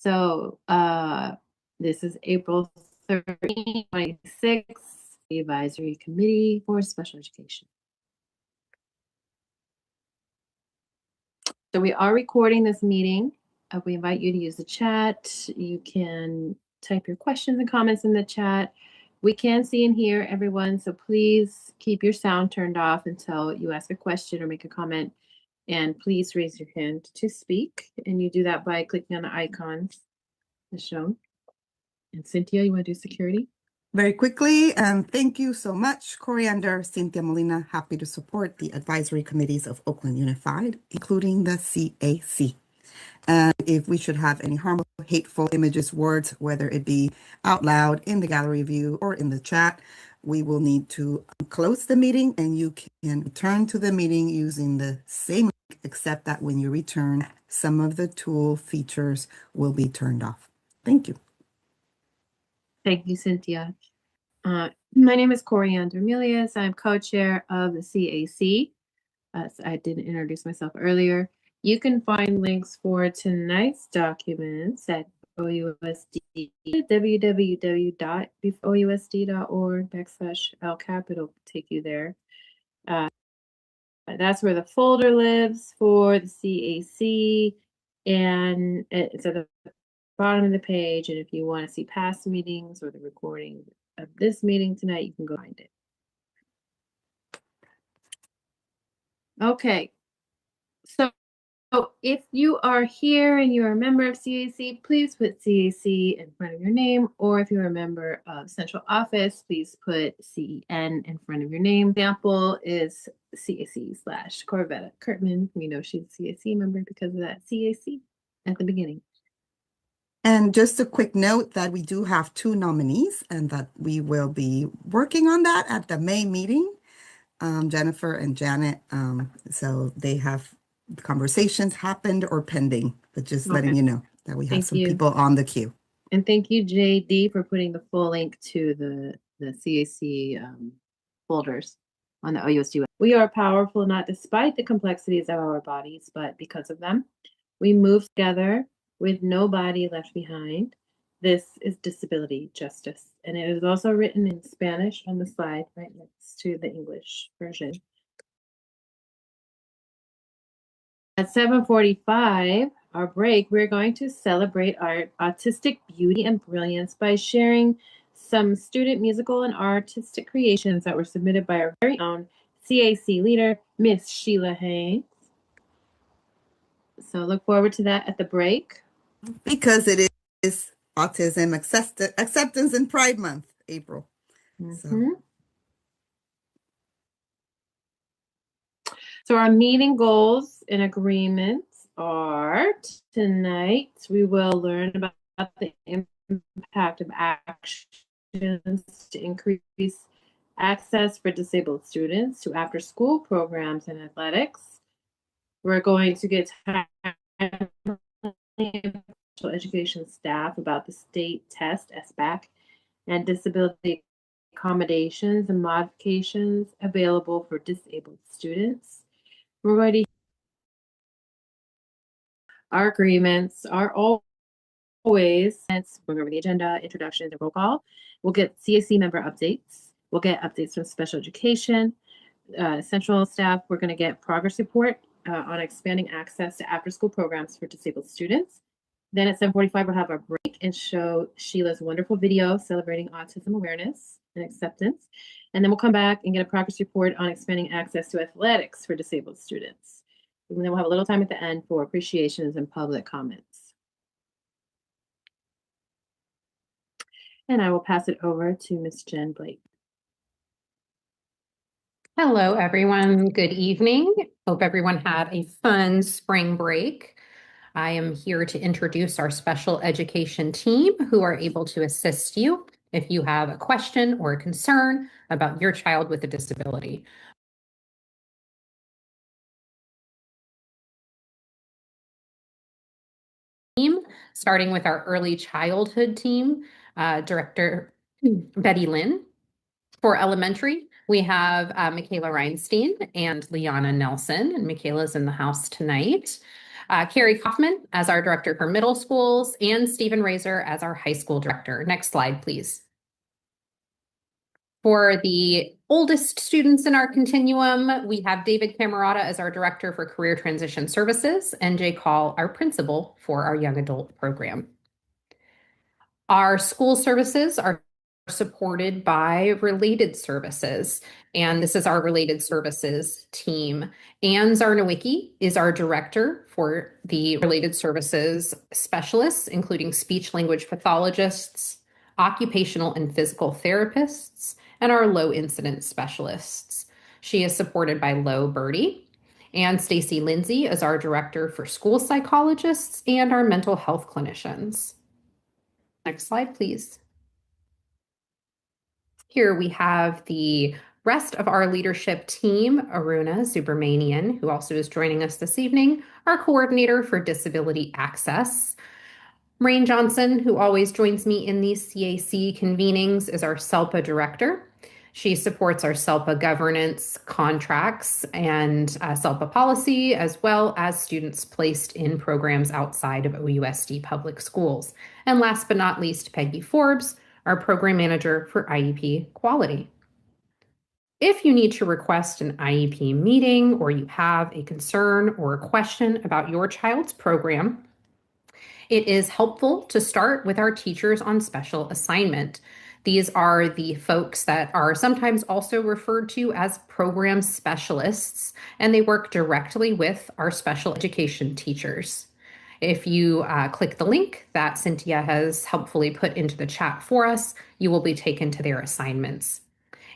So this is April 13th, 2026, the Advisory Committee for Special Education. So we are recording this meeting. We invite you to use the chat. You can type your questions and comments in the chat. We can see and hear everyone, so please keep your sound turned off until you ask a question or make a comment. And please raise your hand to speak. And you do that by clicking on the icons as shown. And Cynthia, you want to do security? Very quickly, and thank you so much, Coriander, Cynthia Molina, happy to support the advisory committees of Oakland Unified, including the CAC. And if we should have any harmful, hateful images, words, whether it be out loud in the gallery view or in the chat, we will need to close the meeting, and you can return to the meeting using the same link, except that when you return, some of the tool features will be turned off. Thank you. Thank you, Cynthia. My name is Coriander Milius. I'm co-chair of the CAC. I didn't introduce myself earlier. You can find links for tonight's documents at OUSD, www.ousd.org/LCAP. It'll take you there. That's where the folder lives for the CAC, and it's at the bottom of the page. And if you want to see past meetings or the recording of this meeting tonight, you can go find it. Okay, so if you are here and you're a member of CAC, please put CAC in front of your name, or if you're a member of central office, please put CEN in front of your name. Example is CAC/Corvetta Kurtman. We know she's a CAC member because of that CAC at the beginning. And just a quick note that we do have 2 nominees and that we will be working on that at the May meeting, Jennifer and Janet. So they have conversations happened or pending, but just letting you know that we have some people on the queue. And thank you, JD, for putting the full link to the CAC folders on the OUSD. We are powerful not despite the complexities of our bodies, but because of them. We move together with nobody left behind. This is disability justice. And it is also written in Spanish on the slide right next to the English version. At 7:45, our break, we're going to celebrate our artistic beauty and brilliance by sharing some student musical and artistic creations that were submitted by our very own CAC leader, Miss Sheila Haynes. So look forward to that at the break. Because it is Autism Acceptance and Pride Month, April. So our meeting goals and agreements are tonight we will learn about the impact of actions to increase access for disabled students to after-school programs and athletics. We're going to get time special education staff about the state test, SBAC, and disability accommodations and modifications available for disabled students. We're going to our agreements are always, we're over the agenda, introductions, and roll call. We'll get CAC member updates. We'll get updates from special education, central staff. We're going to get progress report on expanding access to after-school programs for disabled students. Then at 7:45, we'll have our break and show Sheila's wonderful video celebrating autism awareness and acceptance. And then we'll come back and get a progress report on expanding access to athletics for disabled students. And then we'll have a little time at the end for appreciations and public comments. And I will pass it over to Ms. Jen Blake. Hello, everyone. Good evening. Hope everyone had a fun spring break. I am here to introduce our special education team who are able to assist you if you have a question or a concern about your child with a disability. Starting with our early childhood team, Director Betty Lynn. For elementary, we have Michaela Reinstein and Liana Nelson, and Michaela's in the house tonight. Carrie Kaufman as our director for middle schools, and Stephen Razor as our high school director. Next slide, please. For the oldest students in our continuum, we have David Camerata as our director for career transition services and Jay Call, our principal for our young adult program. Our school services are supported by related services, and this is our related services team. Ann Zarnowicki is our director for the related services specialists, including speech language pathologists, occupational and physical therapists, and our low incidence specialists. She is supported by Lo Birdie. And Stacy Lindsay is our director for school psychologists and our mental health clinicians. Next slide, please. Here we have the rest of our leadership team, Aruna Subramanian, who also is joining us this evening, our coordinator for disability access. Rain Johnson, who always joins me in these CAC convenings, is our SELPA director. She supports our SELPA governance, contracts, and SELPA policy, as well as students placed in programs outside of OUSD public schools. And last but not least, Peggy Forbes, our program manager for IEP quality. If you need to request an IEP meeting or you have a concern or a question about your child's program, it is helpful to start with our teachers on special assignment. These are the folks that are sometimes also referred to as program specialists, and they work directly with our special education teachers. If you click the link that Cynthia has helpfully put into the chat for us, you will be taken to their assignments.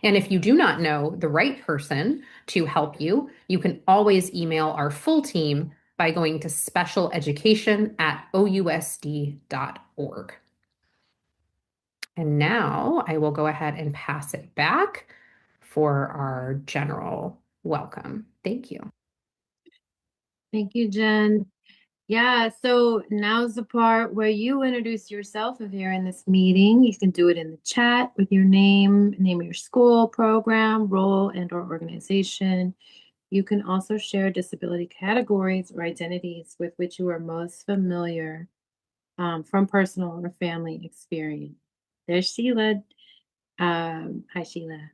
And if you do not know the right person to help you, you can always email our full team by going to specialeducation@ousd.org. And now I will go ahead and pass it back for our general welcome. Thank you. Thank you, Jen. Yeah, so now's the part where you introduce yourself if you're in this meeting. You can do it in the chat with your name of your school, program, role, and or organization. You can also share disability categories or identities with which you are most familiar from personal or family experience. There's Sheila. Hi, Sheila.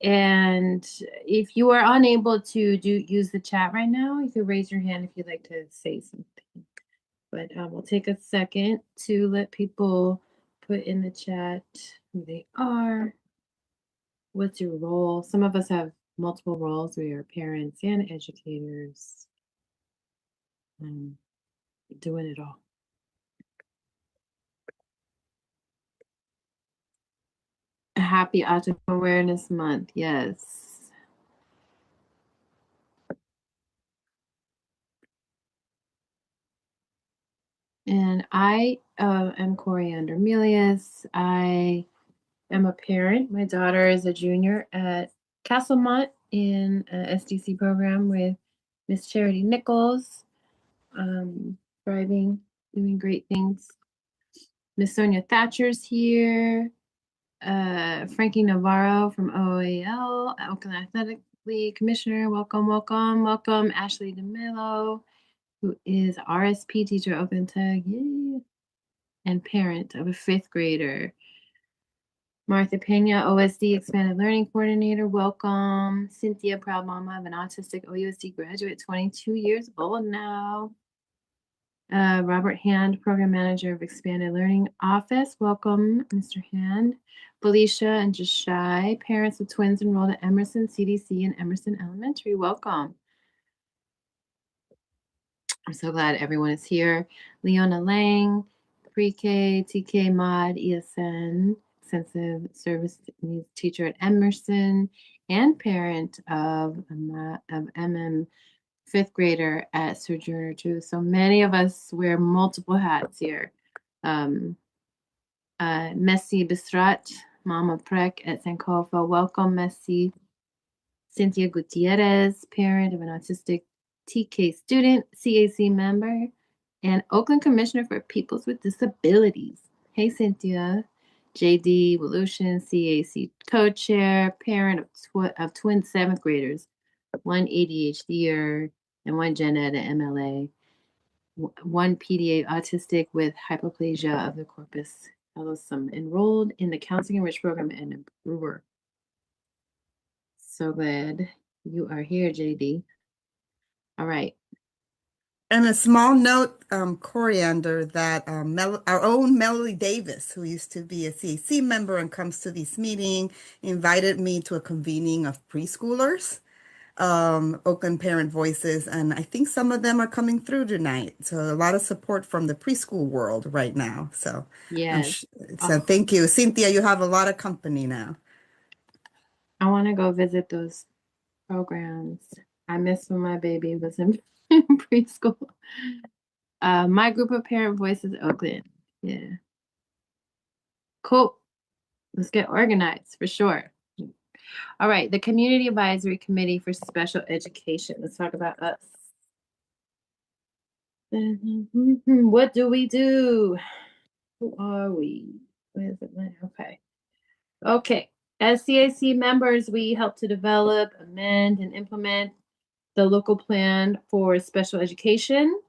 And if you are unable to use the chat right now, you can raise your hand if you'd like to say something. But we'll take a second to let people put in the chat who they are. What's your role? Some of us have multiple roles. We are parents and educators. Doing it all. Happy Autism Awareness Month. Yes. And I am Coriander Milius. I am a parent. My daughter is a junior at Castlemont in a SDC program with Miss Charity Nichols, thriving, doing great things. Miss Sonia Thatcher's here. Frankie Navarro from OAL, Oakland Athletic League Commissioner. Welcome, welcome, welcome. Ashley DeMello, who is RSP teacher, Open Tag, yay, and parent of a 5th grader. Martha Pena, OSD Expanded Learning Coordinator, welcome. Cynthia, proud mama of an autistic OUSD graduate, 22 years old now. Robert Hand, Program Manager of Expanded Learning Office, welcome, Mr. Hand. Felicia and Jashai, parents of twins enrolled at Emerson CDC and Emerson Elementary, welcome. I'm so glad everyone is here. Leona Lang, pre-K, TK Mod, ESN, extensive service needs teacher at Emerson, and parent of MM 5th grader at Sojourner too. So many of us wear multiple hats here. Messi Bistrat, Mama Prek at Sankofa. Welcome, Messi. Cynthia Gutierrez, parent of an autistic TK student, CAC member, and Oakland Commissioner for Peoples with Disabilities. Hey, Cynthia. JD Volution, CAC co-chair, parent of twin 7th graders, one ADHDer and one gen ed at MLA. one PDA autistic with hypoplasia of the corpus callosum, enrolled in the Counseling Enrich program and improver. So glad you are here, JD. All right. And a small note, Coriander, that our own Melody Davis, who used to be a CAC member and comes to this meeting, invited me to a convening of preschoolers, Oakland Parent Voices, and I think some of them are coming through tonight. So a lot of support from the preschool world right now. So Yes. so thank you. Cynthia, you have a lot of company now. I want to go visit those programs. I miss when my baby was in, in preschool. My group of parent voices, Oakland. Yeah. Cool. Let's get organized for sure. All right. The Community Advisory Committee for Special Education. Let's talk about us. What do we do? Who are we? Where is it? Okay. Okay. As CAC members, we help to develop, amend, and implement the local plan for special education.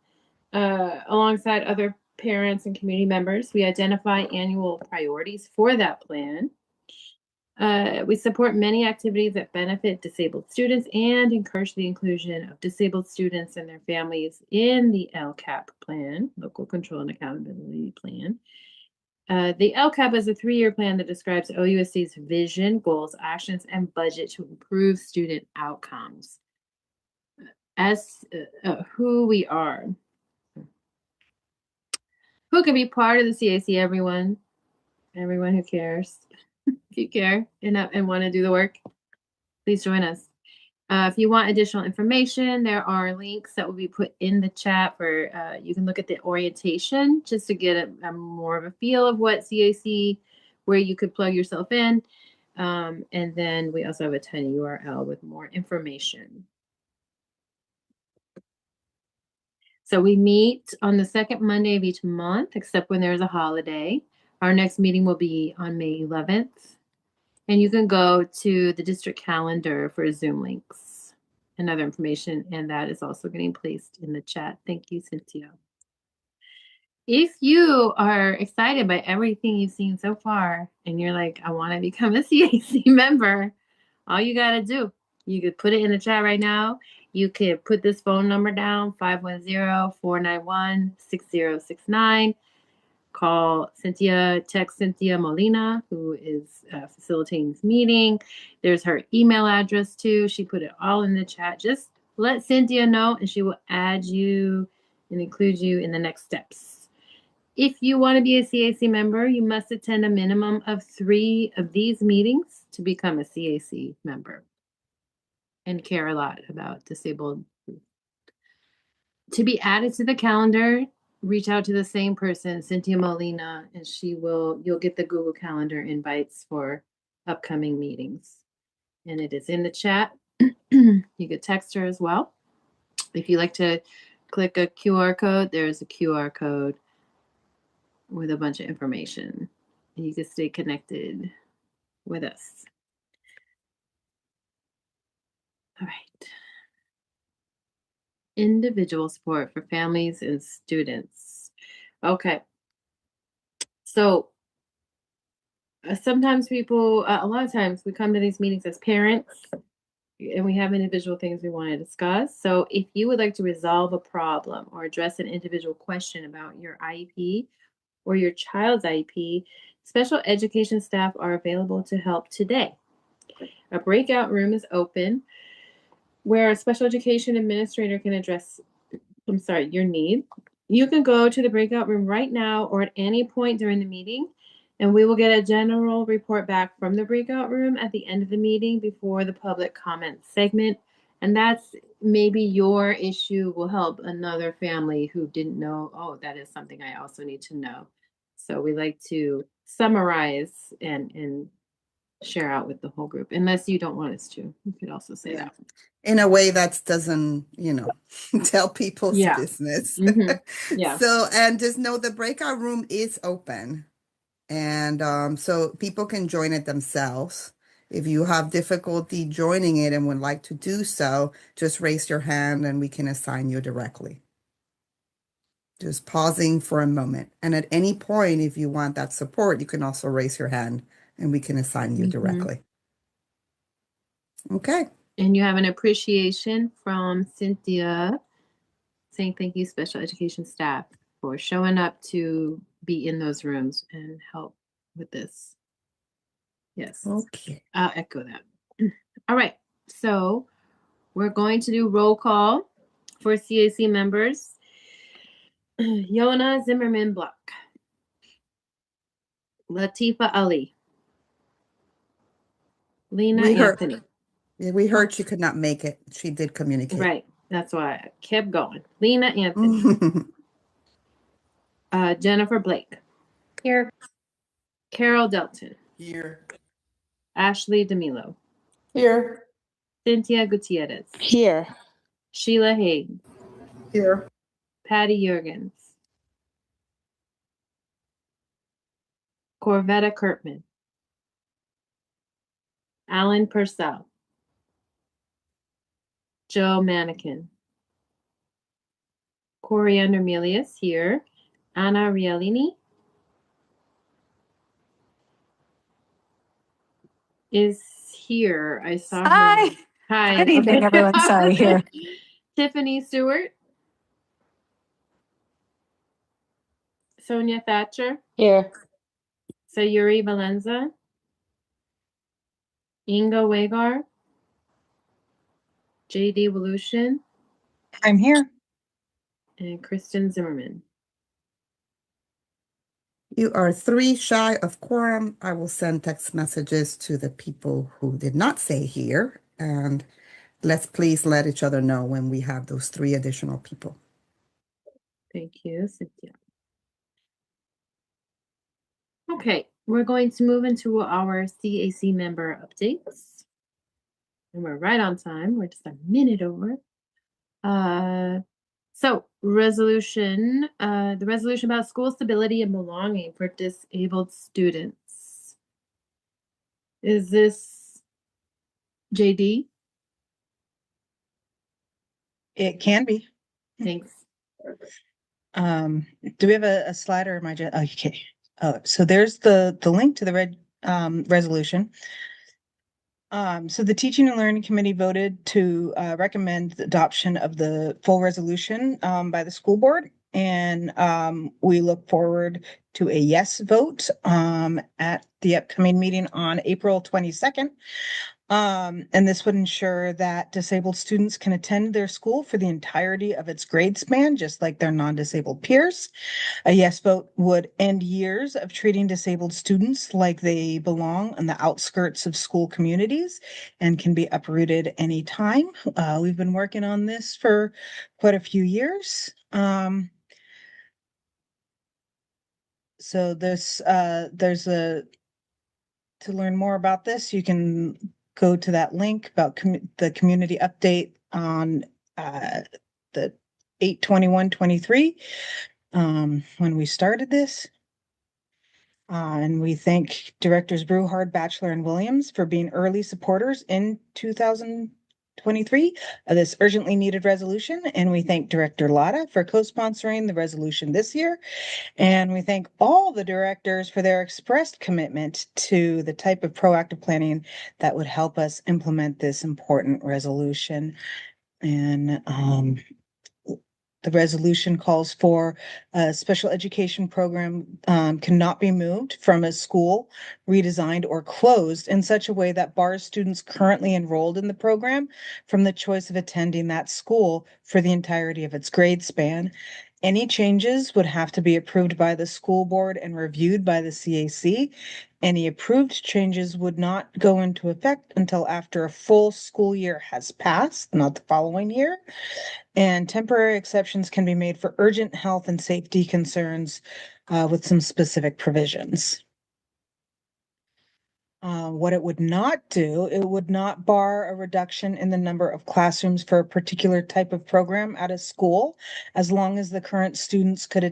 Alongside other parents and community members, we identify annual priorities for that plan. We support many activities that benefit disabled students and encourage the inclusion of disabled students and their families in the LCAP plan, Local Control and Accountability Plan. The LCAP is a 3-year plan that describes OUSD's vision, goals, actions, and budget to improve student outcomes. As who we are. Who can be part of the CAC? Everyone who cares. If you care and want to do the work, please join us. If you want additional information, there are links that will be put in the chat for you can look at the orientation just to get a more of a feel of what CAC, where you could plug yourself in. And then we also have a tiny URL with more information. So we meet on the second Monday of each month, except when there's a holiday. Our next meeting will be on May 11th. And you can go to the district calendar for Zoom links and other information. And that is also getting placed in the chat. Thank you, Cynthia. If you are excited by everything you've seen so far and you're like, I want to become a CAC member, all you got to do, you could put it in the chat right now. You could put this phone number down, 510-491-6069. Call Cynthia, text Cynthia Molina, who is facilitating this meeting. There's her email address too. She put it all in the chat. Just let Cynthia know and she will add you and include you in the next steps. If you want to be a CAC member, you must attend a minimum of 3 of these meetings to become a CAC member and care a lot about disabled. To be added to the calendar, reach out to the same person, Cynthia Molina, and you'll get the Google Calendar invites for upcoming meetings. And it is in the chat. You could text her as well. If you like to click a QR code, there's a QR code with a bunch of information. And you can stay connected with us. All right. Individual support for families and students. Okay. So sometimes people, a lot of times we come to these meetings as parents and we have individual things we want to discuss. So if you would like to resolve a problem or address an individual question about your IEP or your child's IEP, special education staff are available to help today. A breakout room is open where a special education administrator can address, your need. You can go to the breakout room right now or at any point during the meeting, and we will get a general report back from the breakout room at the end of the meeting before the public comment segment. And that's maybe your issue will help another family who didn't know, oh, that is something I also need to know. So we like to summarize and share out with the whole group, unless you don't want us to. You could also say that. In a way that doesn't, tell people's business. Yeah. So, and just know the breakout room is open. And so people can join it themselves. If you have difficulty joining it and would like to do so, just raise your hand and we can assign you directly. Just pausing for a moment. And at any point, if you want that support, you can also raise your hand and we can assign you directly. Okay. And you have an appreciation from Cynthia saying thank you, special education staff, for showing up to be in those rooms and help with this. Yes. Okay. I'll echo that. All right. So we're going to do roll call for CAC members. Yona Zimmerman Block. Latifa Ali. Lena We heard, Anthony. we heard she could not make it. She did communicate. Right. That's why I kept going. Lena Anthony. Jennifer Blake. Here. Carol Delton. Here. Ashley DeMilo. Here. Cynthia Gutierrez. Here. Sheila Haig. Here. Patty Jurgens. Corvetta Kurtman. Alan Purcell. Joe Manikin. Coriander Milius here. Anna Rialini is here. I saw Hi. her. Hi. Good evening, everyone. Sorry, here. Tiffany Stewart. Sonia Thatcher. Here. Sayuri Valenza. Inga Wagar. JD Volution. I'm here. And Kristen Zimmerman. You are 3 shy of quorum. I will send text messages to the people who did not say here. And let's please let each other know when we have those 3 additional people. Thank you, Cynthia. Okay, we're going to move into our CAC member updates. And we're right on time. We're just a minute over. So resolution, the resolution about school stability and belonging for disabled students. Is this JD? It can be. Thanks. Do we have a slide or am I just okay? So there's the link to the resolution. So the Teaching and Learning Committee voted to recommend the adoption of the full resolution by the school board. And we look forward to a yes vote at the upcoming meeting on April 22nd. And this would ensure that disabled students can attend their school for the entirety of its grade span, just like their non-disabled peers. A yes vote would end years of treating disabled students like they belong on the outskirts of school communities and can be uprooted anytime. We've been working on this for quite a few years. So there's to learn more about this, you can go to that link about the community update on the 8/21/23 when we started this. And we thank Directors Brewhard, Batchelor, and Williams for being early supporters in 2023 of this urgently needed resolution. And we thank Director Lotta for co-sponsoring the resolution this year. And we thank all the directors for their expressed commitment to the type of proactive planning that would help us implement this important resolution. And the resolution calls for a special education program cannot be moved from a school, redesigned, or closed in such a way that bars students currently enrolled in the program from the choice of attending that school for the entirety of its grade span. Any changes would have to be approved by the school board and reviewed by the CAC. Any approved changes would not go into effect until after a full school year has passed, not the following year. And temporary exceptions can be made for urgent health and safety concerns with some specific provisions. What it would not do, it would not bar a reduction in the number of classrooms for a particular type of program at a school, as long as the current students could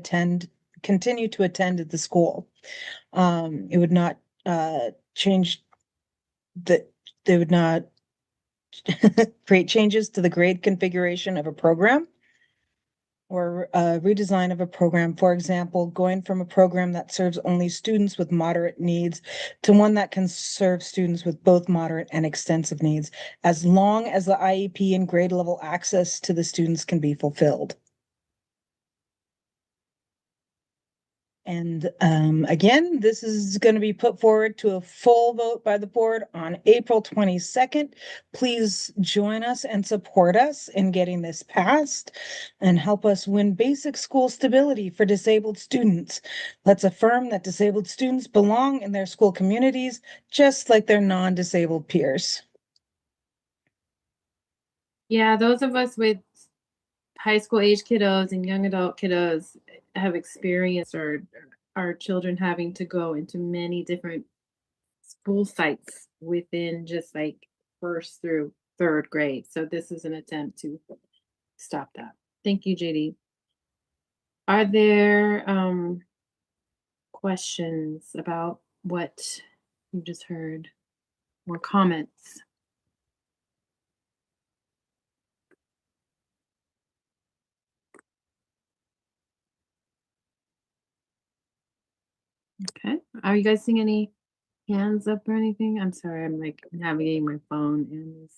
continue to attend at the school. It would not change they would not create changes to the grade configuration of a program. or a redesign of a program. For example, going from a program that serves only students with moderate needs to one that can serve students with both moderate and extensive needs, as long as the IEP and grade level access to the students can be fulfilled. And again, this is going to be put forward to a full vote by the board on April 22nd. Please join us and support us in getting this passed and help us win basic school stability for disabled students. Let's affirm that disabled students belong in their school communities, just like their non-disabled peers. Yeah, those of us with high school age kiddos and young adult kiddos have experienced our children having to go into many different school sites within just like first through third grade. So this is an attempt to stop that. Thank you, JD. Are there questions about what you just heard or comments? Okay. Are you guys seeing any hands up or anything? I'm sorry, I'm like navigating my phone and this.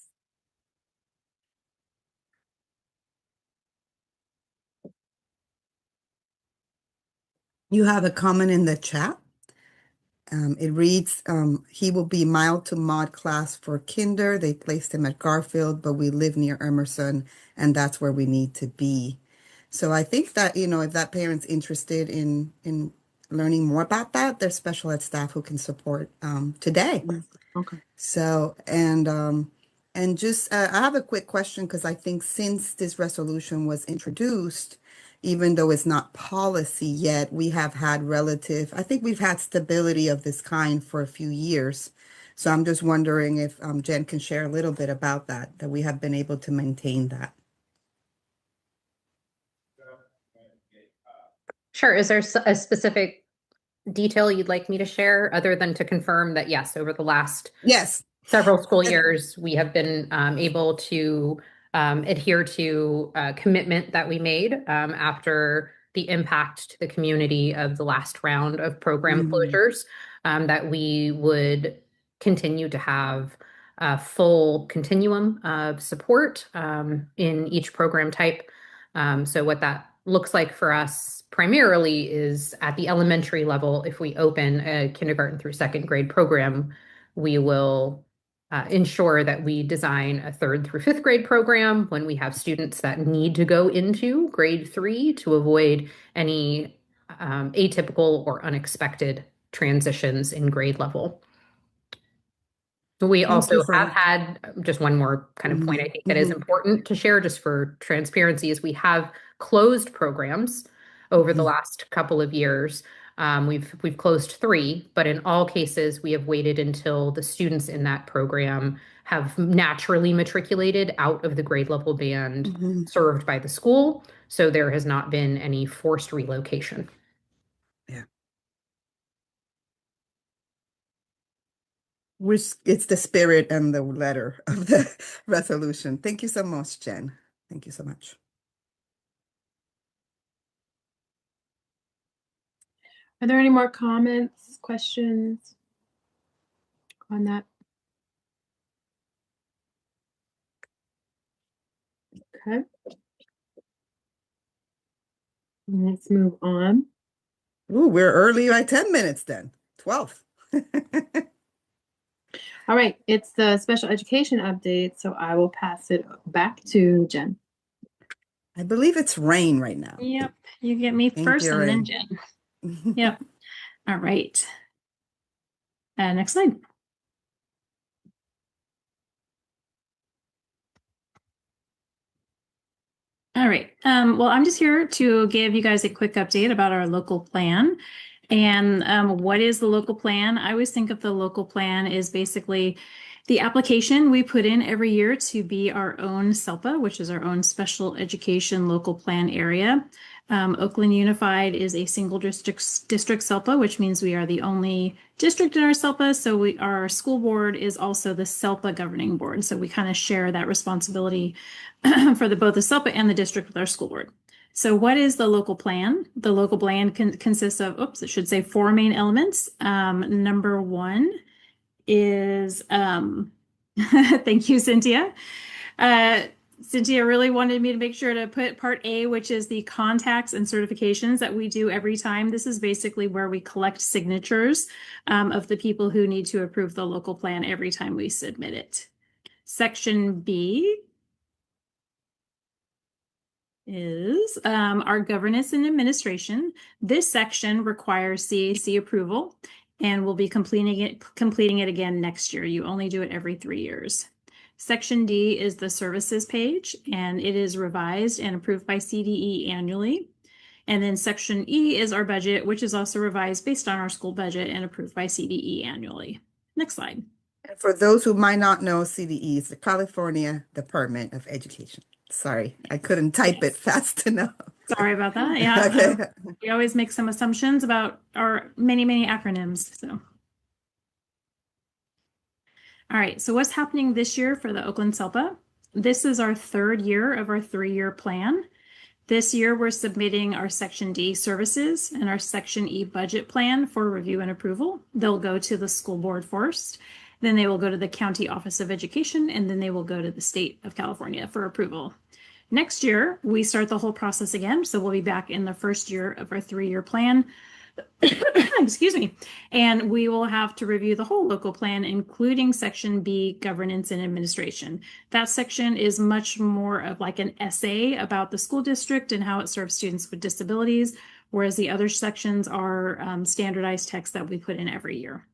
You have a comment in the chat. It reads, he will be mild to mod class for kinder. They placed him at Garfield, but we live near Emerson, and that's where we need to be. So I think that, if that parent's interested in learning more about that, there's special ed staff who can support today. Okay. So, and just, I have a quick question because I think since this resolution was introduced, even though it's not policy yet, we have had I think we've had stability of this kind for a few years. So I'm just wondering if Jen can share a little bit about that we have been able to maintain that. Sure. Is there a specific detail you'd like me to share other than to confirm that, yes, over the last Yes. several school years, we have been able to adhere to a commitment that we made after the impact to the community of the last round of program closures, that we would continue to have a full continuum of support in each program type. So what that looks like for us primarily is at the elementary level. If we open a kindergarten through second grade program, we will ensure that we design a third through fifth grade program when we have students that need to go into grade 3 to avoid any atypical or unexpected transitions in grade level. We also have had just one more kind of point I think that is important to share just for transparency is we have closed programs over the last couple of years. We've closed 3, but in all cases we have waited until the students in that program have naturally matriculated out of the grade level band served by the school. So there has not been any forced relocation. Yeah. Which it's the spirit and the letter of the resolution. Thank you so much, Jen. Thank you so much. Are there any more comments, questions on that? Okay. Let's move on. Ooh, we're early by 10 minutes then. 12. All right, it's the special education update, so I will pass it back to Jen. I believe it's rain right now. Yep, you get me first and then Jen. Yep. All right. Next slide. All right. Well, I'm just here to give you guys a quick update about our local plan. And what is the local plan? I always think of the local plan is basically the application we put in every year to be our own SELPA, which is our own special education local plan area. Oakland Unified is a single district SELPA, which means we are the only district in our SELPA. So our school board is also the SELPA governing board. So we kind of share that responsibility for both the SELPA and the district with our school board. So what is the local plan? The local plan consists of, oops, it should say 4 main elements. Number 1 is, thank you, Cynthia. Cynthia really wanted me to make sure to put part A, which is the contacts and certifications that we do every time. This is basically where we collect signatures of the people who need to approve the local plan every time we submit it. Section B is our governance and administration. This section requires CAC approval, and we'll be completing it again next year. You only do it every 3 years. Section D is the services page, and it is revised and approved by CDE annually. And then section E is our budget, which is also revised based on our school budget and approved by CDE annually. Next slide. And for those who might not know, CDE is the California Department of Education. Sorry, I couldn't type it fast enough. Sorry about that. Yeah, Okay. we always make some assumptions about our many, many acronyms. So, all right. So what's happening this year for the Oakland SELPA? This is our 3rd year of our 3-year plan. This year, we're submitting our Section D services and our Section E budget plan for review and approval. They'll go to the school board first, then they will go to the County Office of Education, and then they will go to the state of California for approval. Next year, we start the whole process again. So we'll be back in the 1st year of our 3-year plan. Excuse me. And we will have to review the whole local plan, including Section B, governance and administration. That section is much more of like an essay about the school district and how it serves students with disabilities, whereas the other sections are standardized text that we put in every year.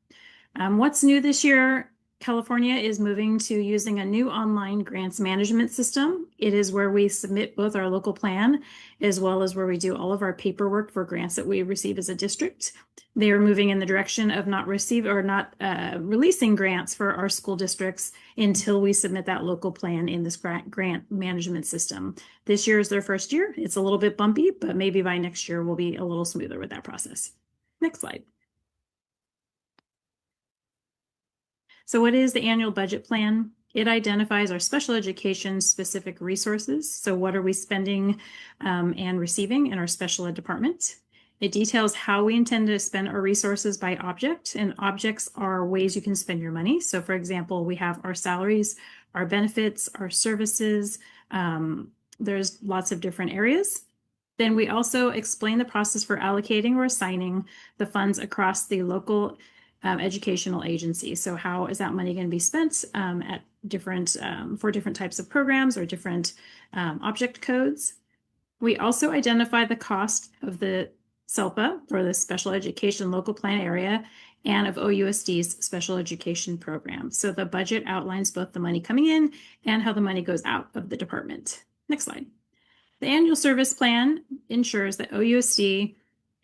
What's new this year? California is moving to using a new online grants management system. It is where we submit both our local plan as well as where we do all of our paperwork for grants that we receive as a district. They are moving in the direction of not releasing grants for our school districts until we submit that local plan in this grant management system. This year is their 1st year. It's a little bit bumpy, but maybe by next year we'll be a little smoother with that process. Next slide. So what is the annual budget plan? It identifies our special education specific resources. So what are we spending and receiving in our special ed department? It details how we intend to spend our resources by object, and objects are ways you can spend your money. So for example, we have our salaries, our benefits, our services. There's lots of different areas. Then we also explain the process for allocating or assigning the funds across the local educational agency. So how is that money going to be spent at different for different types of programs or different object codes? We also identify the cost of the SELPA, or the Special Education Local Plan Area, and of OUSD's Special Education Program. So the budget outlines both the money coming in and how the money goes out of the department. Next slide. The annual service plan ensures that OUSD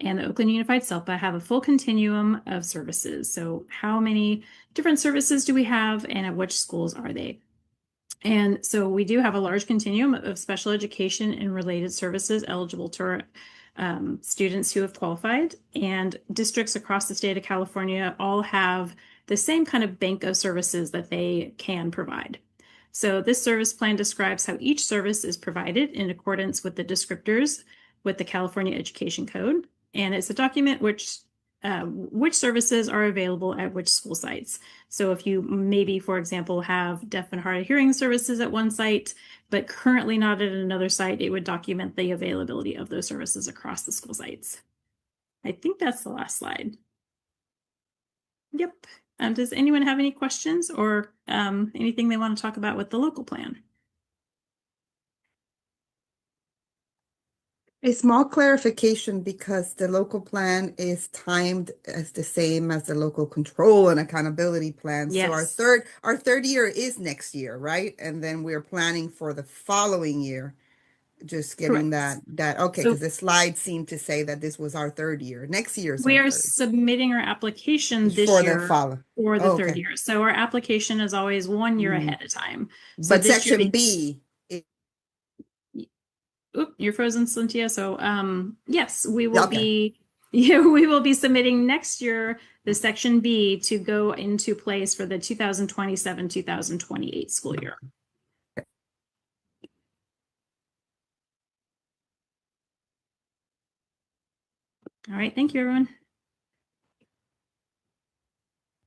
and the Oakland Unified SELPA have a full continuum of services. So how many different services do we have, and at which schools are they? And so we do have a large continuum of special education and related services eligible to students who have qualified, and districts across the state of California all have the same kind of bank of services that they can provide. So this service plan describes how each service is provided in accordance with the descriptors with the California Education Code. And it's a document which services are available at which school sites. So if you maybe, for example, have deaf and hard of hearing services at one site, but currently not at another site, it would document the availability of those services across the school sites. I think that's the last slide. Yep. Does anyone have any questions or anything they want to talk about with the local plan? A small clarification, because the local plan is timed as the same as the local control and accountability plan. Yes. So our third year is next year, right? And then we're planning for the following year. Just getting Correct. that okay, So- because the slide seemed to say that this was our third year. Next year is We our are third. submitting our application this For year the follow. for the Okay. third year. So our application is always 1 year ahead of time. So But this year section B, Oop, you're frozen, Cynthia. So yes, we will Okay. we will be submitting next year the section B to go into place for the 2027-2028 school year. All right, thank you, everyone.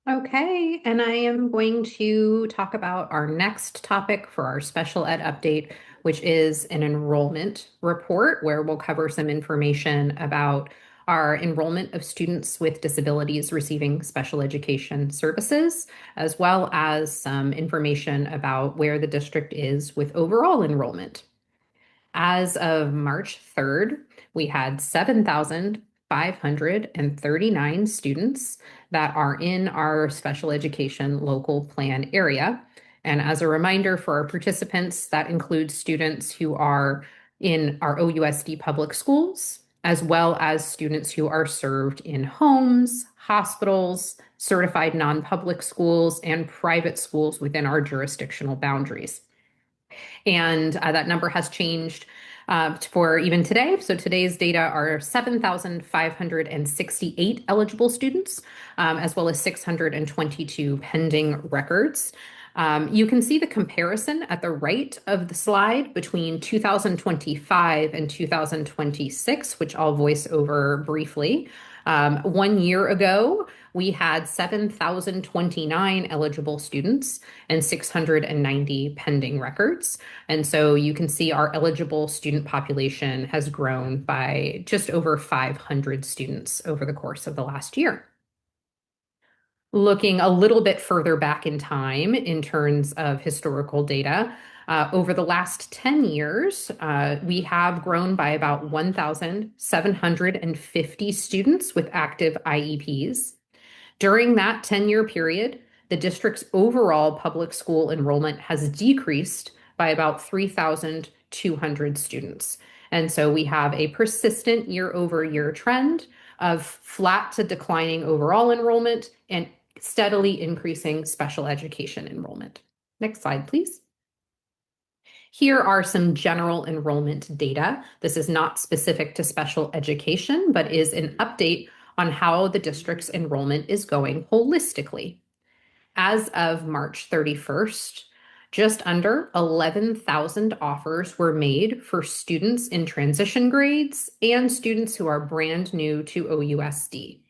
Okay, and I am going to talk about our next topic for our special ed update, which is an enrollment report where we'll cover some information about our enrollment of students with disabilities receiving special education services, as well as some information about where the district is with overall enrollment. As of March 3rd, we had 7,539 students that are in our special education local plan area. And as a reminder for our participants, that includes students who are in our OUSD public schools, as well as students who are served in homes, hospitals, certified non-public schools, and private schools within our jurisdictional boundaries. And that number has changed for even today. So today's data are 7,568 eligible students, as well as 622 pending records. You can see the comparison at the right of the slide between 2025 and 2026, which I'll voice over briefly. 1 year ago, we had 7,029 eligible students and 690 pending records. And so you can see our eligible student population has grown by just over 500 students over the course of the last year. Looking a little bit further back in time in terms of historical data, over the last 10 years, we have grown by about 1,750 students with active IEPs. During that 10-year period, the district's overall public school enrollment has decreased by about 3,200 students. And so we have a persistent year-over-year trend of flat to declining overall enrollment and steadily increasing special education enrollment. Next slide, please. Here are some general enrollment data. This is not specific to special education, but is an update on how the district's enrollment is going holistically. As of March 31st, just under 11,000 offers were made for students in transition grades and students who are brand new to OUSD.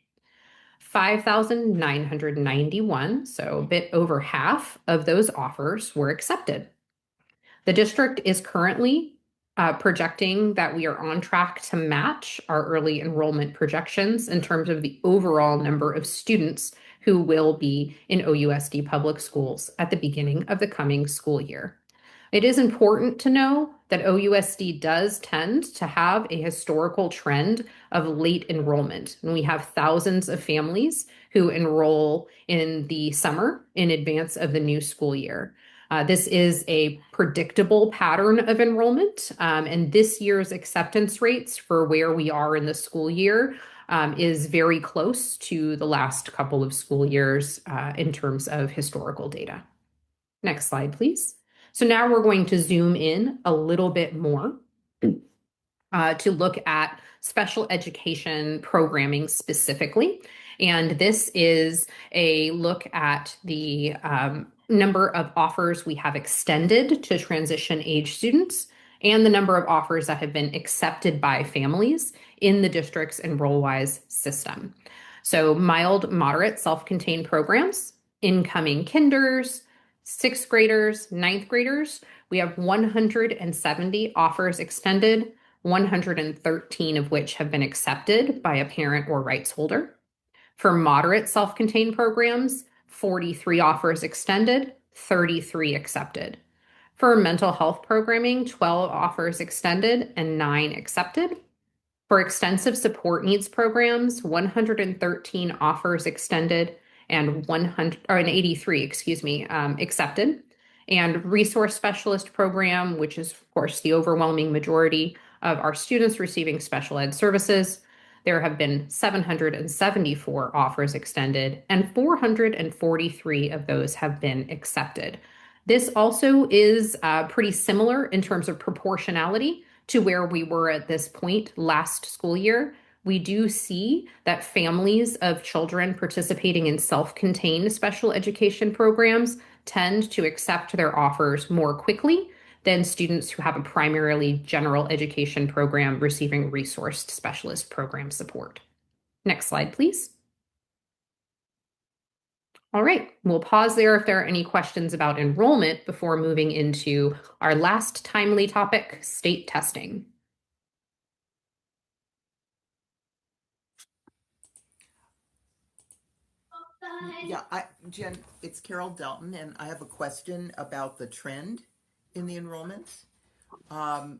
5,991, so a bit over half of those offers were accepted. The district is currently projecting that we are on track to match our early enrollment projections in terms of the overall number of students who will be in OUSD public schools at the beginning of the coming school year. It is important to know that OUSD does tend to have a historical trend of late enrollment. And we have thousands of families who enroll in the summer in advance of the new school year. This is a predictable pattern of enrollment, and this year's acceptance rates for where we are in the school year is very close to the last couple of school years in terms of historical data. Next slide, please. So now we're going to zoom in a little bit more to look at special education programming specifically. And this is a look at the number of offers we have extended to transition age students and the number of offers that have been accepted by families in the district's Enrollwise system. So mild, moderate, self-contained programs, incoming kinders, 6th graders, 9th graders, we have 170 offers extended, 113 of which have been accepted by a parent or rights holder. For moderate self-contained programs, 43 offers extended, 33 accepted. For mental health programming, 12 offers extended and 9 accepted. For extensive support needs programs, 113 offers extended and 83, accepted. And resource specialist program, which is of course the overwhelming majority of our students receiving special ed services, there have been 774 offers extended and 443 of those have been accepted. This also is pretty similar in terms of proportionality to where we were at this point last school year. We do see that families of children participating in self-contained special education programs tend to accept their offers more quickly than students who have a primarily general education program receiving resourced specialist program support. Next slide, please. All right, we'll pause there if there are any questions about enrollment before moving into our last timely topic, state testing. Yeah, Jen, it's Carol Delton, and I have a question about the trend in the enrollments.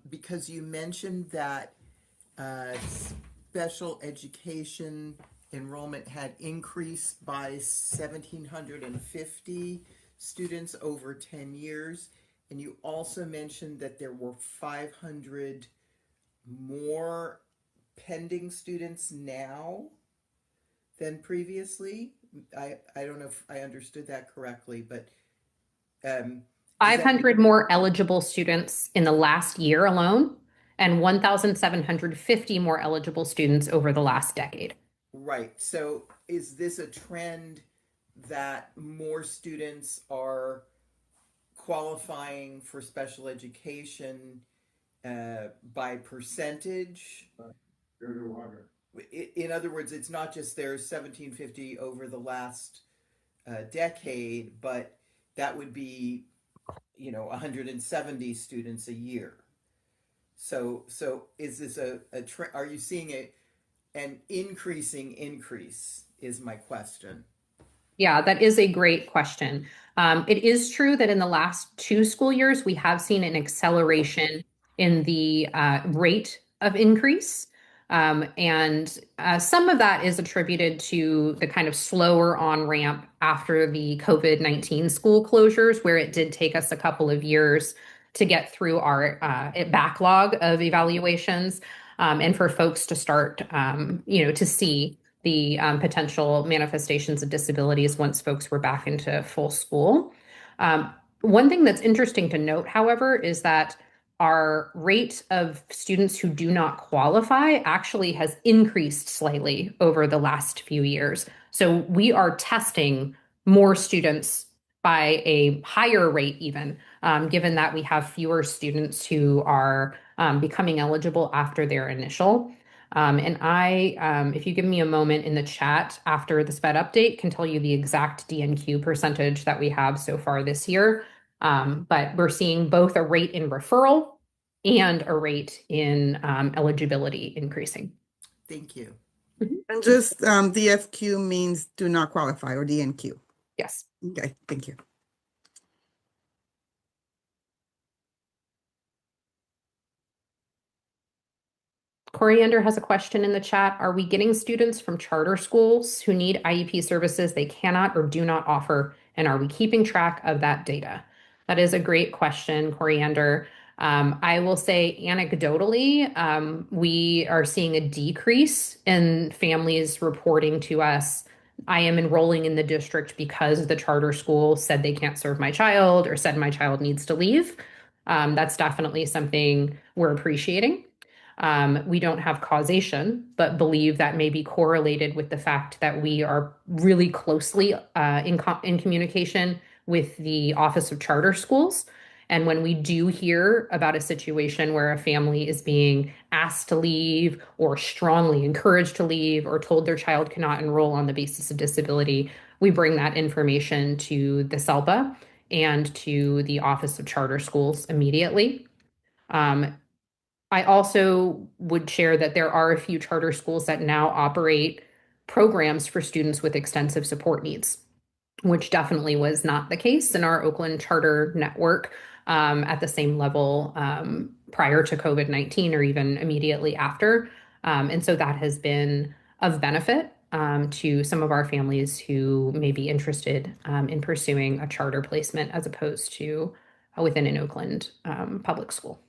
Because you mentioned that special education enrollment had increased by 1,750 students over 10 years. And you also mentioned that there were 500 more pending students now than previously. I don't know if I understood that correctly, but 500 more eligible students in the last year alone, and 1,750 more eligible students over the last decade. Right. So is this a trend that more students are qualifying for special education by percentage? In other words, it's not just there's 1,750 over the last decade, but that would be, 170 students a year. So is this a trend? Are you seeing an increasing increase is my question. Yeah, that is a great question. It is true that in the last 2 school years, we have seen an acceleration in the rate of increase. And some of that is attributed to the kind of slower on ramp after the COVID-19 school closures, where it did take us a couple of years to get through our backlog of evaluations, and for folks to start, to see the potential manifestations of disabilities once folks were back into full school. One thing that's interesting to note, however, is that our rate of students who do not qualify actually has increased slightly over the last few years. So we are testing more students by a higher rate even, given that we have fewer students who are becoming eligible after their initial. And if you give me a moment in the chat after the SPED update, can tell you the exact DNQ percentage that we have so far this year. But we're seeing both a rate in referral and a rate in eligibility increasing. Thank you. And just DFQ means do not qualify, or DNQ. Yes. Okay, thank you. Coriander has a question in the chat. Are we getting students from charter schools who need IEP services they cannot or do not offer? And are we keeping track of that data? That is a great question, Coriander. I will say anecdotally, we are seeing a decrease in families reporting to us, I am enrolling in the district because the charter school said they can't serve my child or said my child needs to leave. That's definitely something we're appreciating. We don't have causation, but believe that may be correlated with the fact that we are really closely in communication with the Office of Charter Schools. And when we do hear about a situation where a family is being asked to leave or strongly encouraged to leave or told their child cannot enroll on the basis of disability, we bring that information to the SELPA and to the Office of Charter Schools immediately. I also would share that there are a few charter schools that now operate programs for students with extensive support needs, which definitely was not the case in our Oakland charter network at the same level prior to COVID-19 or even immediately after. And so that has been of benefit to some of our families who may be interested in pursuing a charter placement as opposed to within an Oakland public school.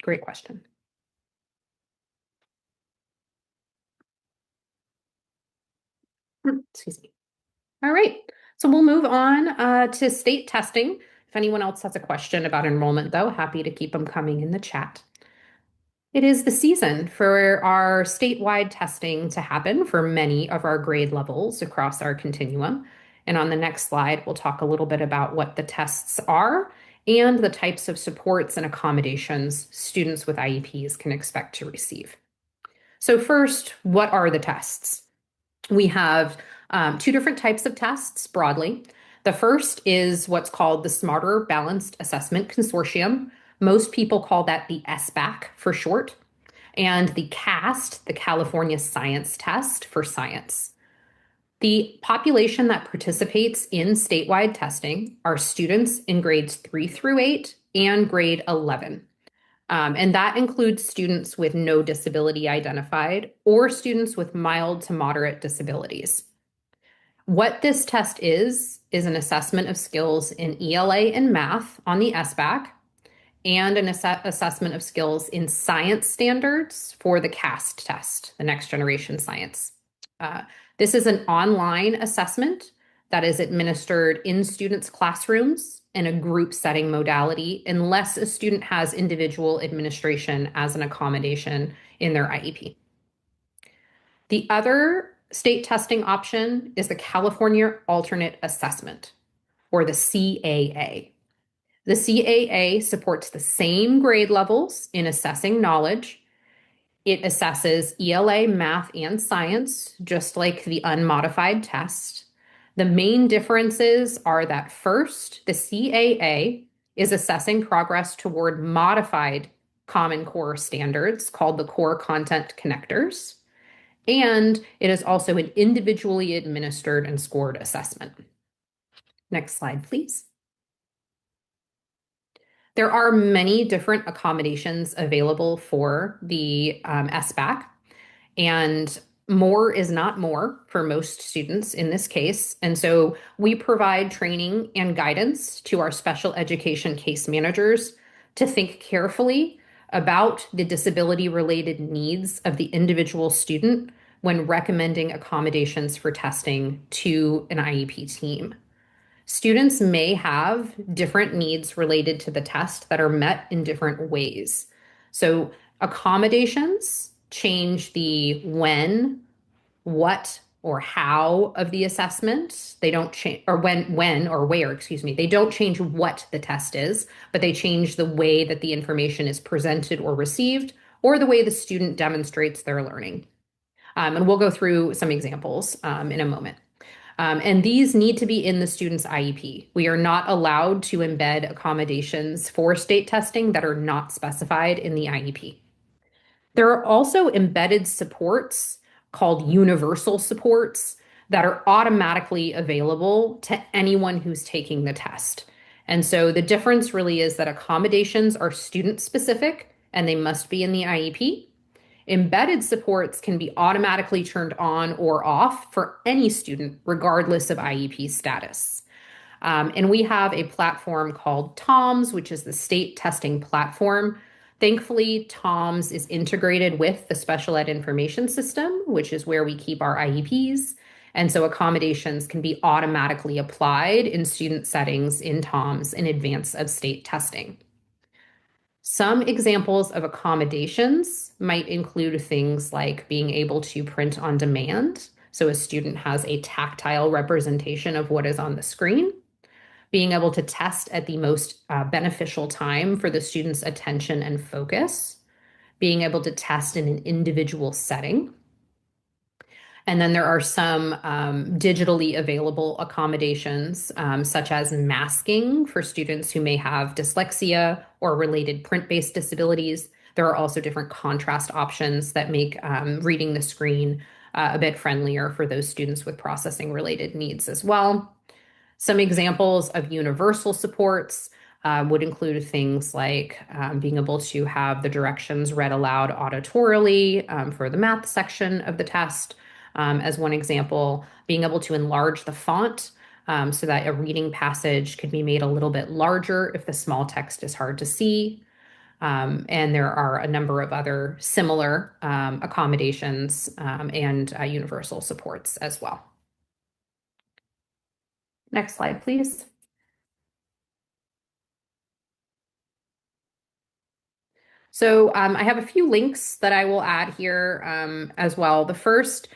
Great question. Excuse me. All right, so we'll move on to state testing. If anyone else has a question about enrollment, though, happy to keep them coming in the chat. It is the season for our statewide testing to happen for many of our grade levels across our continuum. And on the next slide, we'll talk a little bit about what the tests are and the types of supports and accommodations students with IEPs can expect to receive. So first, what are the tests? We have two different types of tests broadly. The first is what's called the Smarter Balanced Assessment Consortium. Most people call that the SBAC for short, and the CAST, the California Science Test for science. The population that participates in statewide testing are students in grades 3 through 8 and grade 11. And that includes students with no disability identified or students with mild to moderate disabilities. What this test is an assessment of skills in ELA and math on the SBAC and an assessment of skills in science standards for the CAST test, the Next Generation Science. This is an online assessment that is administered in students' classrooms in a group setting modality, unless a student has individual administration as an accommodation in their IEP. The other state testing option is the California Alternate Assessment, or the CAA. The CAA supports the same grade levels in assessing knowledge. It assesses ELA, math, and science, just like the unmodified test. The main differences are that first, the CAA is assessing progress toward modified Common Core standards called the Core Content Connectors. And it is also an individually administered and scored assessment. Next slide, please. There are many different accommodations available for the SBAC, and more is not more for most students in this case. And so we provide training and guidance to our special education case managers to think carefully about the disability-related needs of the individual student when recommending accommodations for testing to an IEP team. Students may have different needs related to the test that are met in different ways. So accommodations change the when, what, or how of the assessment. They don't change, or when or where, excuse me. They don't change what the test is, but they change the way that the information is presented or received, or the way the student demonstrates their learning. And we'll go through some examples in a moment. And these need to be in the student's IEP. We are not allowed to embed accommodations for state testing that are not specified in the IEP. There are also embedded supports called universal supports that are automatically available to anyone who's taking the test. And so the difference really is that accommodations are student specific and they must be in the IEP. Embedded supports can be automatically turned on or off for any student, regardless of IEP status. And we have a platform called TOMS, which is the state testing platform. Thankfully, TOMS is integrated with the special ed information system, which is where we keep our IEPs. And so accommodations can be automatically applied in student settings in TOMS in advance of state testing. Some examples of accommodations might include things like being able to print on demand, so a student has a tactile representation of what is on the screen, being able to test at the most beneficial time for the student's attention and focus, being able to test in an individual setting. And then there are some digitally available accommodations, such as masking for students who may have dyslexia or related print-based disabilities. There are also different contrast options that make reading the screen a bit friendlier for those students with processing-related needs as well. Some examples of universal supports would include things like being able to have the directions read aloud auditorily for the math section of the test. As one example, being able to enlarge the font so that a reading passage could be made a little bit larger if the small text is hard to see. And there are a number of other similar accommodations and universal supports as well. Next slide, please. So I have a few links that I will add here as well. The first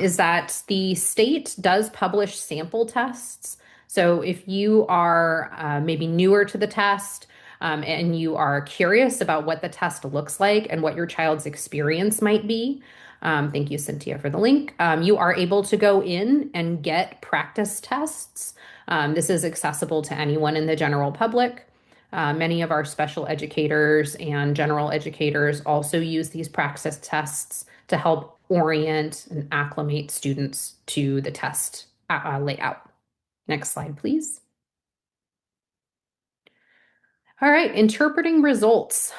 is that the state does publish sample tests. So if you are maybe newer to the test, and you are curious about what the test looks like and what your child's experience might be, thank you, Cynthia, for the link. You are able to go in and get practice tests. This is accessible to anyone in the general public. Many of our special educators and general educators also use these practice tests to help orient and acclimate students to the test layout. Next slide, please. All right, interpreting results.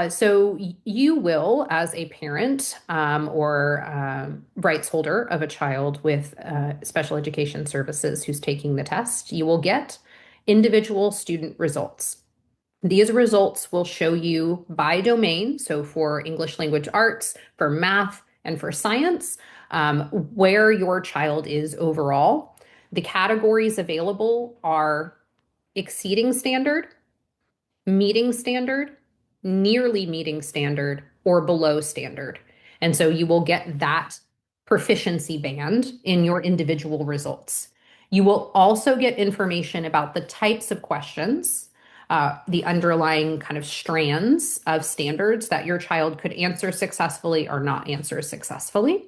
So you will, as a parent or rights holder of a child with special education services who's taking the test, you will get individual student results. These results will show you by domain, so for English language arts, for math, and for science, where your child is overall. The categories available are exceeding standard, meeting standard, nearly meeting standard, or below standard. And so you will get that proficiency band in your individual results. You will also get information about the types of questions, the underlying kind of strands of standards that your child could answer successfully or not answer successfully.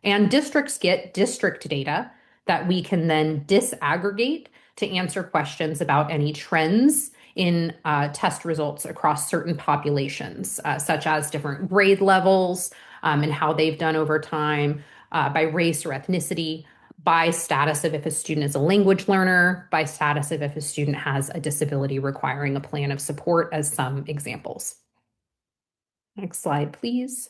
And districts get district data that we can then disaggregate to answer questions about any trends in test results across certain populations, such as different grade levels and how they've done over time, by race or ethnicity, by status of if a student is a language learner, by status of if a student has a disability requiring a plan of support, as some examples. Next slide, please.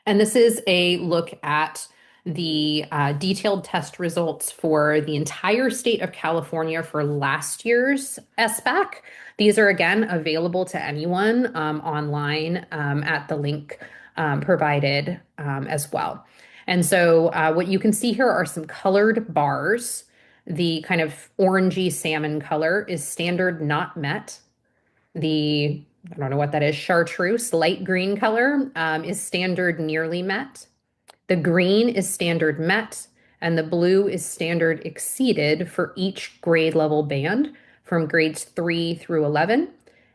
And this is a look at the detailed test results for the entire state of California for last year's SBAC. These are, again, available to anyone online at the link provided as well. And so what you can see here are some colored bars. The kind of orangey salmon color is standard not met. The, I don't know what that is, chartreuse, light green color is standard nearly met. The green is standard met, and the blue is standard exceeded for each grade level band from grades 3 through 11.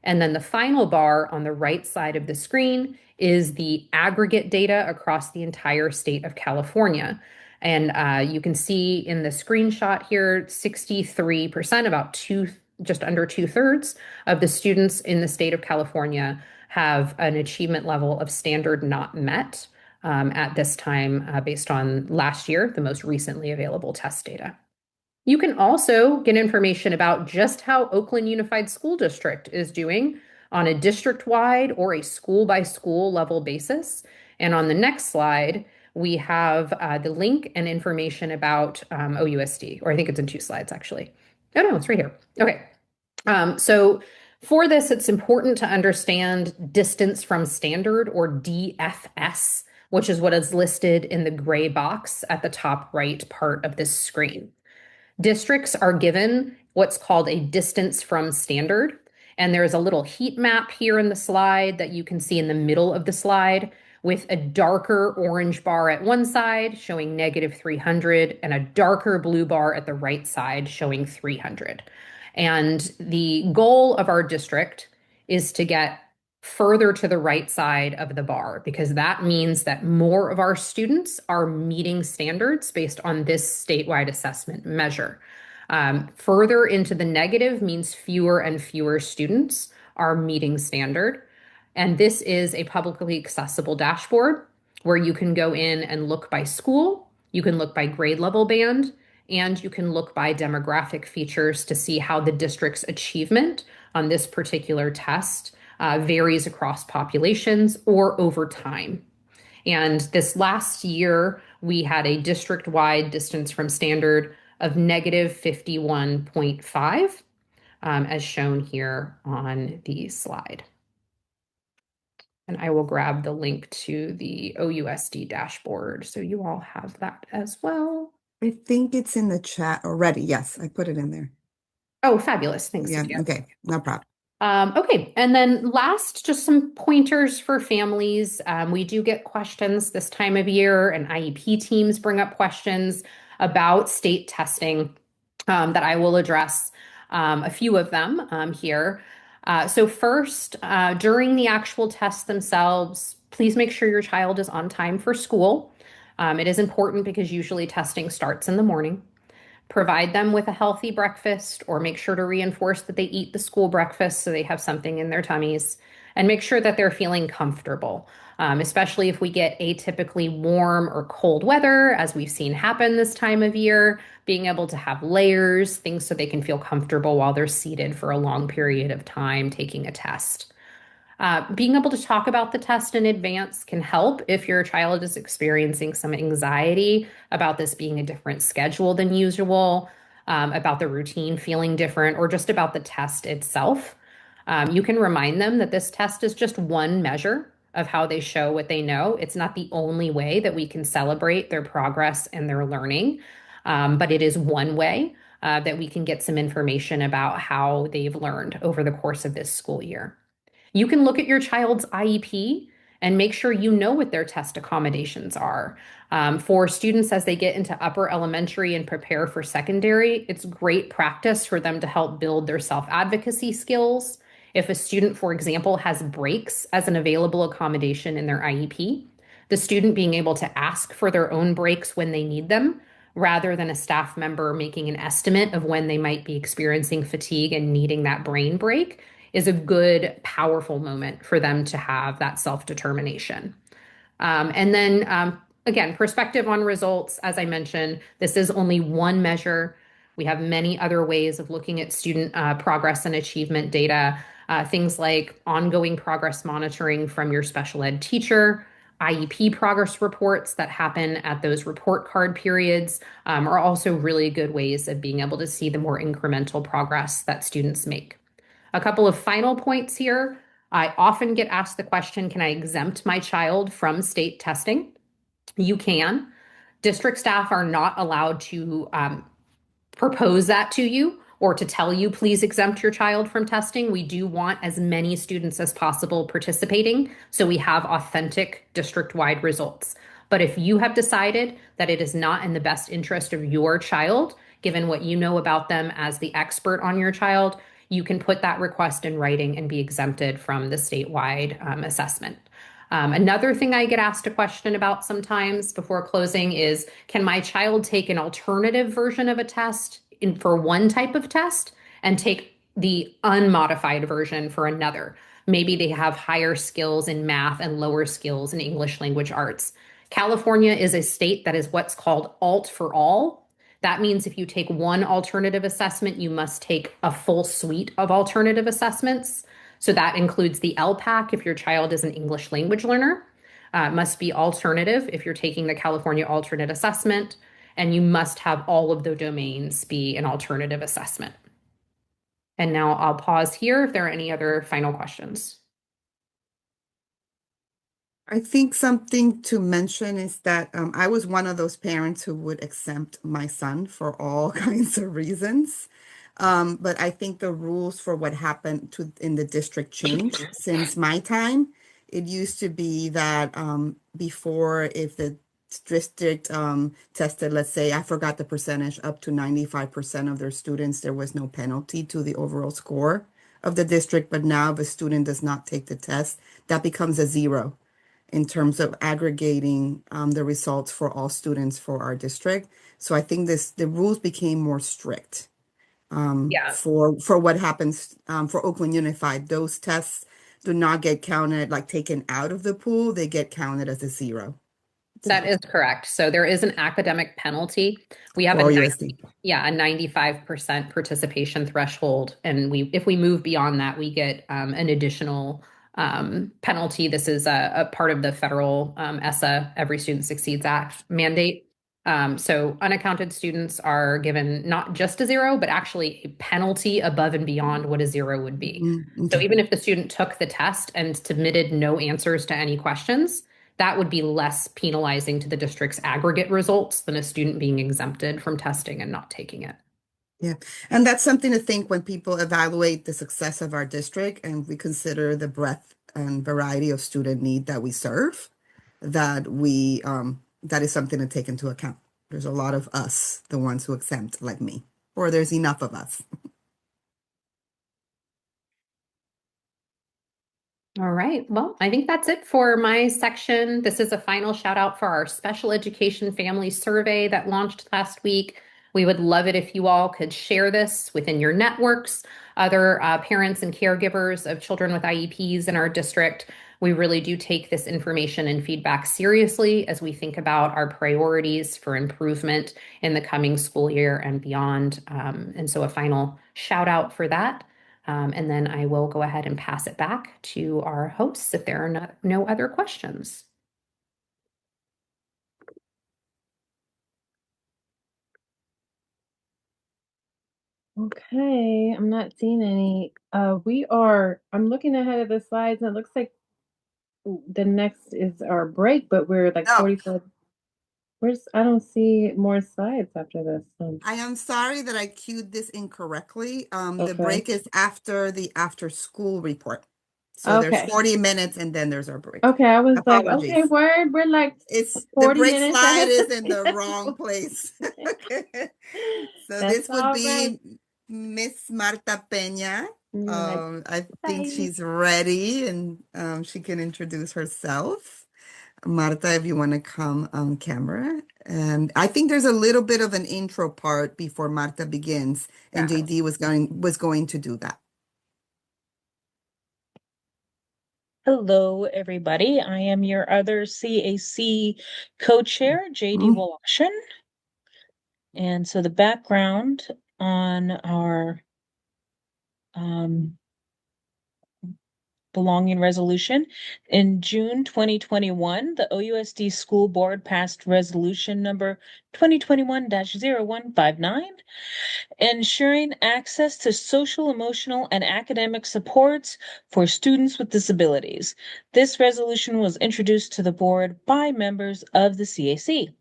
And then the final bar on the right side of the screen is the aggregate data across the entire state of California. And you can see in the screenshot here, 63%, just under 2/3 of the students in the state of California have an achievement level of standard not met at this time based on last year, the most recently available test data. You can also get information about just how Oakland Unified School District is doing on a district-wide or a school-by-school level basis. And on the next slide, we have the link and information about OUSD, or I think it's in 2 slides, actually. Oh, no, it's right here. Okay. So for this, it's important to understand distance from standard, or DFS, which is what is listed in the gray box at the top right part of this screen. Districts are given what's called a distance from standard. And there's a little heat map here in the slide that you can see in the middle of the slide, with a darker orange bar at one side showing -300 and a darker blue bar at the right side showing 300. And the goal of our district is to get further to the right side of the bar, because that means that more of our students are meeting standards based on this statewide assessment measure. Further into the negative means fewer and fewer students are meeting standard. And this is a publicly accessible dashboard where you can go in and look by school, you can look by grade level band, and you can look by demographic features to see how the district's achievement on this particular test varies across populations or over time. And this last year, we had a district-wide distance from standard of -51.5, as shown here on the slide. And I will grab the link to the OUSD dashboard so you all have that as well. I think it's in the chat already. Yes, I put it in there. Oh, fabulous. Thanks. Yeah, Cynthia. okay, no problem. Okay, and then last, just some pointers for families. We do get questions this time of year, and IEP teams bring up questions about state testing that I will address. a few of them here. So first, during the actual tests themselves, please make sure your child is on time for school. It is important because usually testing starts in the morning. Provide them with a healthy breakfast or make sure to reinforce that they eat the school breakfast so they have something in their tummies, and make sure that they're feeling comfortable, especially if we get atypically warm or cold weather, as we've seen happen this time of year. Being able to have layers, things so they can feel comfortable while they're seated for a long period of time taking a test. Being able to talk about the test in advance can help if your child is experiencing some anxiety about this being a different schedule than usual, about the routine feeling different, or just about the test itself. You can remind them that this test is just one measure of how they show what they know. It's not the only way that we can celebrate their progress and their learning, but it is one way that we can get some information about how they've learned over the course of this school year. You can look at your child's IEP and make sure you know what their test accommodations are. For students as they get into upper elementary and prepare for secondary, it's great practice for them to help build their self-advocacy skills. If a student, for example, has breaks as an available accommodation in their IEP, the student being able to ask for their own breaks when they need them, rather than a staff member making an estimate of when they might be experiencing fatigue and needing that brain break, is a good, powerful moment for them to have that self-determination. And then again, perspective on results. As I mentioned, this is only one measure. We have many other ways of looking at student progress and achievement data, things like ongoing progress monitoring from your special ed teacher, IEP progress reports that happen at those report card periods are also really good ways of being able to see the more incremental progress that students make. A couple of final points here. I often get asked the question, can I exempt my child from state testing? You can. District staff are not allowed to propose that to you or to tell you, please exempt your child from testing. We do want as many students as possible participating, so we have authentic district-wide results. But if you have decided that it is not in the best interest of your child, given what you know about them as the expert on your child, you can put that request in writing and be exempted from the statewide assessment. Another thing I get asked a question about sometimes before closing is, can my child take an alternative version of a test for one type of test and take the unmodified version for another? Maybe they have higher skills in math and lower skills in English language arts. California is a state that is what's called alt for all. That means if you take one alternative assessment, you must take a full suite of alternative assessments. So that includes the LPAC if your child is an English language learner. It must be alternative if you're taking the California Alternate Assessment, and you must have all of the domains be an alternative assessment. And now I'll pause here if there are any other final questions. I think something to mention is that I was one of those parents who would exempt my son for all kinds of reasons. But I think the rules for what happened in the district changed since my time. It used to be that before, if the district tested, let's say, I forgot the percentage, up to 95% of their students, there was no penalty to the overall score of the district. But now if a student does not take the test, that becomes a zero in terms of aggregating the results for all students for our district. So I think the rules became more strict for what happens for Oakland Unified. Those tests do not get counted, like taken out of the pool. They get counted as a zero. That is correct. So there is an academic penalty. We have For OUSD. a 95% participation threshold. And if we move beyond that, we get an additional penalty. This is a part of the federal ESSA, Every Student Succeeds Act mandate. So unaccounted students are given not just a zero, but actually a penalty above and beyond what a zero would be. So even if the student took the test and submitted no answers to any questions, that would be less penalizing to the district's aggregate results than a student being exempted from testing and not taking it. Yeah, and that's something to think when people evaluate the success of our district and we consider the breadth and variety of student need that we serve, that that is something to take into account. There's a lot of us, the ones who exempt, like me, or there's enough of us. All right. Well, I think that's it for my section. This is a final shout out for our special education family survey that launched last week. We would love it if you all could share this within your networks, other parents and caregivers of children with IEPs in our district. We really do take this information and feedback seriously as we think about our priorities for improvement in the coming school year and beyond. And so a final shout out for that. And then I will go ahead and pass it back to our hosts if there are no other questions. Okay, I'm not seeing any. I'm looking ahead of the slides and it looks like the next is our break, but we're like No. 45. I don't see more slides after this. I am sorry that I queued this incorrectly. The Okay. break is after the after school report. So there's Okay. 40 minutes and then there's our break. Okay, I was like, Apologies. okay, we're like It's the 40 break minutes slide ahead is of in the wrong place. So That's this would all be right. Miss Marta Peña. Like, I think bye. she's ready and she can introduce herself. Marta, if you want to come on camera. And I think there's a little bit of an intro part before Marta begins, and JD was going to do that. Hello, everybody. I am your other CAC co-chair, JD Woloshin. And so the background on our belonging resolution. In June 2021, the OUSD School Board passed resolution number 2021-0159, ensuring access to social, emotional, and academic supports for students with disabilities. This resolution was introduced to the board by members of the CAC.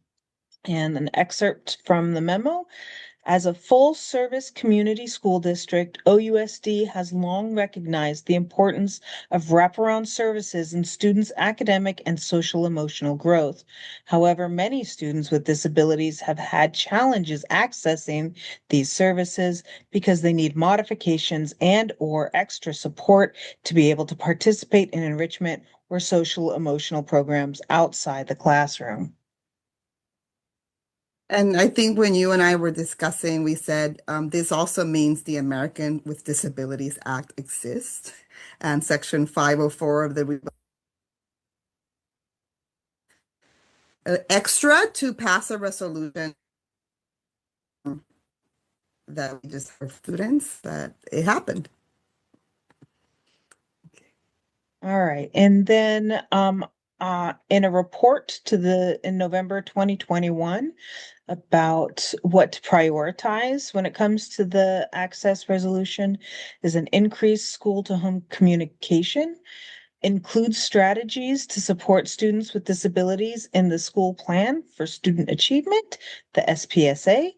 And an excerpt from the memo. As a full-service community school district, OUSD has long recognized the importance of wraparound services in students' academic and social-emotional growth. However, many students with disabilities have had challenges accessing these services because they need modifications and/or extra support to be able to participate in enrichment or social-emotional programs outside the classroom. And I think when you and I were discussing, we said this also means the American with Disabilities Act exists, and Section 504 of the extra to pass a resolution that we just heard students that it happened. All right, and then in a report in November 2021 about what to prioritize when it comes to the access resolution is an increased school to home communication, includes strategies to support students with disabilities in the school plan for student achievement, the SPSA,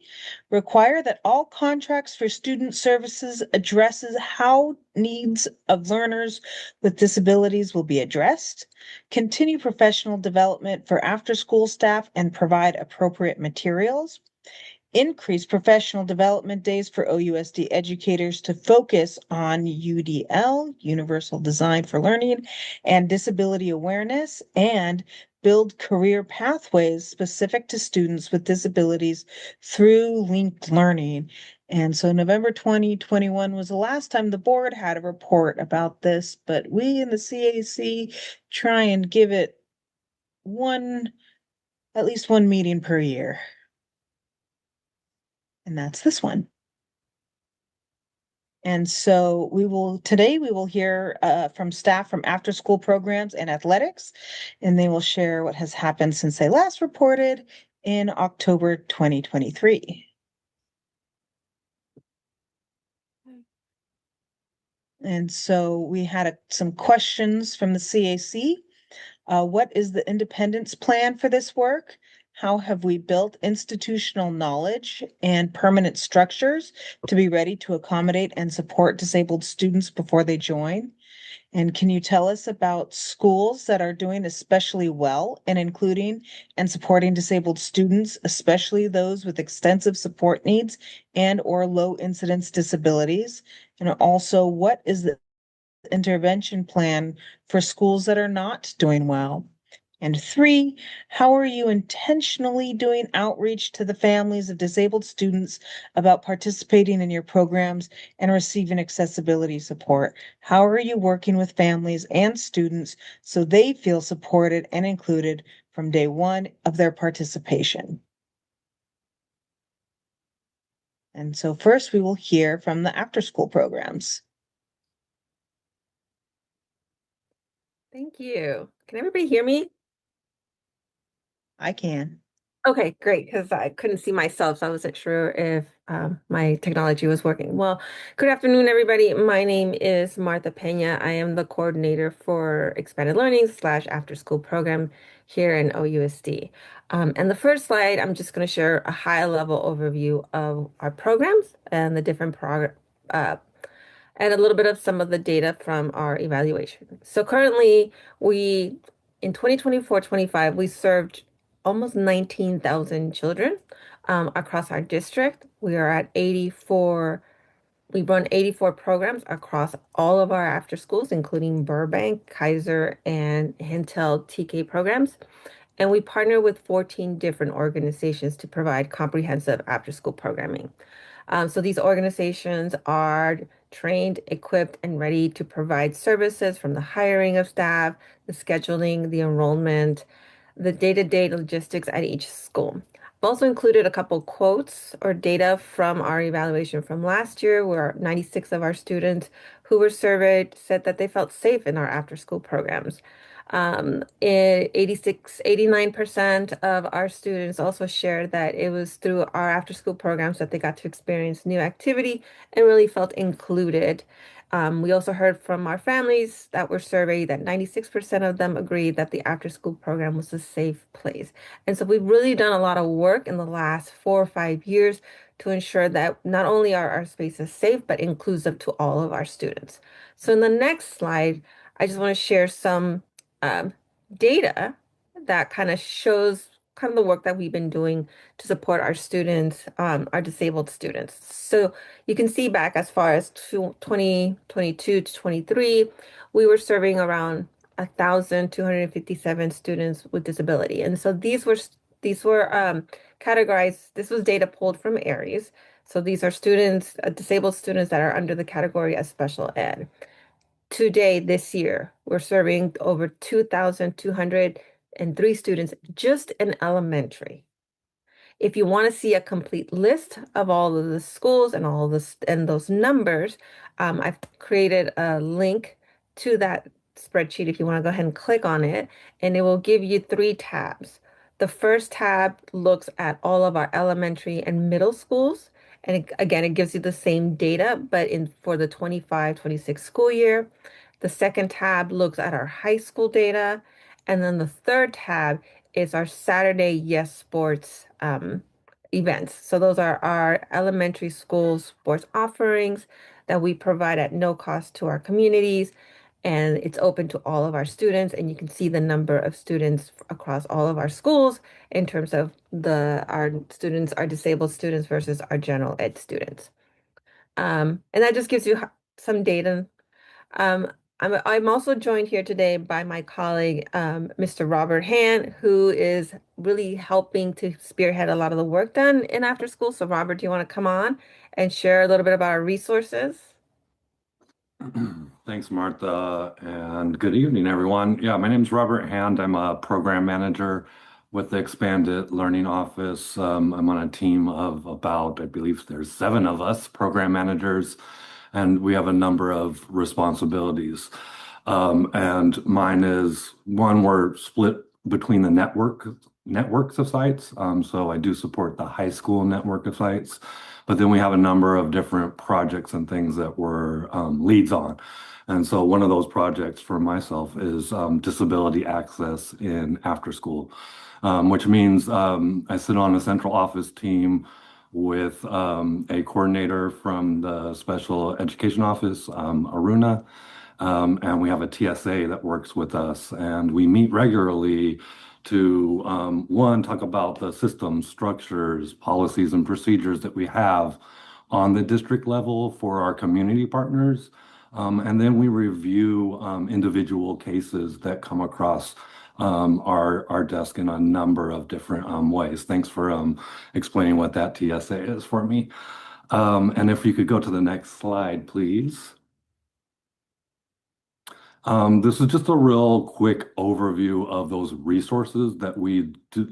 require that all contracts for student services addresses how needs of learners with disabilities will be addressed, continue professional development for after-school staff and provide appropriate materials, increase professional development days for OUSD educators to focus on UDL, Universal Design for Learning, and disability awareness, and build career pathways specific to students with disabilities through linked learning. And so November 2021 was the last time the board had a report about this, but we in the CAC try and give it at least one meeting per year. And that's this one. And so today we will hear from staff from after school programs and athletics, and they will share what has happened since they last reported in October 2023. And so we had some questions from the CAC. What is the independence plan for this work? How have we built institutional knowledge and permanent structures to be ready to accommodate and support disabled students before they join? And can you tell us about schools that are doing especially well in including and supporting disabled students, especially those with extensive support needs and or low incidence disabilities? And also, what is the intervention plan for schools that are not doing well? And 3, how are you intentionally doing outreach to the families of disabled students about participating in your programs and receiving accessibility support? How are you working with families and students so they feel supported and included from day one of their participation? And so first we will hear from the after-school programs. Thank you. Can everybody hear me? I can. Okay, great, because I couldn't see myself, so I wasn't sure if my technology was working. Well, good afternoon, everybody. My name is Martha Pena. I am the coordinator for expanded learning / after school program here in OUSD. And the first slide, I'm just going to share a high level overview of our programs and the different and a little bit of some of the data from our evaluation. So currently, in 2024-25, we served almost 19,000 children across our district. We are at 84. We run 84 programs across all of our after schools, including Burbank, Kaiser, and Hintel TK programs. And we partner with 14 different organizations to provide comprehensive after school programming. So these organizations are trained, equipped, and ready to provide services from the hiring of staff, the scheduling, the enrollment, the day-to-day logistics at each school. I've also included a couple quotes or data from our evaluation from last year, where 96 of our students who were surveyed said that they felt safe in our after-school programs. 89% of our students also shared that it was through our after-school programs that they got to experience new activity and really felt included. We also heard from our families that were surveyed that 96% of them agreed that the after-school program was a safe place. And so we've really done a lot of work in the last 4 or 5 years to ensure that not only are our spaces safe, but inclusive to all of our students. So in the next slide, I just want to share some um, data that kind of shows kind of the work that we've been doing to support our students, our disabled students. So you can see back as far as 2022 to 23, we were serving around 1,257 students with disability. And so these were categorized. This was data pulled from Aries. So these are students, disabled students that are under the category of special ed. Today, this year, we're serving over 2,203 students just in elementary. If you want to see a complete list of all of the schools and all this and those numbers, I've created a link to that spreadsheet if you want to go ahead and click on it, and it will give you 3 tabs. The first tab looks at all of our elementary and middle schools. And again, it gives you the same data, but for the 25-26 school year. The second tab looks at our high school data. And then the third tab is our Saturday Yes Sports events. So those are our elementary school sports offerings that we provide at no cost to our communities. And it's open to all of our students. And you can see the number of students across all of our schools in terms of our students, our disabled students versus our general ed students. And that just gives you some data. Um, I'm also joined here today by my colleague, Mr. Robert Hand, who is really helping to spearhead a lot of the work done in after school. So Robert, do you want to come on and share a little bit about our resources? Thanks, Martha, and good evening, everyone. Yeah, my name is Robert Hand. I'm a program manager with the Expanded Learning Office. I'm on a team of about, I believe there's 7 of us, program managers, and we have a number of responsibilities. And mine is one, we're split between the networks of sites. So I do support the high school network of sites, but then we have a number of different projects and things that we're leads on. And so one of those projects for myself is disability access in after school, which means I sit on a central office team with a coordinator from the special education office, Aruna, and we have a TSA that works with us, and we meet regularly to one, talk about the systems, structures, policies, and procedures that we have on the district level for our community partners, And then we review individual cases that come across our desk in a number of different ways. Thanks for explaining what that TSA is for me. And if you could go to the next slide, please. This is just a real quick overview of those resources that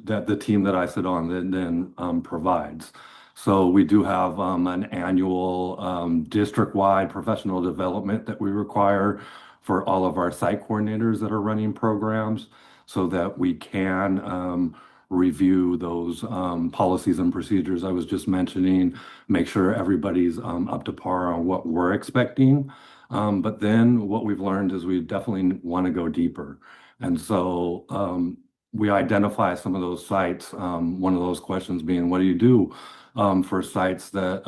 that the team that I sit on then provides. So we do have an annual district-wide professional development that we require for all of our site coordinators that are running programs so that we can review those policies and procedures I was just mentioning, make sure everybody's up to par on what we're expecting. But then what we've learned is we definitely want to go deeper. And so we identify some of those sites. One of those questions being, what do you do for sites that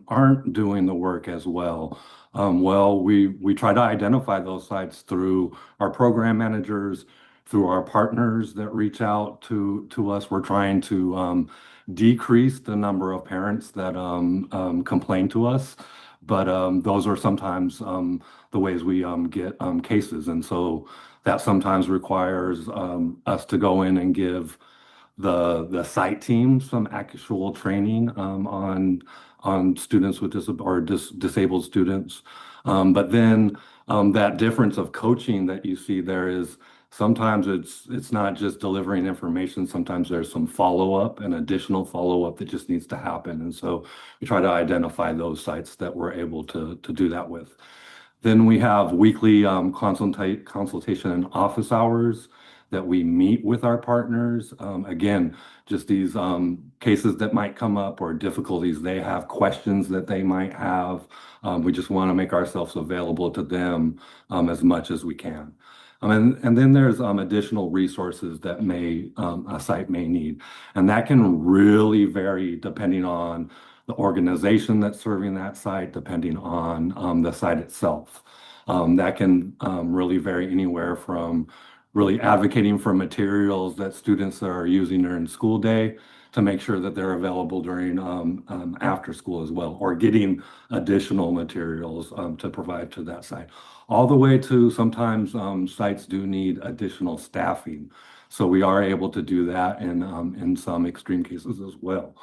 aren't doing the work as well? Well, we try to identify those sites through our program managers, through our partners that reach out to us. We're trying to decrease the number of parents that complain to us. But those are sometimes the ways we get cases. And so that sometimes requires us to go in and give the site team some actual training on students with disabled students. But then that difference of coaching that you see there is sometimes it's not just delivering information. Sometimes there's some follow-up and additional follow-up that just needs to happen. And so we try to identify those sites that we're able to do that with. Then we have weekly consultation and office hours that we meet with our partners. Again, just these cases that might come up or difficulties they have, questions that they might have. We just want to make ourselves available to them as much as we can. And then there's additional resources that a site may need. And that can really vary depending on the organization that's serving that site, depending on the site itself. That can really vary anywhere from really advocating for materials that students are using during school day to make sure that they're available during after school as well, or getting additional materials to provide to that site. All the way to sometimes sites do need additional staffing. So we are able to do that in some extreme cases as well.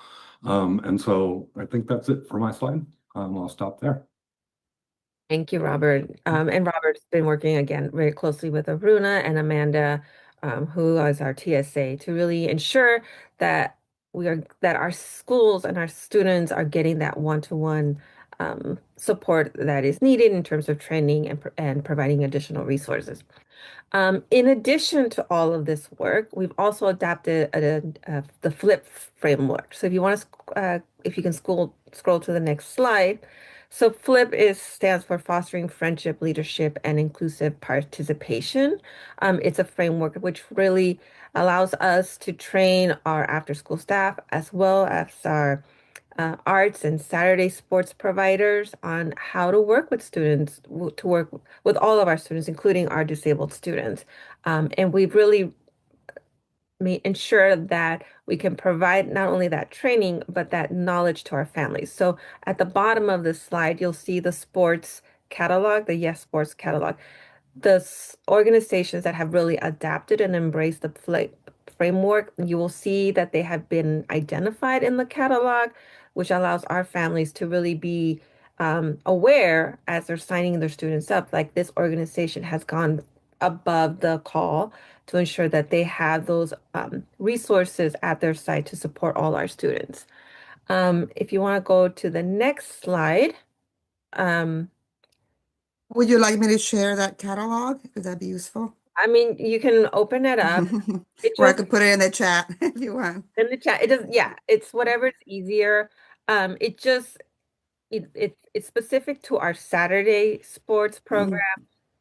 And so I think that's it for my slide. I'll stop there. Thank you, Robert. And Robert's been working again very closely with Aruna and Amanda, who is our TSA, to really ensure that that our schools and our students are getting that one-to-one support that is needed in terms of training and providing additional resources. In addition to all of this work, we've also adapted the FLIP framework. So if you want to, if you can scroll to the next slide. So FLIP stands for Fostering Friendship, Leadership, and Inclusive Participation. It's a framework which really allows us to train our after-school staff as well as our arts and Saturday sports providers on how to work with students, to work with all of our students, including our disabled students. And we've really ensure that we can provide not only that training, but that knowledge to our families. So at the bottom of this slide, you'll see the sports catalog, the Yes Sports catalog. The organizations that have really adapted and embraced the framework, you will see that they have been identified in the catalog, which allows our families to really be aware as they're signing their students up. Like, this organization has gone above the call to ensure that they have those resources at their site to support all our students. If you want to go to the next slide. Would you like me to share that catalog? Would that be useful? I mean, you can open it up. Or I could put it in the chat if you want. In the chat. It does, yeah, it's whatever's easier. It just it's specific to our Saturday sports program.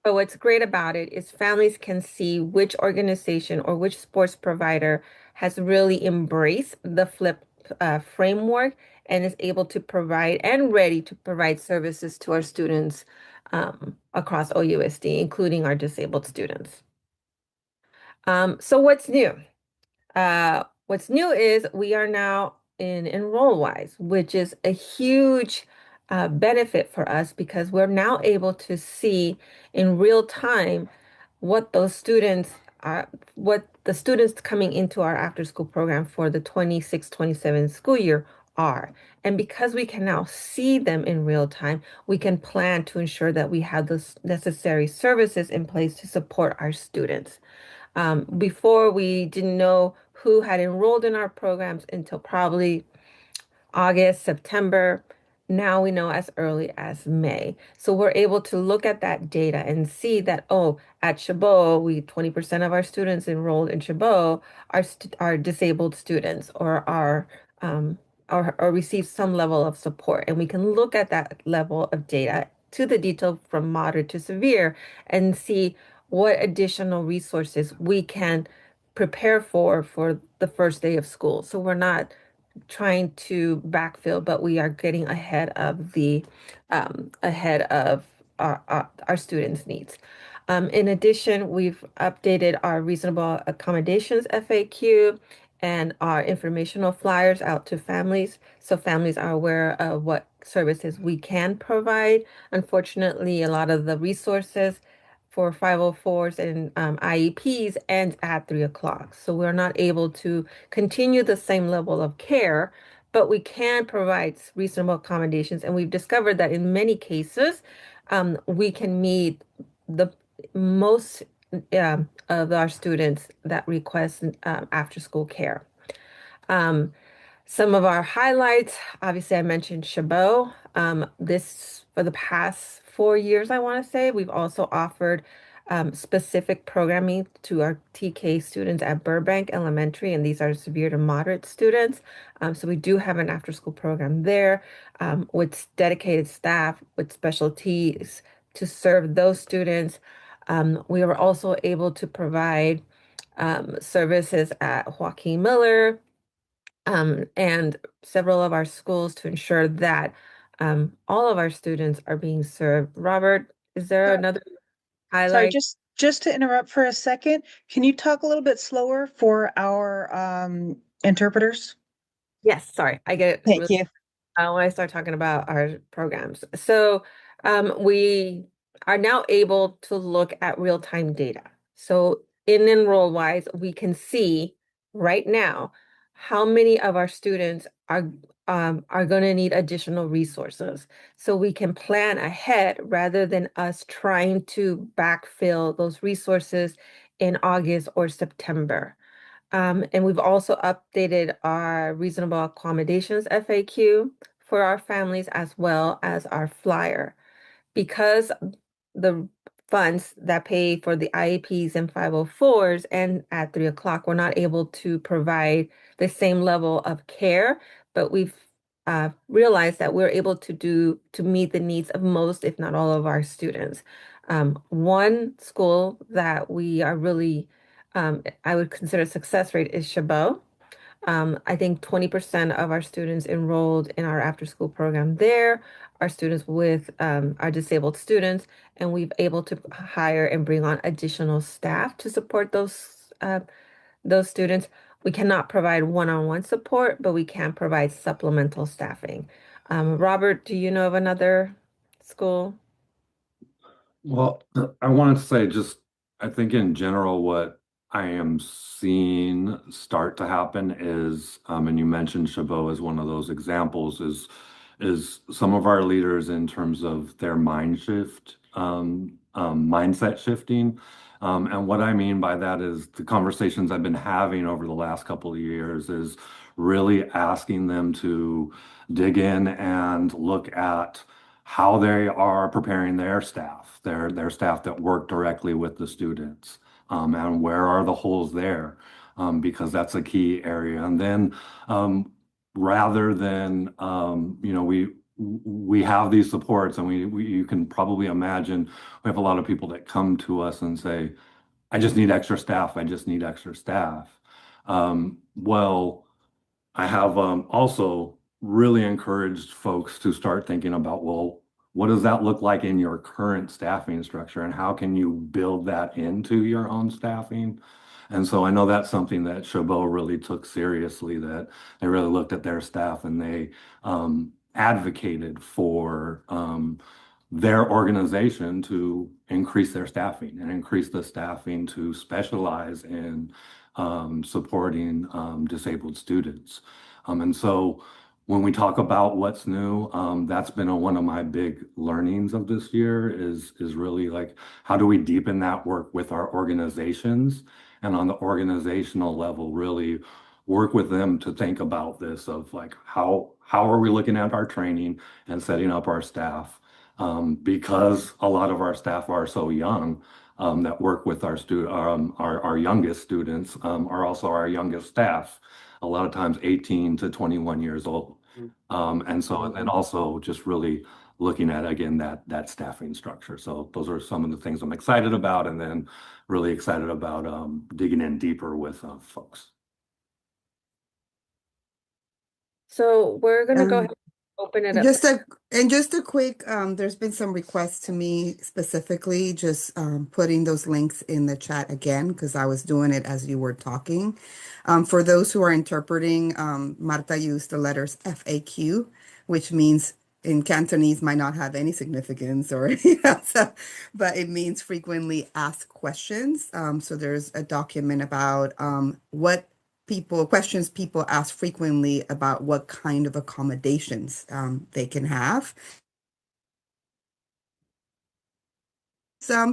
But what's great about it is families can see which organization or which sports provider has really embraced the FLIP framework and is able to provide and ready to provide services to our students across OUSD, including our disabled students. So what's new? What's new is we are now in EnrollWise, which is a huge benefit for us because we're now able to see in real time what those students are, what the students coming into our after school program for the 26-27 school year are. And because we can now see them in real time, we can plan to ensure that we have those necessary services in place to support our students. Before, we didn't know who had enrolled in our programs until probably August, September. Now we know as early as May. So we're able to look at that data and see that, oh, at Chabot, we 20% of our students enrolled in Chabot are disabled students um, or receive some level of support. And we can look at that level of data to the detail from moderate to severe and see what additional resources we can prepare for the first day of school. So we're not trying to backfill, but we are getting ahead of our students' needs. In addition, we've updated our reasonable accommodations FAQ and our informational flyers out to families, so families are aware of what services we can provide. Unfortunately, a lot of the resources for 504s and IEPs ends at 3 o'clock. So we're not able to continue the same level of care, but we can provide reasonable accommodations. And we've discovered that in many cases, we can meet the most of our students that request after school care. Some of our highlights, obviously, I mentioned Chabot. This for the past 4 years, I want to say, we've also offered specific programming to our TK students at Burbank Elementary, and these are severe to moderate students. So we do have an after-school program there with dedicated staff with specialties to serve those students. We were also able to provide services at Joaquin Miller and several of our schools to ensure that all of our students are being served. Robert, is there another Sorry, highlight? just to interrupt for a second, can you talk a little bit slower for our interpreters? Yes, sorry, I get it Thank really you. when I start talking about our programs. So we are now able to look at real-time data. So in Enroll Wise, we can see right now how many of our students are going to need additional resources. So we can plan ahead rather than us trying to backfill those resources in August or September. And we've also updated our reasonable accommodations FAQ for our families as well as our flyer. Because the funds that pay for the IEPs and 504s and at 3 o'clock, we're not able to provide the same level of care, but we've realized that we're able to meet the needs of most, if not all, of our students. One school that we are really I would consider success rate is Chabot. I think 20% of our students enrolled in our after school program there are students with our disabled students, and we've able to hire and bring on additional staff to support those students. We cannot provide one-on-one support, but we can provide supplemental staffing. Robert, do you know of another school? Well, I wanted to say just, I think in general, what I am seeing start to happen is, and you mentioned Chabot as one of those examples, is some of our leaders in terms of their mindset shifting. And what I mean by that is the conversations I've been having over the last couple of years is really asking them to dig in and look at how they are preparing their staff that work directly with the students, and where are the holes there, because that's a key area. And then rather than we have these supports, and we you can probably imagine we have a lot of people that come to us and say, I just need extra staff. I just need extra staff. Well, I have also really encouraged folks to start thinking about, well, what does that look like in your current staffing structure, and how can you build that into your own staffing? And so I know that's something that Chabot really took seriously, that they really looked at their staff and they advocated for their organization to increase their staffing and increase the staffing to specialize in supporting disabled students. And so when we talk about what's new, that's been one of my big learnings of this year is really like, how do we deepen that work with our organizations, and on the organizational level, really work with them to think about this of like, how are we looking at our training and setting up our staff? Because a lot of our staff are so young, that work with our youngest students, are also our youngest staff, a lot of times 18 to 21 years old. And so, and then also just really looking at, again, that staffing structure. So those are some of the things I'm excited about, and then really excited about digging in deeper with folks. So we're going to go ahead and open it up. Just a quick, there's been some requests to me specifically, just putting those links in the chat again, because I was doing it as you were talking. For those who are interpreting, Marta used the letters FAQ, which means in Cantonese might not have any significance or but it means frequently asked questions. So there's a document about questions people ask frequently about what kind of accommodations they can have.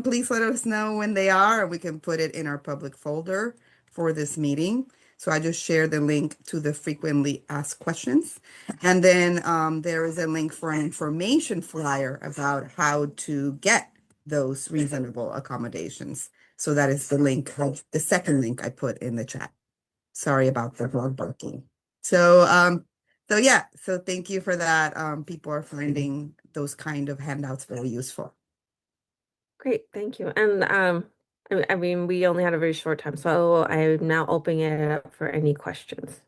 Please let us know when they are, and we can put it in our public folder for this meeting. So I just shared the link to the frequently asked questions. And then there is a link for an information flyer about how to get those reasonable accommodations. So that is the link, the second link I put in the chat. Sorry about the dog barking. So thank you for that. People are finding those kind of handouts very useful. Great, thank you. And I mean, we only had a very short time, so I'm now opening it up for any questions.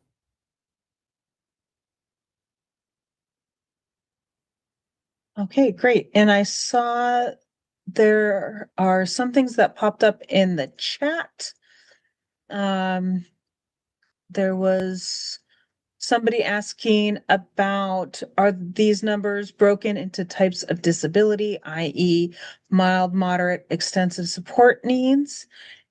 Okay, great. And I saw there are some things that popped up in the chat. There was somebody asking about, are these numbers broken into types of disability, i.e. mild, moderate, extensive support needs?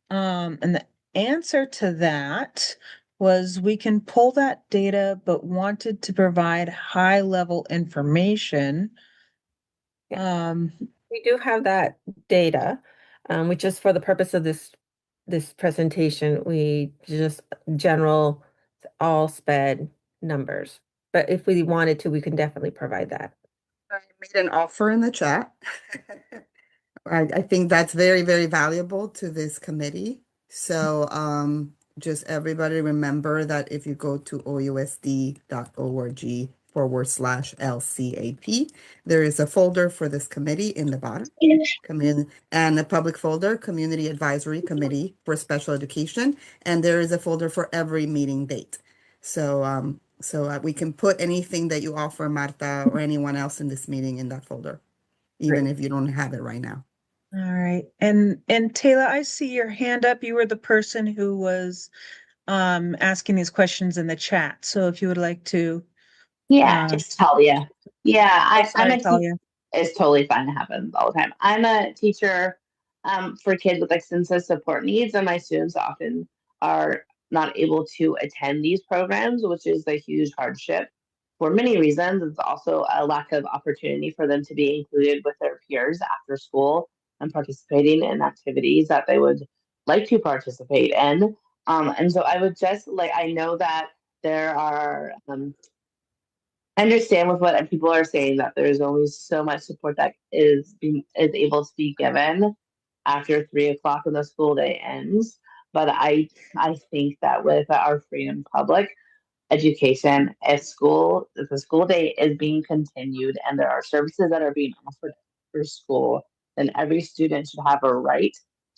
And the answer to that was, we can pull that data, but wanted to provide high level information. We do have that data, which is for the purpose of this presentation. We just general all sped numbers, but if we wanted to, we can definitely provide that. I made an offer in the chat. I think that's very, very valuable to this committee. So just everybody remember that if you go to ousd.org/LCAP, there is a folder for this committee in the bottom, and a public folder, Community Advisory Committee for Special Education, and there is a folder for every meeting date. So we can put anything that you offer, Marta, or anyone else in this meeting in that folder, even if you don't have it right now. All right. And Taylor, I see your hand up. You were the person who was asking these questions in the chat. So if you would like to. Yeah, it's Talia. Yeah, I'm a Talia. It's totally fine. It happens all the time. I'm a teacher for kids with extensive support needs, and my students often are not able to attend these programs, which is a huge hardship for many reasons. It's also a lack of opportunity for them to be included with their peers after school and participating in activities that they would like to participate in. And so I would just I know that there are I understand with what people are saying, that there's only so much support that is able to be given after 3 o'clock when the school day ends. But I think that with our freedom public education, if the school day is being continued and there are services that are being offered for school, then every student should have a right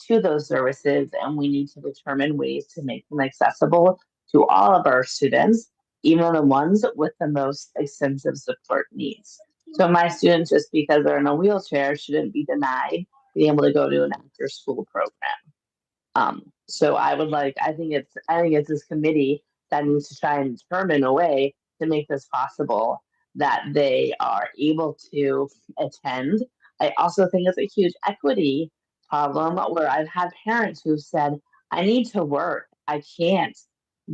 to those services, and we need to determine ways to make them accessible to all of our students, even the ones with the most extensive support needs. So my students, just because they're in a wheelchair, shouldn't be denied being able to go to an after school program. So I think it's this committee that needs to try and determine a way to make this possible. that they are able to attend. I also think it's a huge equity problem where I've had parents who've said, I need to work. I can't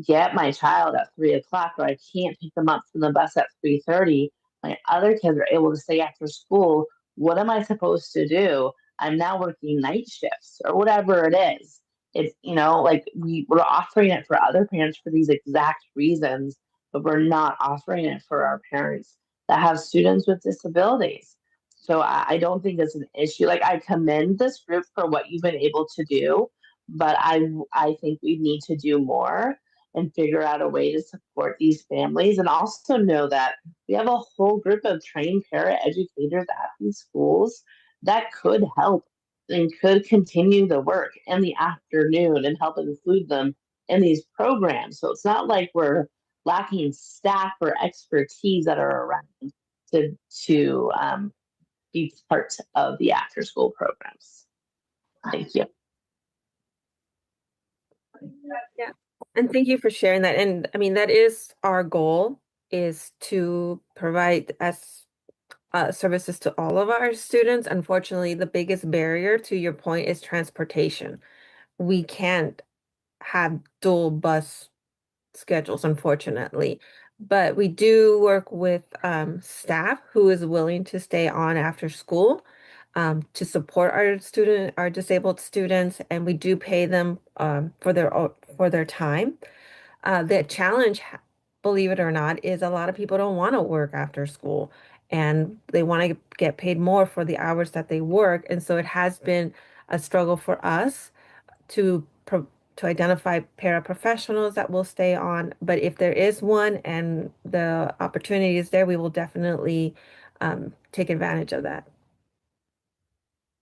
get my child at 3 o'clock, or I can't pick them up from the bus at 3:30. My other kids are able to stay after school. What am I supposed to do? I'm now working night shifts or whatever it is. It's, like we're offering it for other parents for these exact reasons, but we're not offering it for our parents that have students with disabilities. So I don't think it's an issue. Like, I commend this group for what you've been able to do, but I think we need to do more and figure out a way to support these families, and also know that we have a whole group of trained para educators at these schools that could help and could continue the work in the afternoon and help include them in these programs. So it's not like we're lacking staff or expertise that are around to be part of the after school programs. Thank you. Yeah. And thank you for sharing that. And I mean, that is our goal, is to provide as services to all of our students. Unfortunately, the biggest barrier, to your point, is transportation. We can't have dual bus schedules, unfortunately. But we do work with staff who is willing to stay on after school to support our disabled students, and we do pay them for their time. The challenge, believe it or not, is a lot of people don't want to work after school, and they want to get paid more for the hours that they work. And so it has been a struggle for us to identify paraprofessionals that will stay on. But if there is one and the opportunity is there, we will definitely take advantage of that.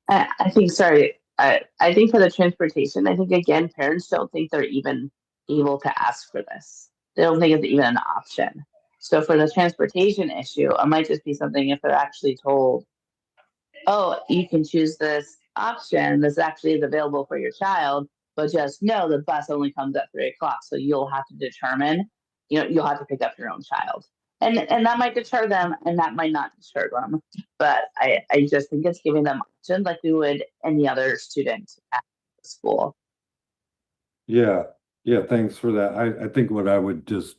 I think, sorry, I think for the transportation, I think, again, parents don't think they're even able to ask for this. They don't think it's even an option. So for the transportation issue, it might just be something if they're actually told, oh, you can choose this option. This actually is available for your child, but just know the bus only comes at 3 o'clock. So you'll have to determine, you'll have to pick up your own child. And that might deter them, and that might not deter them. But I just think it's giving them options like we would any other student at school. Yeah, yeah, thanks for that. I think what I would just,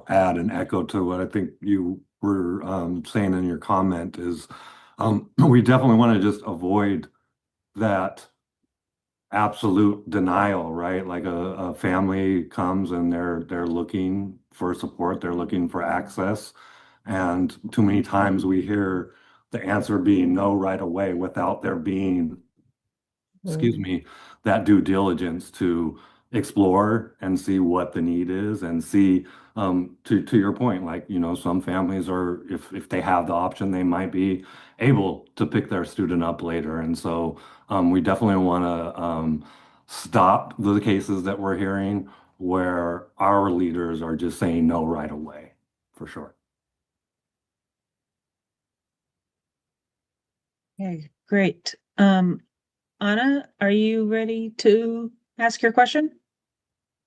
add and echo to what I think you were saying in your comment is we definitely want to just avoid that absolute denial, right? Like a family comes and they're looking for support, they're looking for access. And too many times we hear the answer being no right away without there being, excuse me, that due diligence to explore and see what the need is and see to your point, like, some families are, if they have the option, they might be able to pick their student up later. And so we definitely want to stop the cases that we're hearing where our leaders are just saying no right away, for sure. Okay, great. Anna, are you ready to ask your question?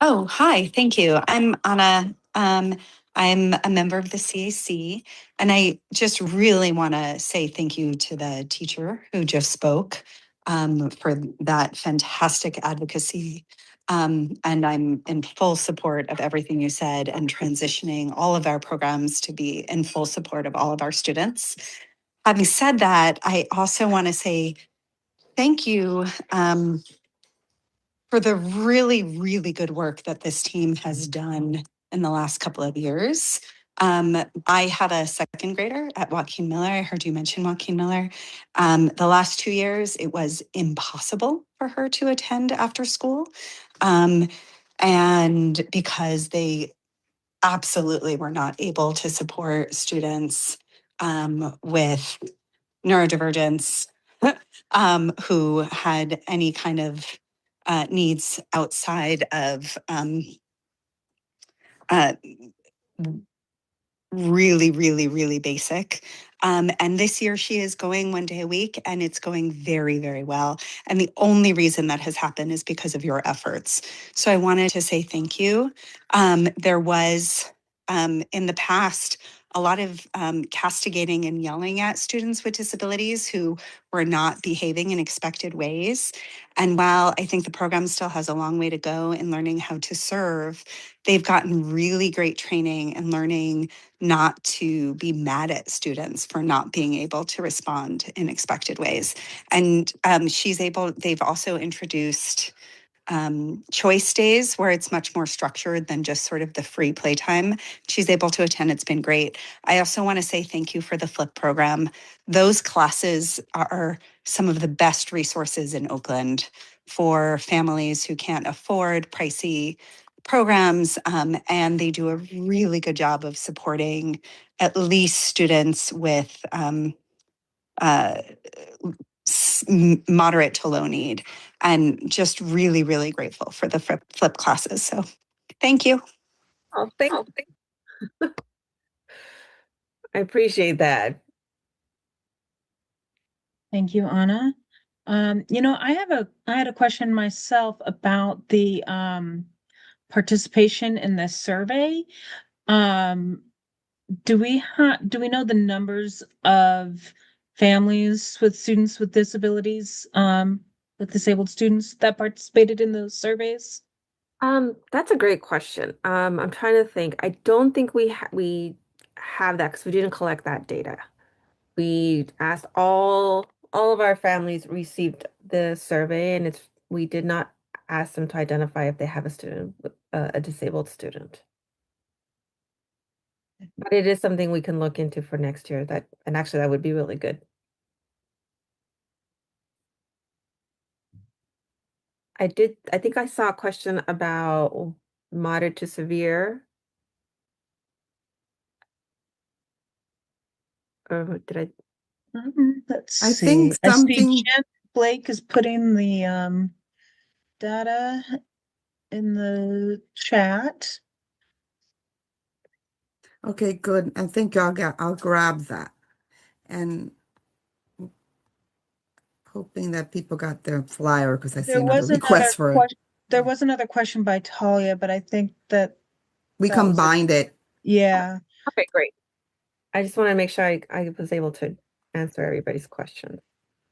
Oh, hi. Thank you. I'm Anna. I'm a member of the CAC, and I just really want to say thank you to the teacher who just spoke for that fantastic advocacy. And I'm in full support of everything you said and transitioning all of our programs to be in full support of all of our students. Having said that, I also want to say thank you for the really, really good work that this team has done in the last couple of years. I have a second grader at Joaquin Miller. I heard you mention Joaquin Miller. The last 2 years, it was impossible for her to attend after school. And because they absolutely were not able to support students with neurodivergence who had any kind of needs outside of uh, really, really, really basic. And this year she is going 1 day a week and it's going very, very well. And the only reason that has happened is because of your efforts. So I wanted to say thank you. There was in the past a lot of castigating and yelling at students with disabilities who were not behaving in expected ways. And while I think the program still has a long way to go in learning how to serve, they've gotten really great training and learning not to be mad at students for not being able to respond in expected ways. And they've also introduced choice days where it's much more structured than just sort of the free playtime. She's able to attend. It's been great. I also want to say thank you for the FLIP program. Those classes are some of the best resources in Oakland for families who can't afford pricey programs, and they do a really good job of supporting at least students with uh, moderate to low need, and just really, really grateful for the flip classes. So thank you. Oh, thank I appreciate that. Thank you, Anna. I had a question myself about the participation in this survey. Do we know the numbers of families with students with disabilities, with disabled students that participated in those surveys? That's a great question. I'm trying to think. I don't think we have that because we didn't collect that data. We asked all of our families received the survey, and we did not ask them to identify if they have a student with a disabled student. But it is something we can look into for next year. And actually that would be really good. I think I saw a question about moderate to severe. Or did I? Let's I see. think I see something. Jen Blake is putting the data in the chat. Okay, good. I think I'll grab that, and hoping that people got their flyer because I see another request for it. There was another question by Talia, but I think that We that was it. combined it. Yeah. Okay, great. I just want to make sure I was able to answer everybody's question.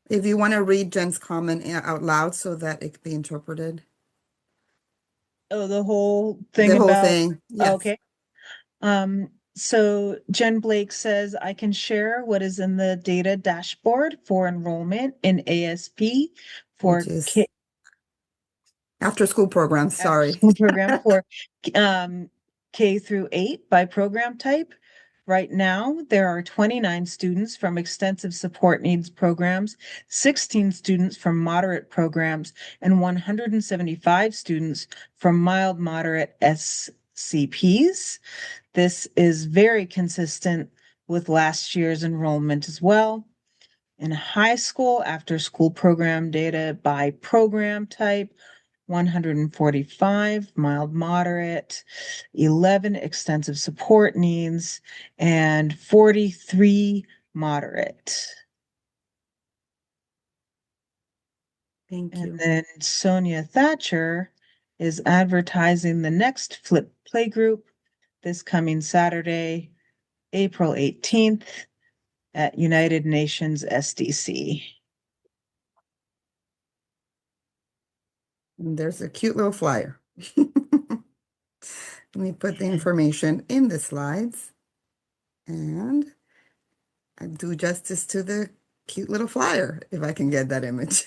If you want to read Jen's comment out loud so that it can be interpreted. Oh, the whole thing The whole about thing. Yes. okay. So Jen Blake says, I can share what is in the data dashboard for enrollment in ASP for Which is after school program. after Sorry. school program for K through 8 by program type. Right now, there are 29 students from extensive support needs programs, 16 students from moderate programs, and 175 students from mild moderate SCPs. This is very consistent with last year's enrollment as well. In high school, after school program data by program type, 145 mild moderate, 11 extensive support needs, and 43 moderate. Thank you. And then Sonia Thatcher is advertising the next Flip Playgroup this coming Saturday, April 18th at United Nations SDC. And there's a cute little flyer. Let me put the information in the slides and I do justice to the cute little flyer if I can get that image.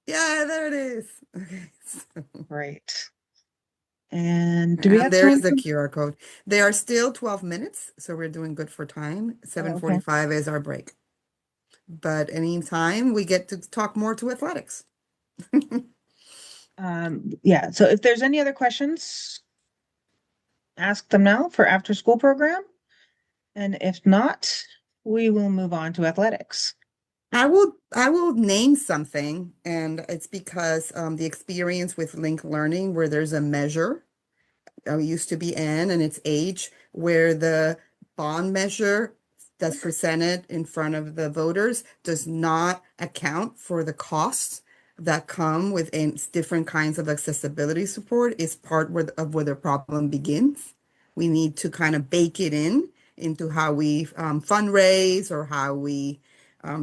Yeah, there it is. Okay. Great. And do we have there time is a for QR code. They are still 12 minutes, so we're doing good for time. 7:45 is our break. But anytime we get to talk more to athletics. yeah, so if there's any other questions, ask them now for after school program. And if not, we will move on to athletics. I will name something, and it's because the experience with linked learning where there's a measure, used to be N and it's H, where the bond measure that's presented in front of the voters does not account for the costs that come with different kinds of accessibility support is part of where the problem begins. We need to kind of bake it into how we fundraise or how we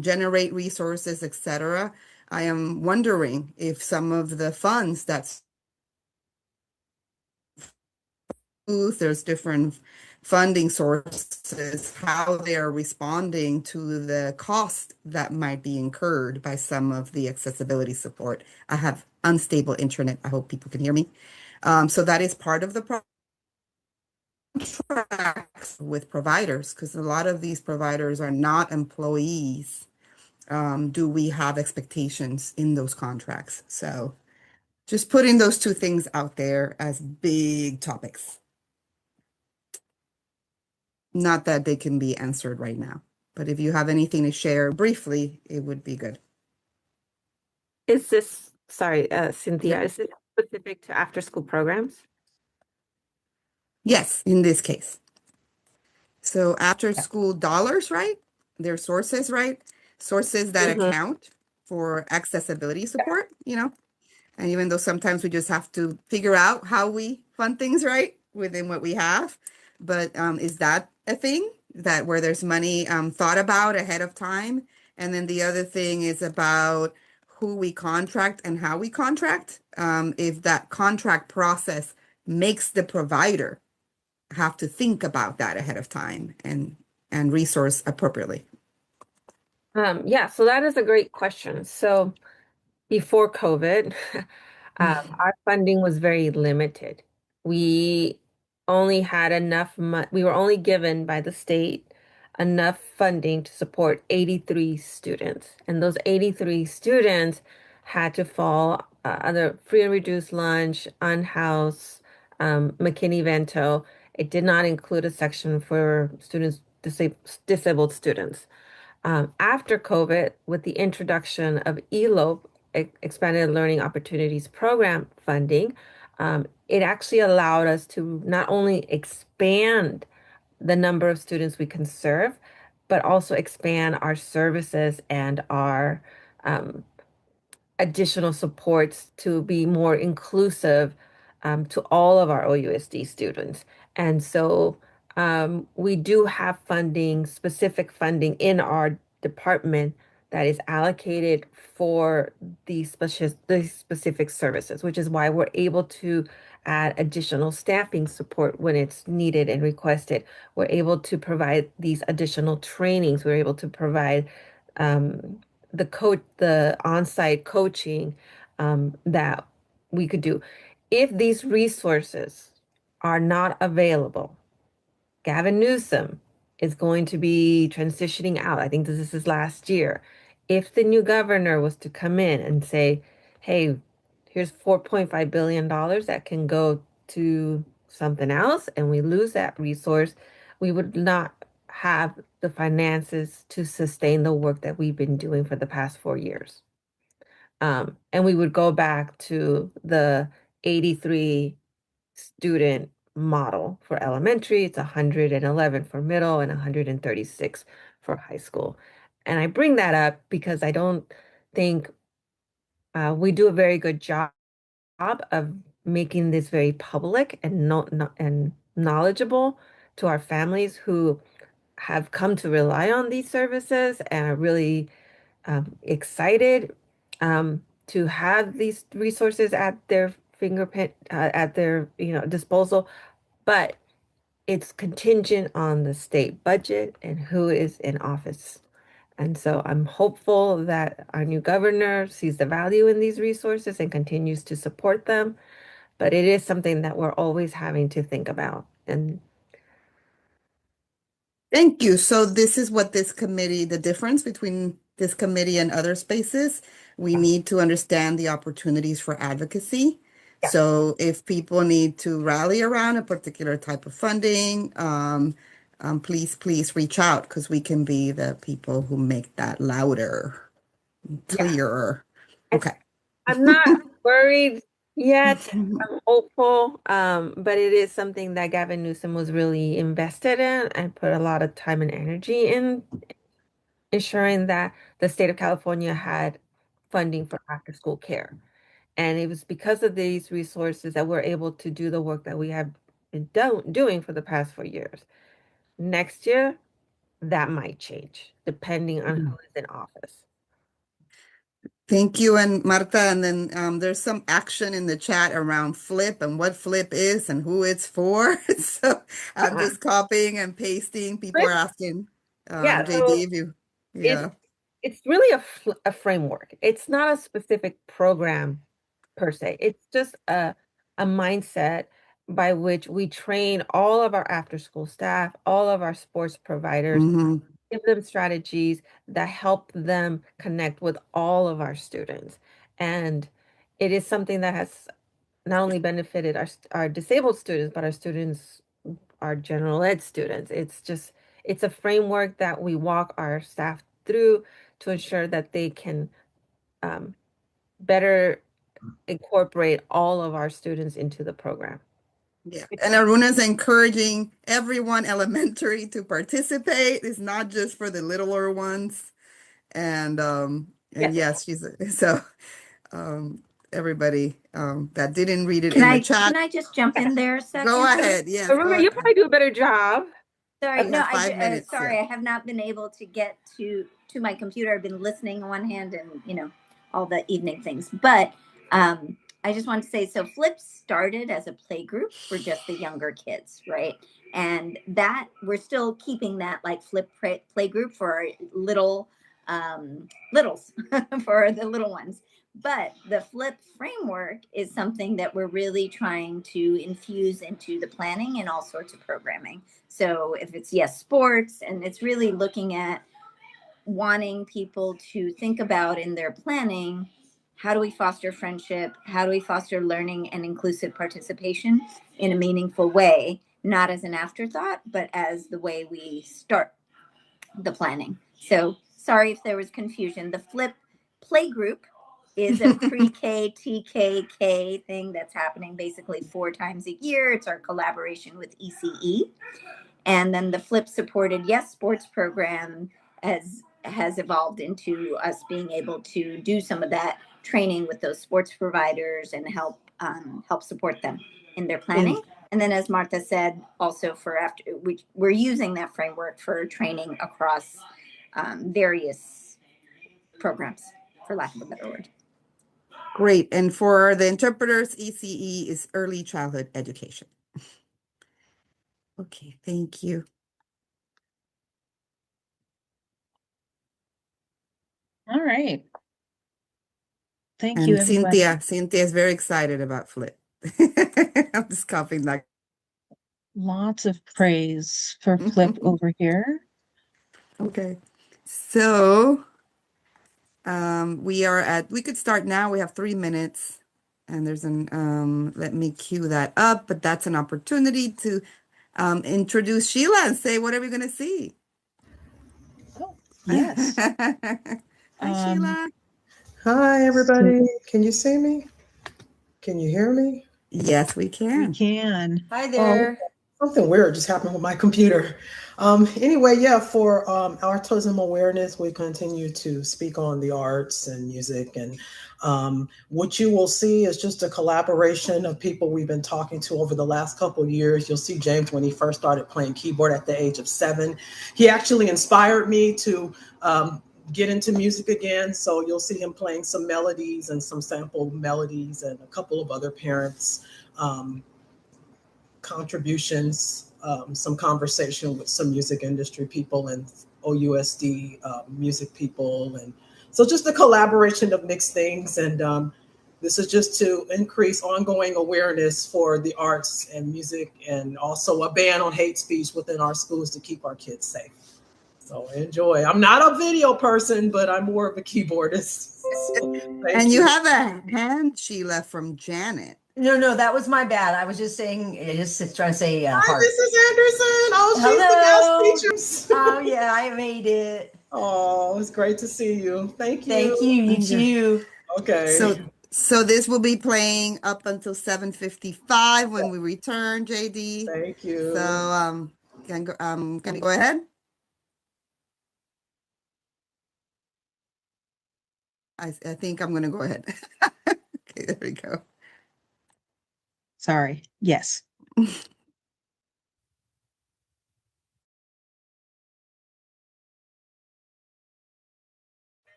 generate resources, etc. I am wondering if some of the funds that's there's different funding sources, how they are responding to the cost that might be incurred by some of the accessibility support. I have unstable internet. I hope people can hear me. So that is part of the contracts with providers, because a lot of these providers are not employees. Do we have expectations in those contracts? So just putting those two things out there as big topics. Not that they can be answered right now, but if you have anything to share briefly, it would be good. Is this, sorry, Cynthia, Yep. is it specific to after-school programs? Yes, in this case. So after Yeah. school dollars, right? Their sources, right? Sources that Mhm. account for accessibility support, and even though sometimes we just have to figure out how we fund things right within what we have. But is that a thing that where there's money thought about ahead of time? And then the other thing is about who we contract and how we contract. If that contract process makes the provider have to think about that ahead of time and resource appropriately. Yeah, so that is a great question. So before COVID, our funding was very limited. We only had enough money, we were only given by the state enough funding to support 83 students. And those 83 students had to fall under free and reduced lunch, unhoused, McKinney-Vento. It did not include a section for students, disabled students. After COVID, with the introduction of ELOPE, Expanded Learning Opportunities Program funding, it actually allowed us to not only expand the number of students we can serve, but also expand our services and our um, additional supports to be more inclusive to all of our OUSD students. And so we do have funding, specific funding in our department that is allocated for these specific services, which is why we're able to add additional staffing support when it's needed and requested. We're able to provide these additional trainings. We're able to provide the on-site coaching that we could do. If these resources are not available, Gavin Newsom is going to be transitioning out. I think this is his last year. If the new governor was to come in and say, hey, here's $4.5 billion that can go to something else, and we lose that resource, we would not have the finances to sustain the work that we've been doing for the past 4 years. And we would go back to the 83 student model for elementary. It's 111 for middle and 136 for high school. And I bring that up because I don't think we do a very good job of making this very public and and knowledgeable to our families who have come to rely on these services and are really excited to have these resources at their at their disposal, but it's contingent on the state budget and who is in office. And so I'm hopeful that our new governor sees the value in these resources and continues to support them. But it is something that we're always having to think about. And Thank you. So this is what this committee, the difference between this committee and other spaces, we need to understand the opportunities for advocacy. yeah, So if people need to rally around a particular type of funding, please reach out because we can be the people who make that louder, yeah. clearer. It's, Okay. I'm not worried yet. I'm hopeful, but it is something that Gavin Newsom was really invested in and put a lot of time and energy in ensuring that the state of California had funding for after school care. And it was because of these resources that we're able to do the work that we have been doing for the past 4 years. Next year, that might change depending on who is in office. Thank you, and Marta. And then there's some action in the chat around Flip and what Flip is and who it's for. So I'm Yeah. just copying and pasting. People Flip, are asking, yeah, JD, if you, yeah. it's really a framework. It's not a specific program per se. It's just a mindset by which we train all of our after school staff, all of our sports providers, Mhm. give them strategies that help them connect with all of our students. And it is something that has not only benefited our disabled students, but our students, our general ed students. It's a framework that we walk our staff through to ensure that they can better incorporate all of our students into the program. Yeah, and Aruna's encouraging everyone elementary to participate. It's not just for the littler ones. And yes, she's so everybody that didn't read it in the chat. Can I just jump in there a second? Go ahead. Yes. Aruna, you probably do a better job. Sorry, You no, have 5 minutes, sorry, yeah. I have not been able to get to my computer. I've been listening on one hand and all the evening things. But I just want to say, so Flip started as a play group for just the younger kids, right? And that we're still keeping that like Flip play group for our littles for the little ones. But the Flip framework is something that we're really trying to infuse into the planning and all sorts of programming. So if it's, yes, sports, and it's really looking at wanting people to think about in their planning, how do we foster friendship? How do we foster learning and inclusive participation in a meaningful way, not as an afterthought, but as the way we start the planning. So sorry if there was confusion. The Flip Play Group is a pre-K TKK thing that's happening basically 4 times a year. It's our collaboration with ECE. And then the Flip supported Yes Sports program has evolved into us being able to do some of that training with those sports providers and help support them in their planning. And then, as Martha said, also for after we're using that framework for training across various programs, for lack of a better word. Great. And for the interpreters, ECE is early childhood education. Okay, thank you. All right. Thank And you, everybody. Cynthia is very excited about Flip. I'm just copying that. Lots of praise for Flip over here. Okay. So we could start now. We have 3 minutes and there's let me cue that up, but that's an opportunity to introduce Sheila and say, what are we going to see? Oh, yes. Hi, Sheila. Hi, everybody. Can you see me? Can you hear me? Yes, we can. We can. Hi there. Something weird just happened with my computer. Anyway, yeah, for autism awareness, we continue to speak on the arts and music. And what you will see is just a collaboration of people we've been talking to over the last couple of years. You'll see James when he first started playing keyboard at the age of 7. He actually inspired me to get into music again. So you'll see him playing some melodies and some sample melodies and a couple of other parents. Contributions, some conversation with some music industry people and OUSD music people. And so just a collaboration of mixed things. And this is just to increase ongoing awareness for the arts and music, and also a ban on hate speech within our schools to keep our kids safe. So enjoy. I'm not a video person, but I'm more of a keyboardist. So, and you have a hand, Sheila, from Janet. No, that was my bad. I was just saying, just trying to say Hi, heart. Mrs. Anderson. Oh, Hello. she's the guest teacher. Oh, yeah, I made it. Oh, it's great to see you. Thank you. Thank you. You too. Okay. So this will be playing up until 7:55 when we return, JD. Thank you. So can I go ahead? I think I'm going to go ahead. Okay, there we go. Sorry. Yes.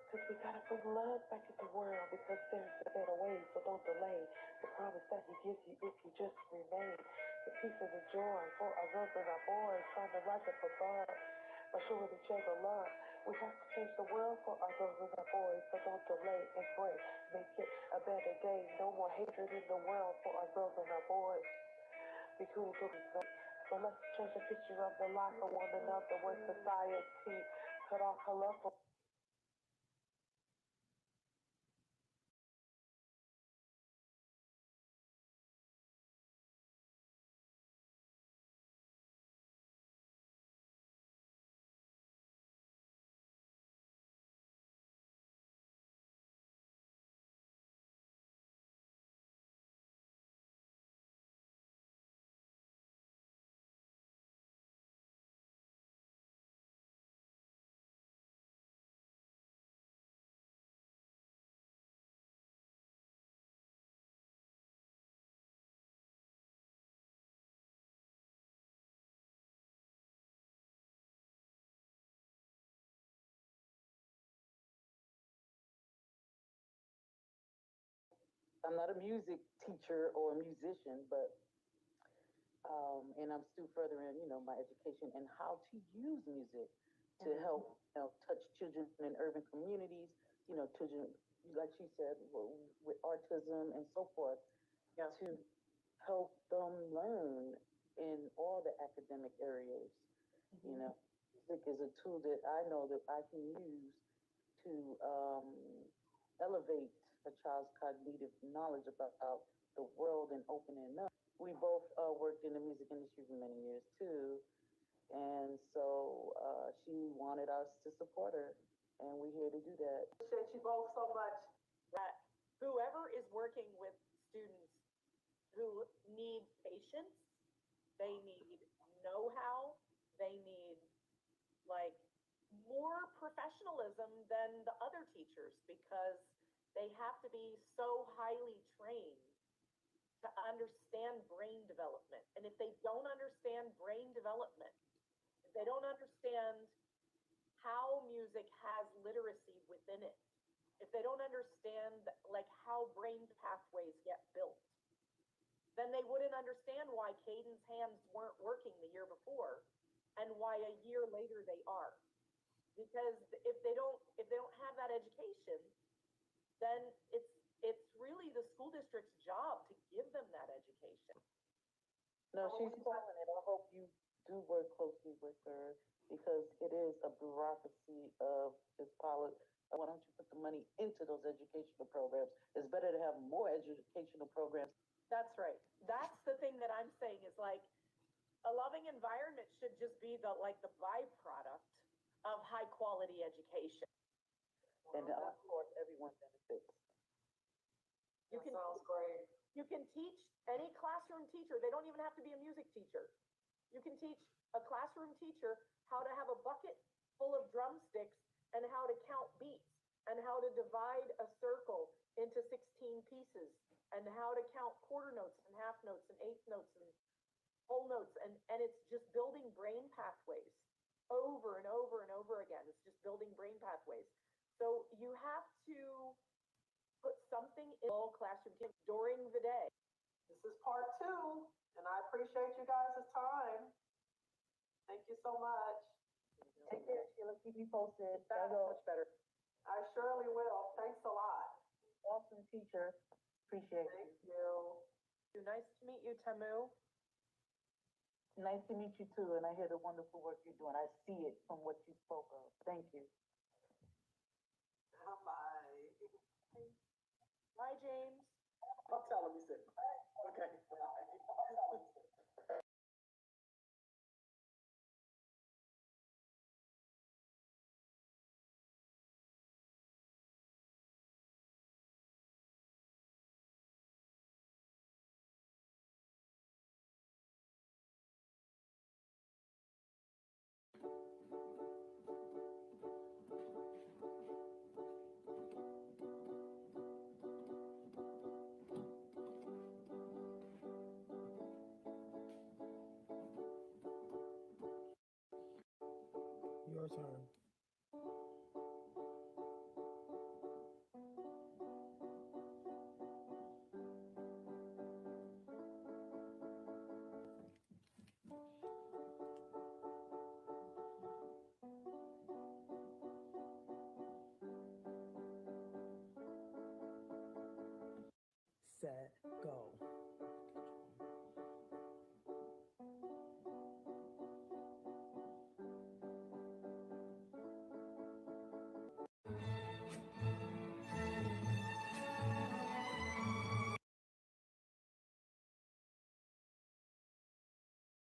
Cause we gotta bring love back into the world because there's a better way, so don't delay the promise that he gives you if you just remain. The peace and the joy for our girls and our boys trying to rise up above by showing each other love. We have to change the world for our girls and our boys, so don't delay and pray. Make it a better day. No more hatred in the world for our girls and our boys. Be cool to be good. So let's change the picture of the life of one another when society cut off her love for I'm not a music teacher or a musician, but and I'm still furthering, my education and how to use music to help, touch children in urban communities, children, like she said, with autism and so forth, to help them learn in all the academic areas. Music is a tool that I know that I can use to elevate a child's cognitive knowledge about the world and opening up. We both worked in the music industry for many years too, and so she wanted us to support her, and we're here to do that. Appreciate you both so much. That whoever is working with students who need patience, they need know-how, they need like more professionalism than the other teachers because they have to be so highly trained to understand brain development. And if they don't understand brain development, if they don't understand how music has literacy within it, if they don't understand like how brain pathways get built, then they wouldn't understand why Caden's hands weren't working the year before and why a year later they are. Because if they don't have that education, then it's really the school district's job to give them that education. No, she's calling it. I hope you do work closely with her because it is a bureaucracy of just policy. Why don't you put the money into those educational programs? It's better to have more educational programs. That's right. That's the thing that I'm saying is like a loving environment should just be the byproduct of high quality education. And of course, everyone benefits. Sounds great. You can teach any classroom teacher. They don't even have to be a music teacher. You can teach a classroom teacher how to have a bucket full of drumsticks and how to count beats and how to divide a circle into 16 pieces and how to count quarter notes and half notes and eighth notes and whole notes. And it's just building brain pathways over and over and over again. It's just building brain pathways. So you have to put something in all classroom during the day. This is part 2, and I appreciate you guys' time. Thank you so much. Take care, Sheila. Keep me posted. That's much better. I surely will. Thanks a lot. Awesome teacher. Appreciate it. Thank you. Nice to meet you, Tamu. Nice to meet you too, and I hear the wonderful work you're doing. I see it from what you spoke of. Thank you. Bye. Bye, James. I'll tell him you said bye. Okay. Your turn.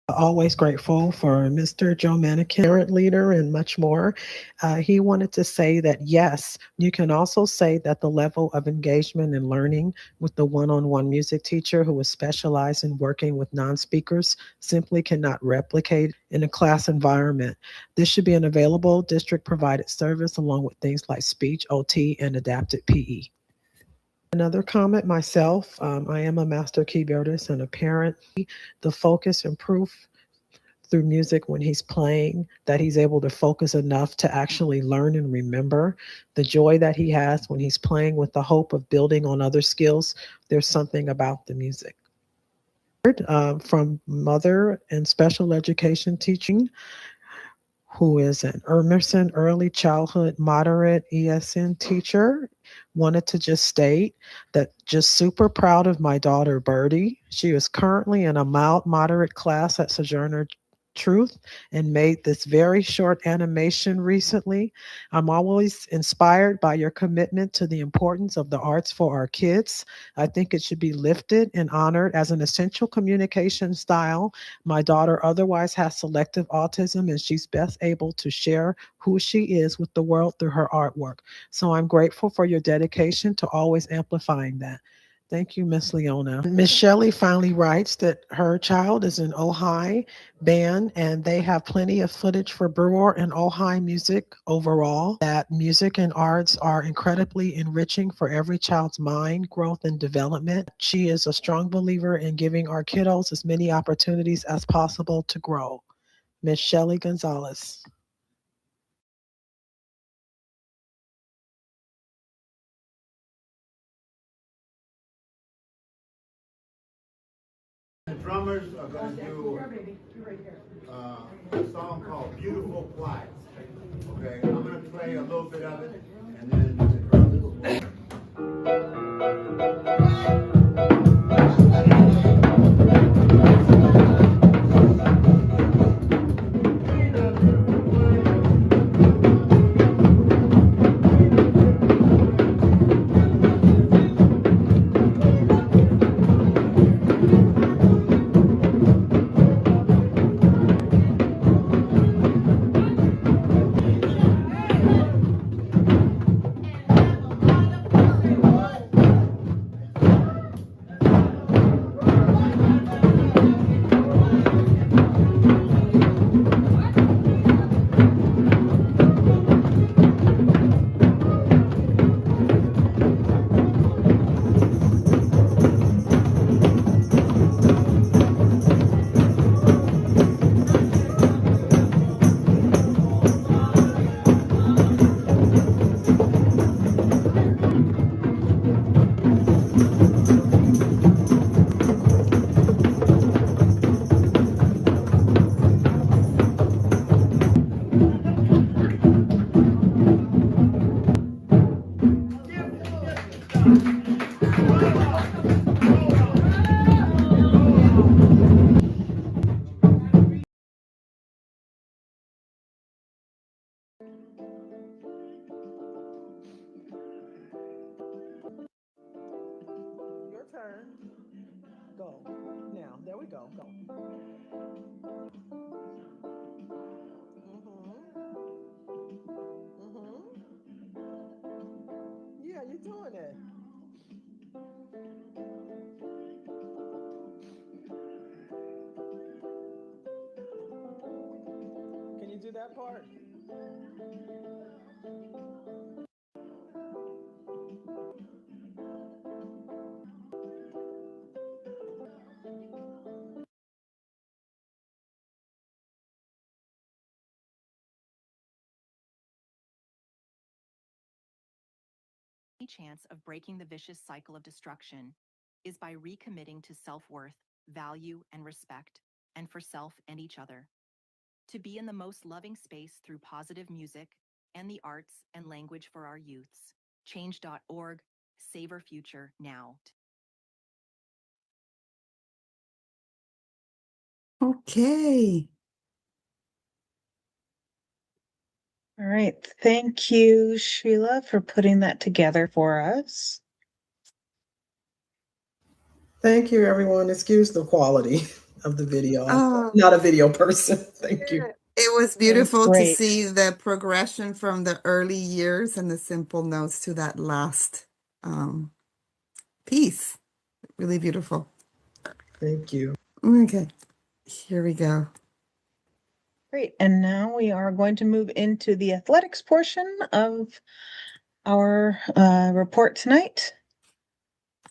Always grateful for Mr. Joe Manikin, parent leader, and much more. He wanted to say that yes, you can also say that the level of engagement and learning with the one-on-one music teacher who is specialized in working with non-speakers simply cannot replicate in a class environment. This should be an available district-provided service along with things like speech, OT, and adapted PE. Another comment myself, I am a master keyboardist and a parent. The focus and proof through music when he's playing that he's able to focus enough to actually learn and remember the joy that he has when he's playing with the hope of building on other skills. There's something about the music. From mother and special education teaching, who is an Emerson early childhood moderate ESN teacher, wanted to just state that just super proud of my daughter Birdie. She is currently in a mild moderate class at Sojourner Truth and made this very short animation recently. I'm always inspired by your commitment to the importance of the arts for our kids. I think it should be lifted and honored as an essential communication style. My daughter otherwise has selective autism and she's best able to share who she is with the world through her artwork. So I'm grateful for your dedication to always amplifying that. Thank you, Miss Leona. Miss Shelley finally writes that her child is in Ojai band and they have plenty of footage for Brewer and Ojai music overall, that music and arts are incredibly enriching for every child's mind, growth, and development. She is a strong believer in giving our kiddos as many opportunities as possible to grow. Miss Shelley Gonzalez. The drummers are going to do a song called Beautiful Flights. Okay, I'm going to play a little bit of it, and then the drummers Your turn. Go. Now, there we go. Go. Yeah, you're doing it. Can you do that part? Chance of breaking the vicious cycle of destruction is by recommitting to self-worth, value, and respect, and for self and each other. To be in the most loving space through positive music and the arts and language for our youths. Change.org, save our future now. Okay. All right. Thank you, Sheila, for putting that together for us. Thank you, everyone. Excuse the quality. of the video. I'm Oh, not a video person. Thank you. it was That was beautiful to great. see the progression from the early years and the simple notes to that last piece. Really beautiful. Thank you. Okay, here we go. Great. And now we are going to move into the athletics portion of our report tonight. I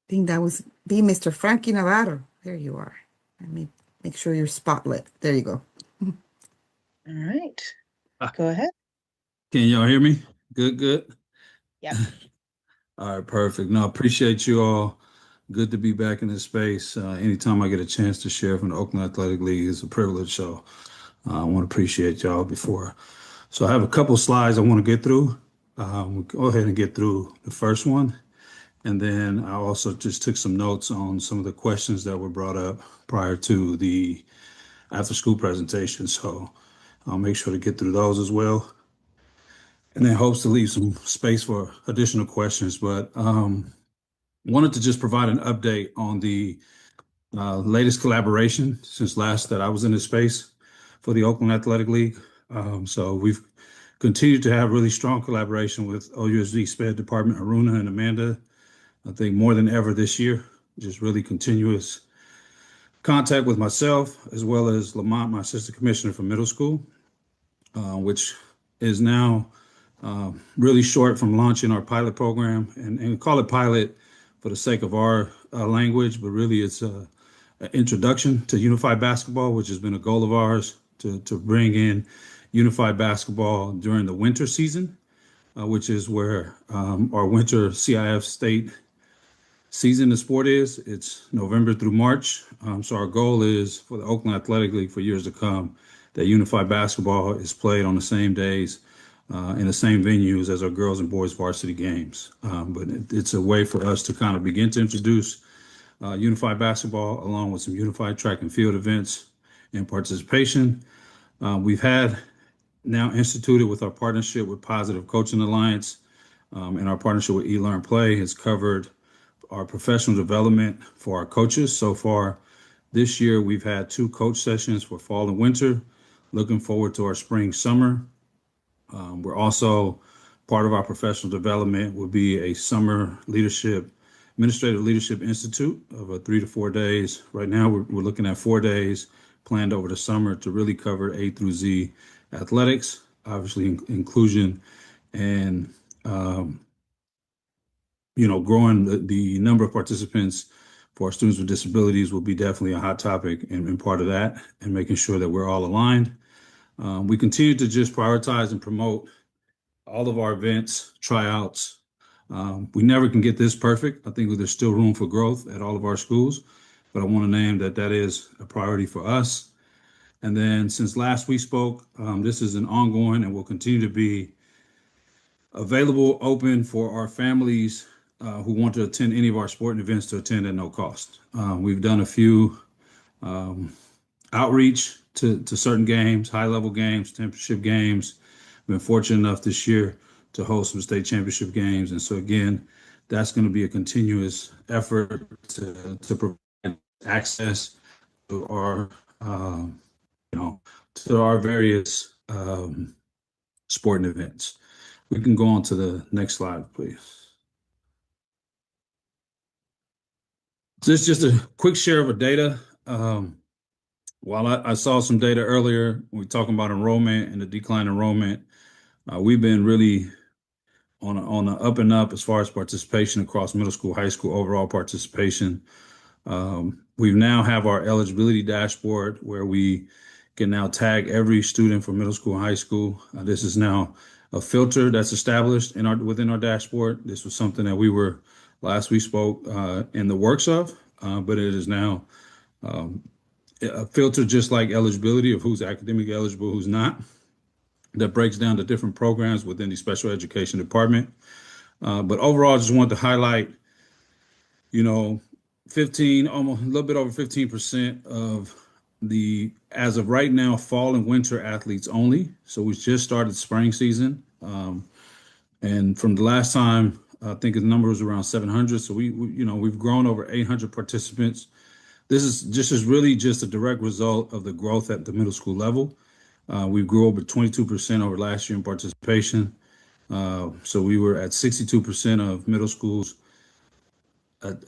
think that was be Mr. Frankie Navarro. There you are. Let me make sure you're spotlit. There you go. All right. Go ahead. Can y'all hear me? Good. Yep. All right, perfect. No, appreciate you all. Good to be back in this space. Anytime I get a chance to share from the Oakland Athletic League is a privilege. So I want to appreciate y'all before. So I have a couple slides I want to get through. We'll go ahead and get through the first one. And then I also just took some notes on some of the questions that were brought up prior to the after school presentation. So I'll make sure to get through those as well. And then hopes to leave some space for additional questions. But wanted to just provide an update on the latest collaboration since last that I was in this space for the Oakland Athletic League. So we've continued to have really strong collaboration with OUSD SPED Department, Aruna and Amanda. I think more than ever this year, just really continuous contact with myself, as well as Lamont, my assistant commissioner for middle school, which is now really short from launching our pilot program, and call it pilot for the sake of our language, but really it's an introduction to unified basketball, which has been a goal of ours to bring in unified basketball during the winter season, which is where our winter CIF state season the sport is. It's November through March. So our goal is for the Oakland Athletic League for years to come that unified basketball is played on the same days in the same venues as our girls and boys varsity games. But it's a way for us to kind of begin to introduce unified basketball along with some unified track and field events and participation. We've had now instituted with our partnership with Positive Coaching Alliance and our partnership with eLearn Play has covered our professional development for our coaches. So far this year, we've had 2 coach sessions for fall and winter. Looking forward to our spring, summer. We're also part of our professional development will be a summer leadership, administrative leadership institute of 3 to 4 days. Right now, we're looking at 4 days planned over the summer to really cover A through Z athletics, obviously inclusion and growing the number of participants for our students with disabilities will be definitely a hot topic and part of that, and making sure that we're all aligned. We continue to just prioritize and promote all of our events, tryouts. We never can get this perfect. I think there's still room for growth at all of our schools, but I want to name that is a priority for us. And then since last we spoke, this is an ongoing and will continue to be available, open for our families who want to attend any of our sporting events to attend at no cost. We've done a few outreach to certain games, high-level games, championship games. Been fortunate enough this year to host some state championship games. And so again, that's going to be a continuous effort to provide access to our, to our various sporting events. We can go on to the next slide, please. So this is just a quick share of our data. While I saw some data earlier, we talking about enrollment and the decline in enrollment, we've been really on the up and up as far as participation across middle school, high school, overall participation. We now have our eligibility dashboard where we can now tag every student for middle school and high school. This is now a filter that's established within our dashboard. This was something that we were last we spoke in the works of, but it is now a filter just like eligibility of who's academic eligible, who's not. That breaks down the different programs within the special education department. But overall, I just wanted to highlight, 15, almost a little bit over 15% of the, as of right now, fall and winter athletes only. So we just started spring season. And from the last time, I think the number was around 700. So we've grown over 800 participants this is really just a direct result of the growth at the middle school level. We grew over 22% over last year in participation. So we were at 62% of middle schools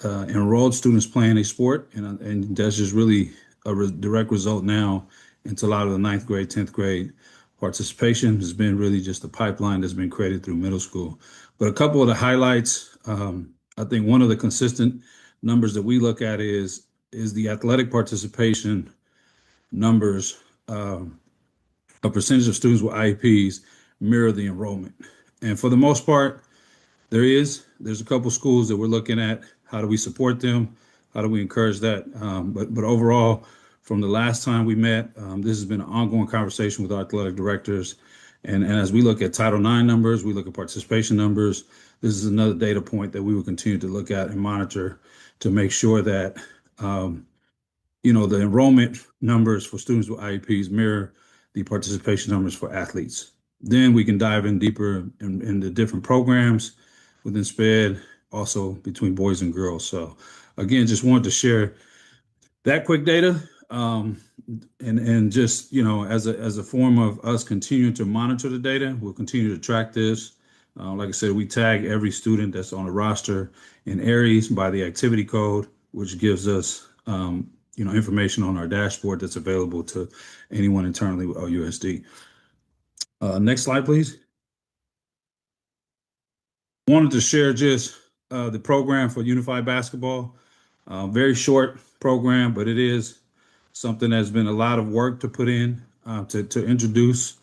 enrolled students playing a sport, and that's just really a direct result now into a lot of the ninth grade, 10th grade participation has been really just a pipeline that's been created through middle school. But a couple of the highlights, I think one of the consistent numbers that we look at is the athletic participation numbers. A percentage of students with IEPs mirror the enrollment, and for the most part, there's a couple schools that we're looking at. How do we support them? How do we encourage that? But overall, from the last time we met, this has been an ongoing conversation with our athletic directors. And as we look at Title IX numbers, we look at participation numbers. This is another data point that we will continue to look at and monitor to make sure that the enrollment numbers for students with IEPs mirror the participation numbers for athletes. Then we can dive in deeper in the different programs within SPED, also between boys and girls. So again, just wanted to share that quick data, and just as a form of us continuing to monitor the data. We'll continue to track this. Like I said, we tag every student that's on the roster in Aries by the activity code, which gives us information on our dashboard that's available to anyone internally with OUSD. Next slide, please. Wanted to share just the program for Unified Basketball. Very short program, but it is something that's been a lot of work to put in to introduce.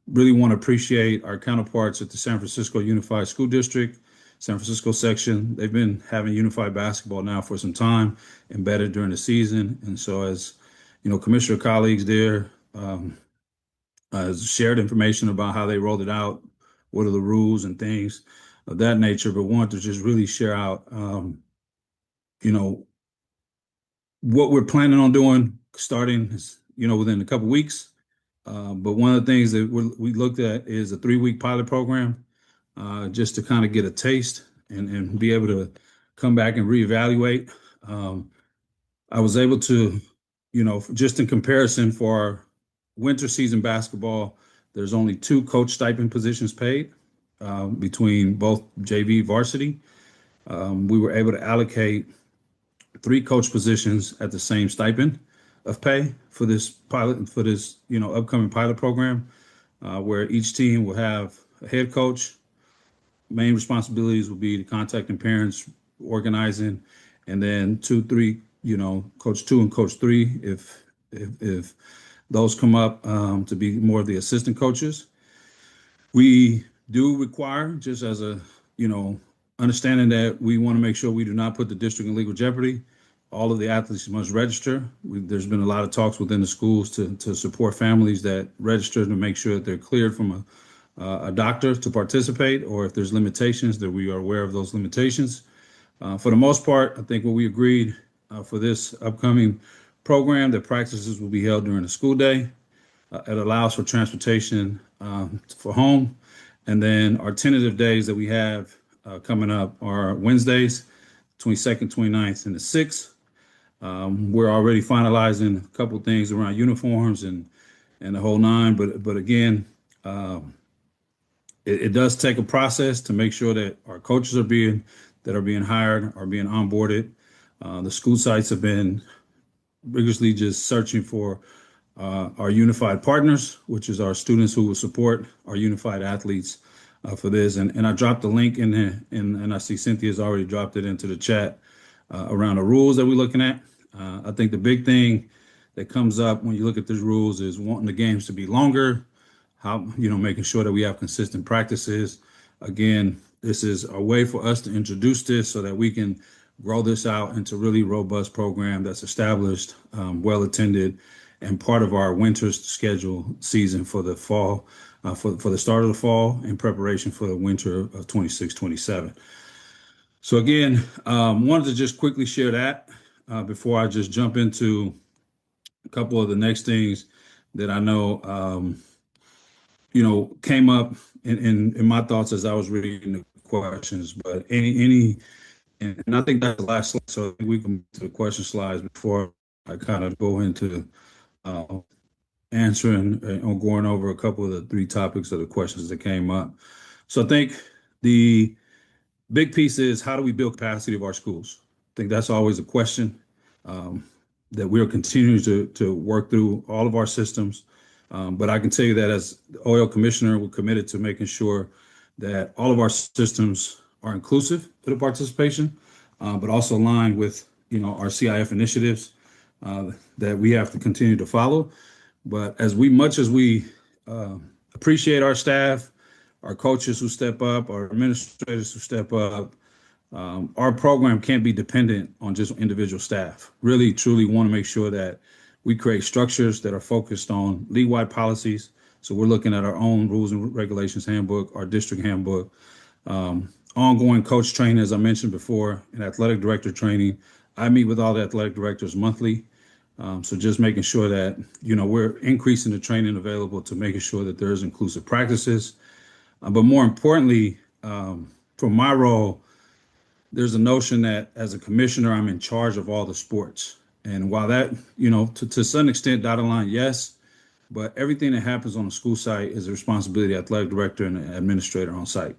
Really want to appreciate our counterparts at the San Francisco Unified School District, San Francisco section. They've been having Unified Basketball now for some time, embedded during the season. And so as commissioner colleagues there shared information about how they rolled it out, what are the rules and things of that nature, but wanted to just really share out, what we're planning on doing starting, within a couple weeks. But one of the things that we looked at is a 3-week pilot program, just to kind of get a taste and be able to come back and reevaluate. I was able to, just in comparison for our winter season basketball, there's only 2 coach stipend positions paid between both JV varsity. We were able to allocate 3 coach positions at the same stipend of pay for this upcoming pilot program, where each team will have a head coach. Main responsibilities will be contacting parents, organizing, and then 2, 3, coach 2 and coach 3 if those come up to be more of the assistant coaches. We do require, just as a understanding that we want to make sure we do not put the district in legal jeopardy, all of the athletes must register. There's been a lot of talks within the schools to support families that register to make sure that they're cleared from a doctor to participate, or if there's limitations, that we are aware of those limitations. For the most part, I think what we agreed for this upcoming program, that practices will be held during the school day. It allows for transportation for home. And then our tentative days that we have coming up are Wednesdays, 22nd, 29th, and the 6th. We're already finalizing a couple things around uniforms and the whole nine. But again, it does take a process to make sure that our coaches that are being hired are being onboarded. The school sites have been rigorously just searching for our unified partners, which is our students who will support our unified athletes for this. And I dropped the link in there, and I see Cynthia's already dropped it into the chat around the rules that we're looking at. I think the big thing that comes up when you look at these rules is wanting the games to be longer, making sure that we have consistent practices. Again, this is a way for us to introduce this so that we can grow this out into really robust program that's established, well attended, and part of our winter schedule season for the fall, for the start of the fall in preparation for the winter of 26-27. So again, wanted to just quickly share that before I just jump into a couple of the next things that I know, came up in my thoughts as I was reading the questions. But any And I think that's the last slide. So I think we can move to the question slides before I kind of go into uh, answering or going over a couple of the three topics of the questions that came up. So I think the big piece is how do we build capacity of our schools? I think that's always a question um, that we're continuing to work through all of our systems. But I can tell you that as the OL commissioner, we're committed to making sure that all of our systems are inclusive to the participation, but also aligned with our CIF initiatives that we have to continue to follow. But much as we appreciate our staff, our coaches who step up, our administrators who step up, our program can't be dependent on just individual staff. Really, truly want to make sure that we create structures that are focused on league-wide policies. So we're looking at our own rules and regulations handbook, our district handbook, ongoing coach training, as I mentioned before, and athletic director training. I meet with all the athletic directors monthly. So just making sure that, we're increasing the training available to making sure that there's inclusive practices. But more importantly, for my role, there's a notion that as a commissioner, I'm in charge of all the sports. And while that, to some extent, dotted line, yes, but everything that happens on the school site is the responsibility of the athletic director and the administrator on site.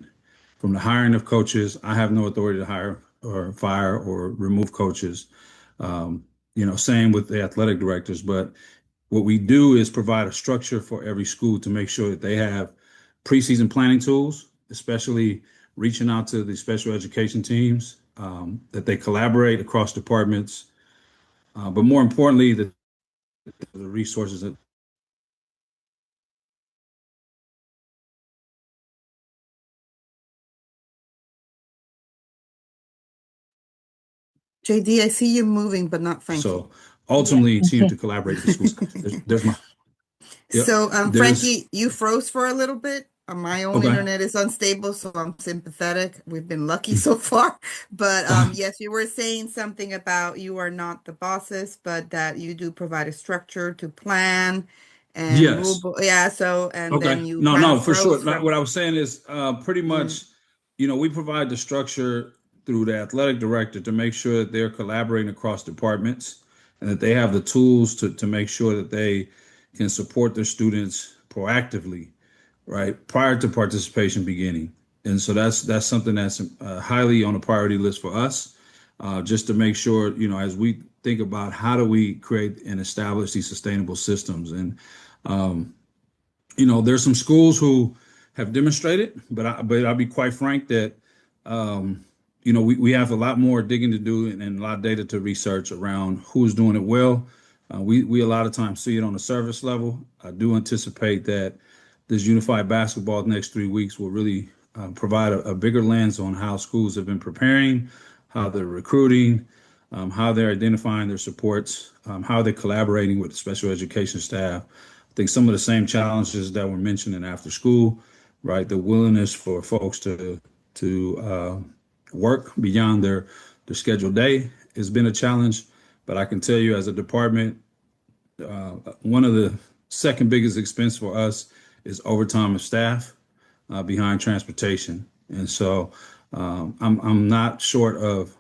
From the hiring of coaches, I have no authority to hire or fire or remove coaches. Same with the athletic directors. But what we do is provide a structure for every school to make sure that they have preseason planning tools, especially reaching out to the special education teams, that they collaborate across departments, but more importantly, the resources that JD, I see you moving, but not Frankie. so ultimately continue to collaborate with the schools. There's my yep. So, Frankie, you froze for a little bit. My own Okay. internet is unstable, so I'm sympathetic. We've been lucky so far. But yes, you were saying something about you are not the bosses, but that you do provide a structure to plan and rule. Yes. Yeah, so, and then Okay. you No, kind no, of for sure. froze Like, from. what I was saying is pretty much, we provide the structure through the athletic director to make sure that they're collaborating across departments and that they have the tools to make sure that they can support their students proactively, right, prior to participation beginning. And so that's something that's highly on the priority list for us, just to make sure, as we think about how do we create and establish these sustainable systems. And um, there's some schools who have demonstrated, but I'll be quite frank that we have a lot more digging to do and a lot of data to research around who's doing it well. We a lot of times see it on the service level. I do anticipate that this unified basketball the next 3 weeks will really provide a bigger lens on how schools have been preparing, how they're recruiting, how they're identifying their supports, how they're collaborating with the special education staff. I think some of the same challenges that were mentioned in after school, right? The willingness for folks to work beyond their scheduled day has been a challenge. But I can tell you, as a department, one of the second biggest expense for us is overtime of staff behind transportation. And so I'm not short of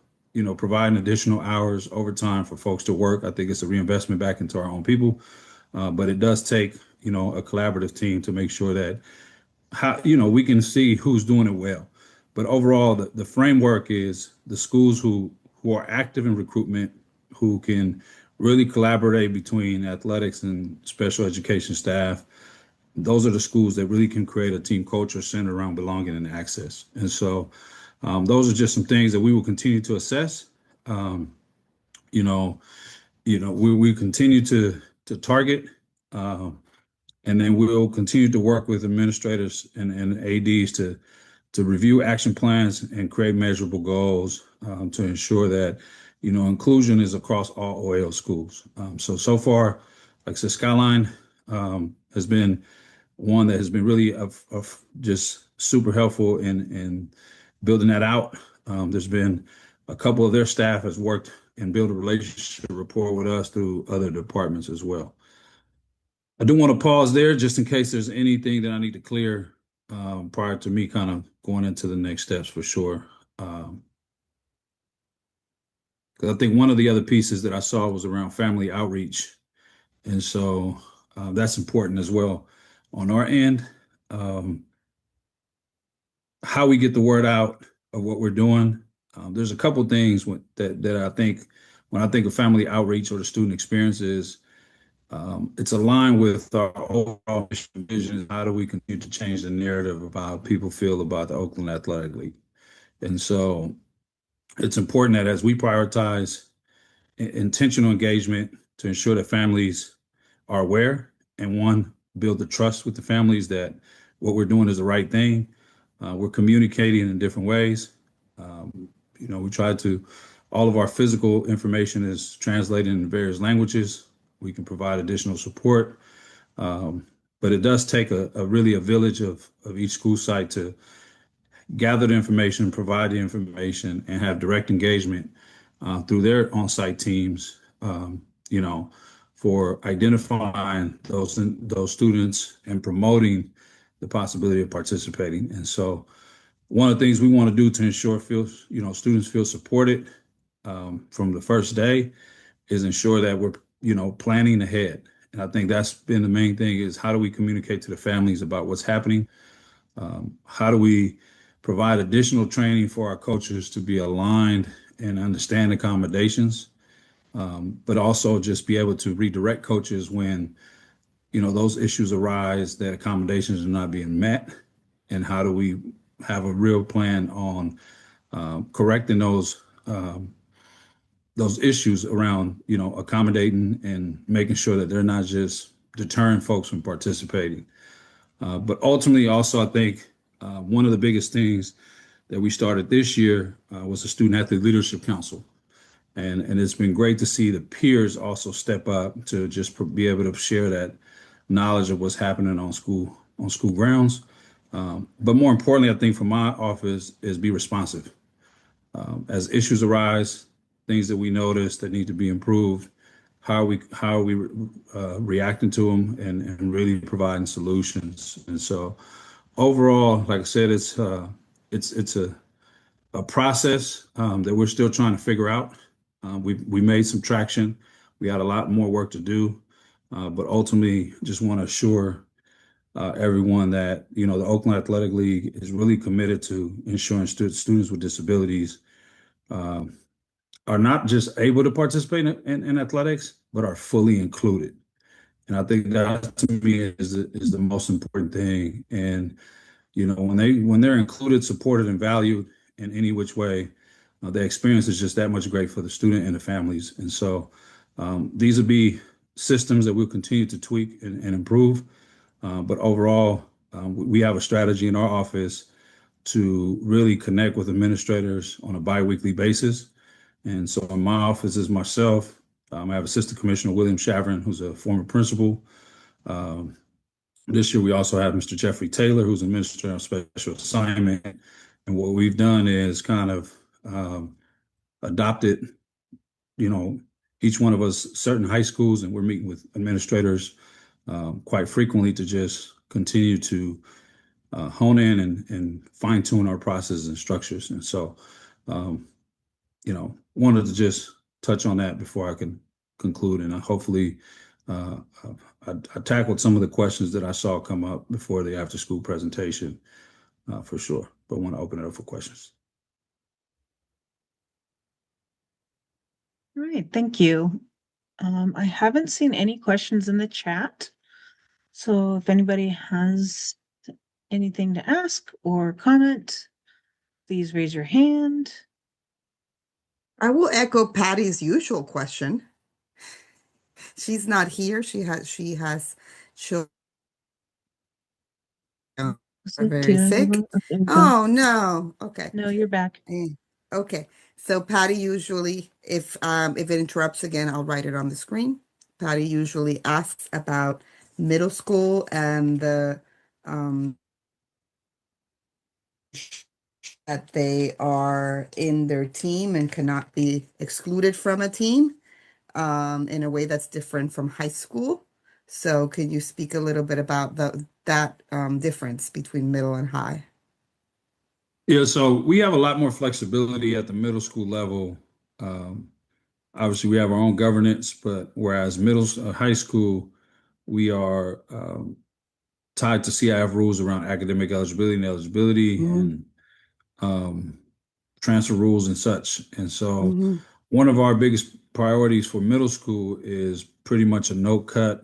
providing additional hours overtime for folks to work. I think it's a reinvestment back into our own people, but it does take a collaborative team to make sure that we can see who's doing it well. But overall, the framework is the schools who are active in recruitment, who can really collaborate between athletics and special education staff. Those are the schools that really can create a team culture centered around belonging and access. And so those are just some things that we will continue to assess. Um, you know, we continue to target, and then we'll continue to work with administrators and ADs to review action plans and create measurable goals to ensure that inclusion is across all OAL schools. So far, like I said, Skyline has been one that has been really of just super helpful in building that out. There's been a couple of their staff has worked and built a relationship rapport with us through other departments as well. I do want to pause there just in case there's anything that I need to clear prior to me kind of going into the next steps for sure. Because I think one of the other pieces that I saw was around family outreach. And so that's important as well on our end. Um, how we get the word out of what we're doing. There's a couple things that I think when I think of family outreach or the student experiences, it's aligned with our overall mission and vision. How do we continue to change the narrative about how people feel about the Oakland Athletic League? And so it's important that as we prioritize intentional engagement to ensure that families are aware and one, build the trust with the families that what we're doing is the right thing. We're communicating in different ways. We try to, all of our physical information is translated in various languages. We can provide additional support. But it does take really a village of each school site to gather the information, provide the information, and have direct engagement through their on-site teams, for identifying those students and promoting the possibility of participating. And so one of the things we want to do to ensure students feel supported from the first day is ensure that we're, planning ahead. And I think that's been the main thing is how do we communicate to the families about what's happening? How do we provide additional training for our coaches to be aligned and understand accommodations, but also just be able to redirect coaches when, those issues arise that accommodations are not being met? And how do we have a real plan on correcting those issues around, accommodating and making sure that they're not just deterring folks from participating. But ultimately, also, I think one of the biggest things that we started this year was the Student Athlete Leadership Council. And it's been great to see the peers also step up to just be able to share that knowledge of what's happening on school grounds. But more importantly, I think for my office is be responsive. As issues arise, things that we notice that need to be improved, how are we reacting to them and really providing solutions. And so overall, like I said, it's a process that we're still trying to figure out. We made some traction. We had a lot more work to do, but ultimately just want to assure everyone that, the Oakland Athletic League is really committed to ensuring students with disabilities are not just able to participate in athletics, but are fully included. And I think that to me is the most important thing. And, when they're included, supported, and valued in any which way, the experience is just that much great for the student and the families. And so these will be systems that we'll continue to tweak and improve. But overall, we have a strategy in our office to really connect with administrators on a biweekly basis. And so in my office is myself. I have Assistant Commissioner William Shavrin, who's a former principal. This year, we also have Mr. Jeffrey Taylor, who's Administrator of Special Assignment. And what we've done is kind of adopted, each one of us certain high schools, and we're meeting with administrators quite frequently to just continue to hone in and fine tune our processes and structures. And so, wanted to just touch on that before I can conclude. And hopefully I tackled some of the questions that I saw come up before the after school presentation for sure, but want to open it up for questions. All right, thank you. I haven't seen any questions in the chat. So if anybody has anything to ask or comment, please raise your hand. I will echo Patty's usual question. She's not here. She has children are very sick. Oh no. Okay. No, you're back. Okay. So Patty usually, if it interrupts again, I'll write it on the screen. Patty usually asks about middle school and the that they are in their team and cannot be excluded from a team in a way that's different from high school. So could you speak a little bit about that difference between middle and high? Yeah, so we have a lot more flexibility at the middle school level obviously we have our own governance, but whereas high school, we are tied to CIF rules around academic eligibility and transfer rules and such. And so one of our biggest priorities for middle school is pretty much a no cut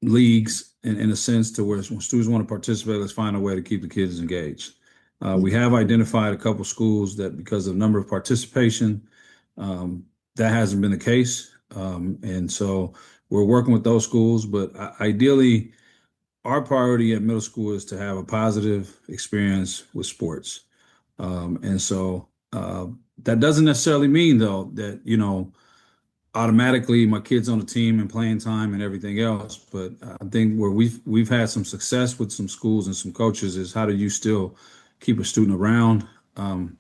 leagues in a sense to where when students want to participate, let's find a way to keep the kids engaged. We have identified a couple schools that because of number of participation, that hasn't been the case. And so we're working with those schools, but ideally, our priority at middle school is to have a positive experience with sports. And so that doesn't necessarily mean, though, that, automatically my kids on the team and playing time and everything else. But I think where we've had some success with some schools and some coaches is how do you still keep a student around, and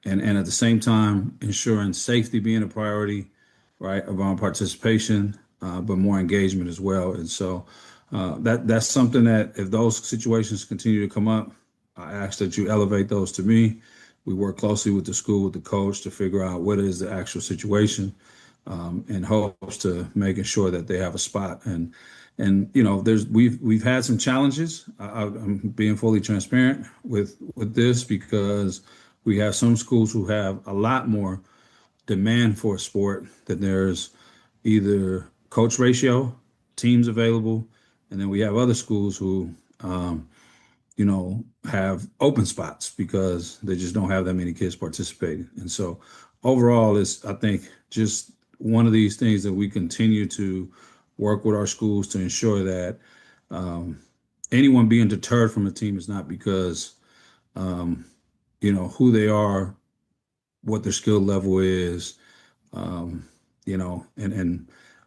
at the same time ensuring safety being a priority, right, around participation, but more engagement as well. And so that's something that if those situations continue to come up, I ask that you elevate those to me. We work closely with the school, with the coach to figure out what is the actual situation, in hopes to making sure that they have a spot. And we've had some challenges. I'm being fully transparent with this because we have some schools who have a lot more demand for a sport that there's either coach ratio, teams available, and then we have other schools who have open spots because they just don't have that many kids participating. And so overall, it's, I think, just one of these things that we continue to work with our schools to ensure that anyone being deterred from a team is not because, who they are, what their skill level is, and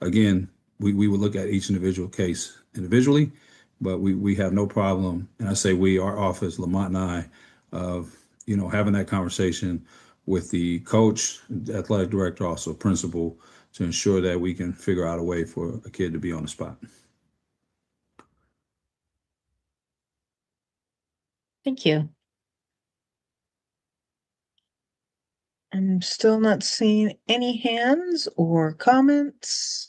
again, we would look at each individual case individually, but we have no problem, and I say we, our office, Lamont and I, of having that conversation with the coach, the athletic director, also principal, to ensure that we can figure out a way for a kid to be on the spot. Thank you. I'm still not seeing any hands or comments.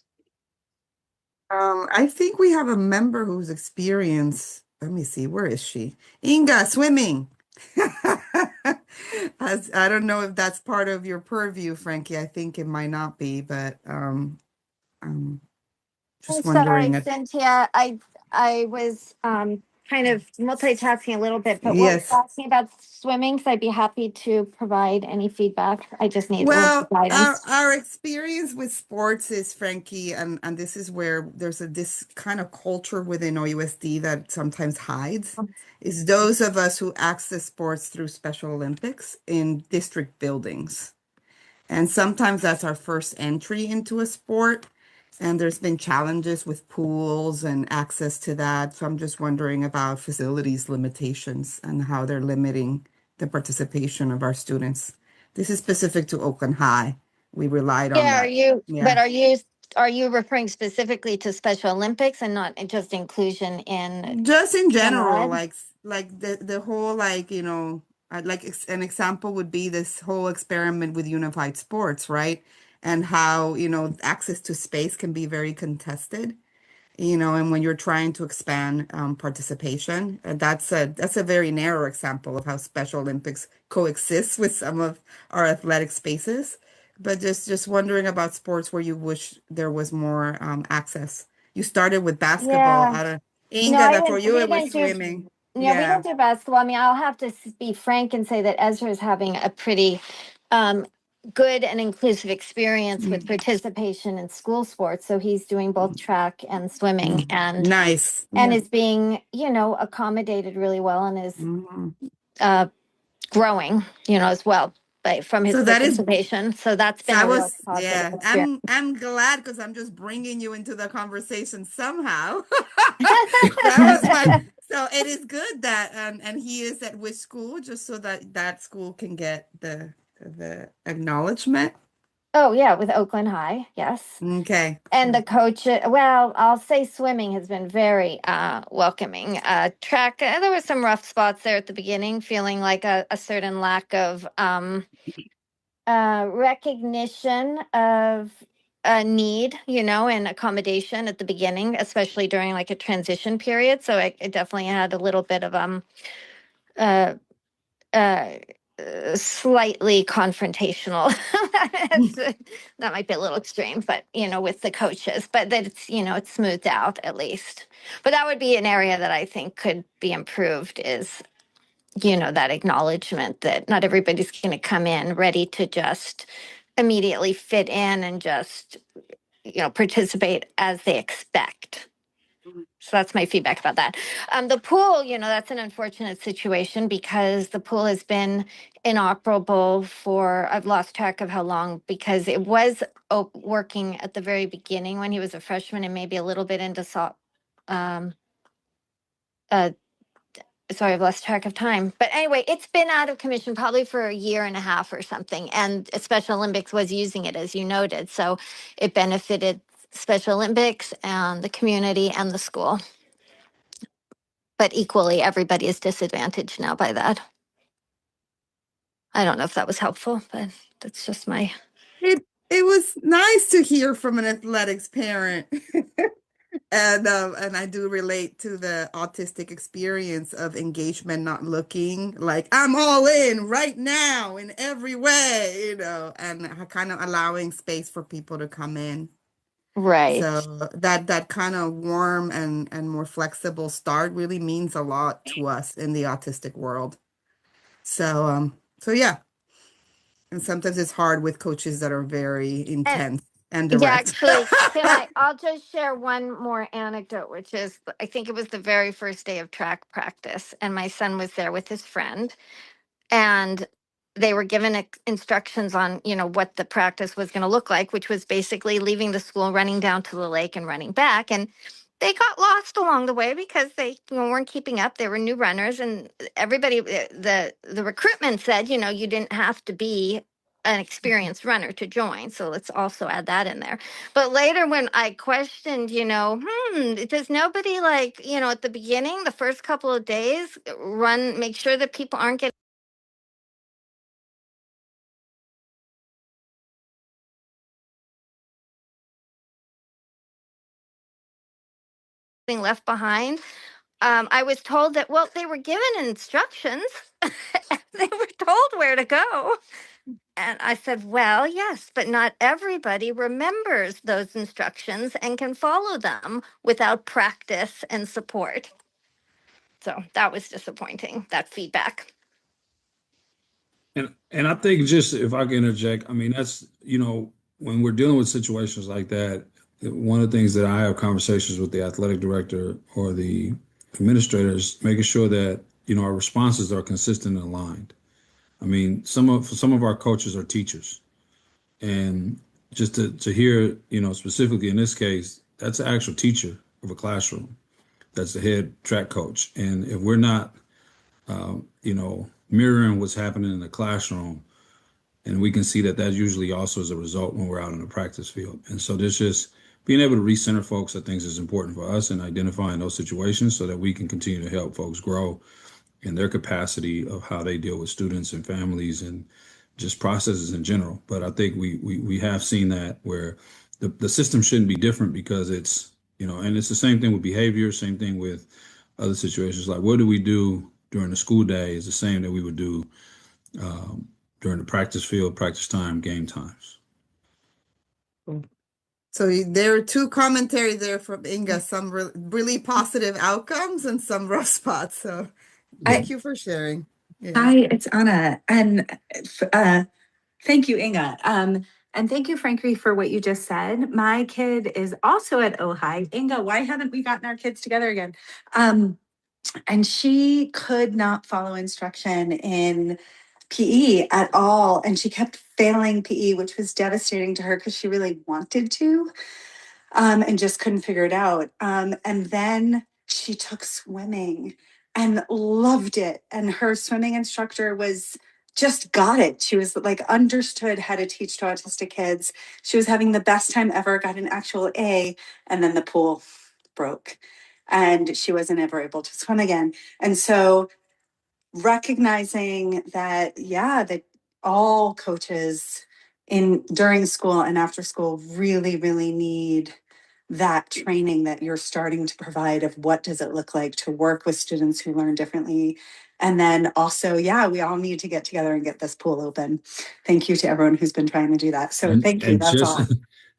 I think we have a member who's experienced. Let me see, where is she? Inga, swimming. I don't know if that's part of your purview, Frankie. I think it might not be, but just I'm sorry, wondering. Cynthia. I was kind of multitasking a little bit, but what Yes. was asking about swimming? So I'd be happy to provide any feedback. I just need a little Well, guidance. our experience with sports is, Frankie, and this is where there's this kind of culture within OUSD that sometimes hides, is those of us who access sports through Special Olympics in district buildings. And sometimes that's our first entry into a sport. And there's been challenges with pools and access to that. So I'm just wondering about facilities limitations and how they're limiting the participation of our students. This is specific to Oakland High. We relied on Yeah, that. but are you referring specifically to Special Olympics and not just inclusion in Just in general, ed? like the whole an example would be this whole experiment with unified sports, right? And how, access to space can be very contested, and when you're trying to expand participation, and that's a very narrow example of how Special Olympics coexists with some of our athletic spaces. But just wondering about sports where you wish there was more access. You started with basketball Yeah. out of No, Inga, that for you it was swimming. Yeah, we Yeah. don't do basketball. I mean, I'll have to be frank and say that Ezra is having a pretty good and inclusive experience with participation in school sports. So he's doing both track and swimming and Nice. is being, accommodated really well and is Mhm. growing, as well from his So that is participation. So that's been I a real was, positive yeah, experience. I'm glad because I'm just bringing you into the conversation somehow. That was so it is good that and he is at which school, just so that that school can get the acknowledgement. Oh yeah, with Oakland High, yes. Okay. And the coach, well, I'll say swimming has been very welcoming. Track, there were some rough spots there at the beginning, feeling like a certain lack of recognition of a need, and accommodation at the beginning, especially during like a transition period. So it definitely had a little bit of uh, uh, slightly confrontational. That might be a little extreme, but with the coaches, but that it's smoothed out at least. But that would be an area that I think could be improved is, that acknowledgement that not everybody's going to come in ready to just immediately fit in and just, participate as they expect. So that's my feedback about that. The pool, that's an unfortunate situation because the pool has been inoperable for, I've lost track of how long, because it was working at the very beginning when he was a freshman and maybe a little bit into um, uh, sorry, I've lost track of time. But anyway, it's been out of commission probably for a year and a half or something. And Special Olympics was using it, as you noted. So it benefited Special Olympics and the community and the school. But equally, everybody is disadvantaged now by that. I don't know if that was helpful, but that's just my. It was nice to hear from an athletics parent. And I do relate to the autistic experience of engagement, not looking like I'm all in right now in every way, and kind of allowing space for people to come in. Right. So that kind of warm and more flexible start really means a lot to us in the autistic world. So yeah. And sometimes it's hard with coaches that are very intense and Yeah, direct. actually, I'll just share one more anecdote, which is I think it was the very first day of track practice, and my son was there with his friend, and they were given instructions on, what the practice was going to look like, which was basically leaving the school, running down to the lake and running back. And they got lost along the way because they weren't keeping up. They were new runners, and everybody, the recruitment said, you didn't have to be an experienced runner to join. So let's also add that in there. But later when I questioned, does nobody at the beginning, the first couple of days, make sure that people aren't getting left behind. I was told that, well, they were given instructions. They were told where to go. And I said, well, yes, but not everybody remembers those instructions and can follow them without practice and support. So that was disappointing, that feedback. And I think, just if I can interject, I mean, that's, when we're dealing with situations like that, one of the things that I have conversations with the athletic director or the administrators, making sure that, our responses are consistent and aligned. I mean, some of our coaches are teachers, and just to hear, specifically in this case, that's an actual teacher of a classroom. That's the head track coach. And if we're not, mirroring what's happening in the classroom, and we can see that usually also is a result when we're out in the practice field. And so there's just being able to recenter folks, I think, is important for us in identifying those situations so that we can continue to help folks grow in their capacity of how they deal with students and families and just processes in general. But I think we have seen that where the system shouldn't be different because it's, and it's the same thing with behavior, same thing with other situations. Like, what do we do during the school day is the same that we would do during the practice field, practice time, game times. So there are two commentaries there from Inga, some really positive outcomes and some rough spots. So thank you for sharing. Yeah. Hi, it's Anna. And thank you, Inga. And thank you, Frankie, for what you just said. My kid is also at Ojai. Inga, why haven't we gotten our kids together again? And she could not follow instruction in PE at all. And she kept failing PE, which was devastating to her because she really wanted to, and just couldn't figure it out. And then she took swimming and loved it. And her swimming instructor just got it. She was like, understood how to teach to autistic kids. She was having the best time ever, got an actual A, and then the pool broke and she wasn't ever able to swim again. And so recognizing that, that all coaches in during school and after school really, really need that training that you're starting to provide of what does it look like to work with students who learn differently. And then also, yeah, we all need to get together and get this pool open. Thank you to everyone who's been trying to do that. So thank you. And That's all.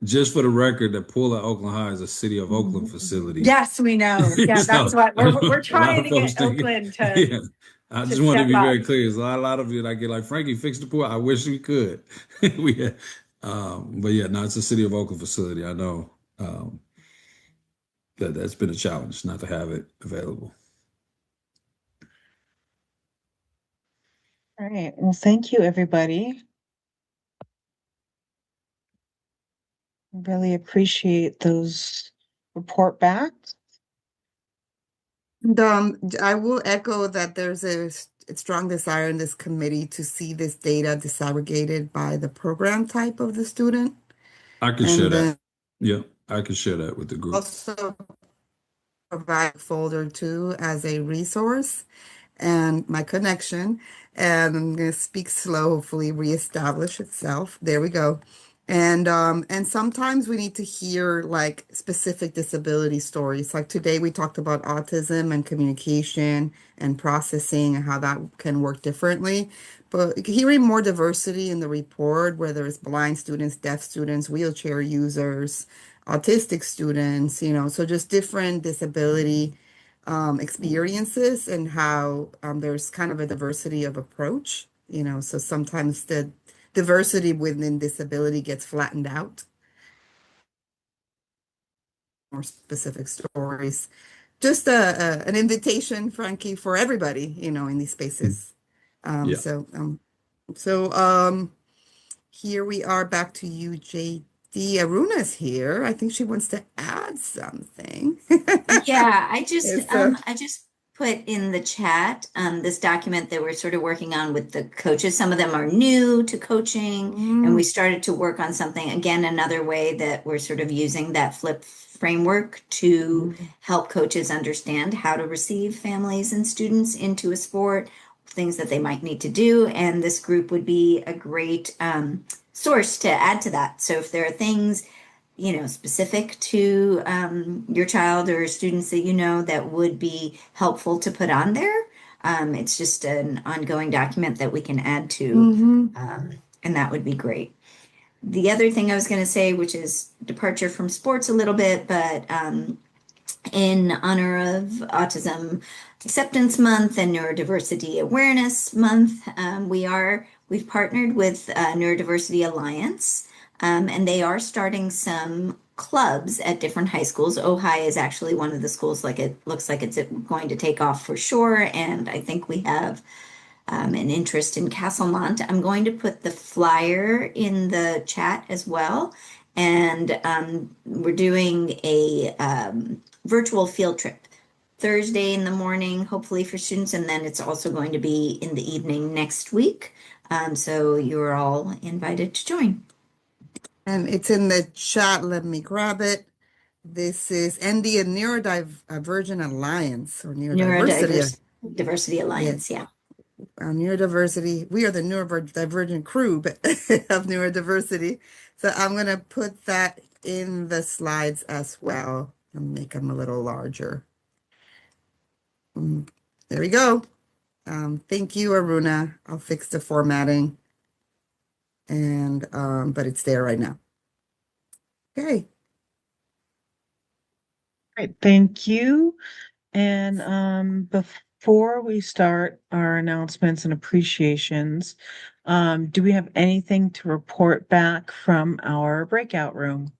just for the record, the pool at Oakland High is a City of Oakland facility. Yes, we know. Yeah, So that's what we're a lot trying of to folks get think, Oakland to yeah. I just want to step be up. very clear. There's a lot of you that get like, Frankie, fix the pool. I wish we could. we, but yeah, no, it's a City of Oakland facility. I know that's been a challenge not to have it available. All right. Well, thank you, everybody. Really appreciate those report backs. And I will echo that there's a strong desire in this committee to see this data disaggregated by the program type of the student. I can share And then that. Yeah, I can share that with the group. also provide a folder too as a resource and my connection. And I'm going to speak slow, hopefully reestablish itself. There we go. And sometimes we need to hear like specific disability stories. Like today we talked about autism and communication and processing and how that can work differently. But hearing more diversity in the report, whether it's blind students, deaf students, wheelchair users, autistic students, so just different disability experiences and how there's kind of a diversity of approach, so sometimes the diversity within disability gets flattened out. More specific stories. Just an invitation, Frankie, for everybody, in these spaces. Yeah. So here we are back to you, JD. Aruna's here. I think she wants to add something. Yeah, I Yes, just put in the chat this document that we're sort of working on with the coaches. Some of them are new to coaching, and we started to work on something again, another way that we're sort of using that flip framework to help coaches understand how to receive families and students into a sport, things that they might need to do. And this group would be a great source to add to that. So if there are things specific to your child or students that that would be helpful to put on there. It's just an ongoing document that we can add to, and that would be great. The other thing I was going to say, which is departure from sports a little bit, but in honor of Autism Acceptance Month and Neurodiversity Awareness Month, we've partnered with Neurodiversity Alliance. And they are starting some clubs at different high schools. Ojai is actually one of the schools, like it looks like it's going to take off for sure. And I think we have an interest in Castlemont. I'm going to put the flyer in the chat as well. And we're doing a virtual field trip Thursday in the morning, hopefully for students. And then it's also going to be in the evening next week. So you're all invited to join. And it's in the chat. Let me grab it. This is ND and Neurodivergent Alliance or Neurodiversity. Diversity Alliance, yeah. Neurodiversity. We are the neurodivergent crew of neurodiversity. So I'm going to put that in the slides as well and make them a little larger. There we go. Thank you, Aruna. I'll fix the formatting. And but it's there right now. Okay. Great, thank you. And before we start our announcements and appreciations, do we have anything to report back from our breakout room?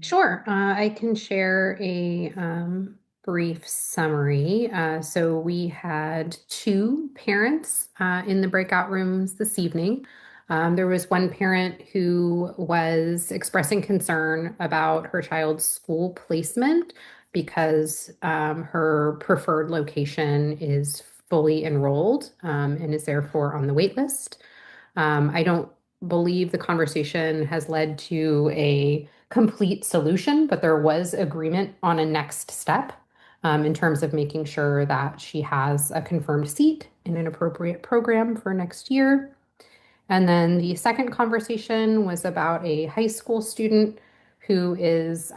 Sure, I can share a brief summary. So we had two parents in the breakout rooms this evening. There was one parent who was expressing concern about her child's school placement because her preferred location is fully enrolled and is therefore on the wait list. I don't believe the conversation has led to a complete solution, but there was agreement on a next step. in terms of making sure that she has a confirmed seat in an appropriate program for next year. And then the second conversation was about a high school student who is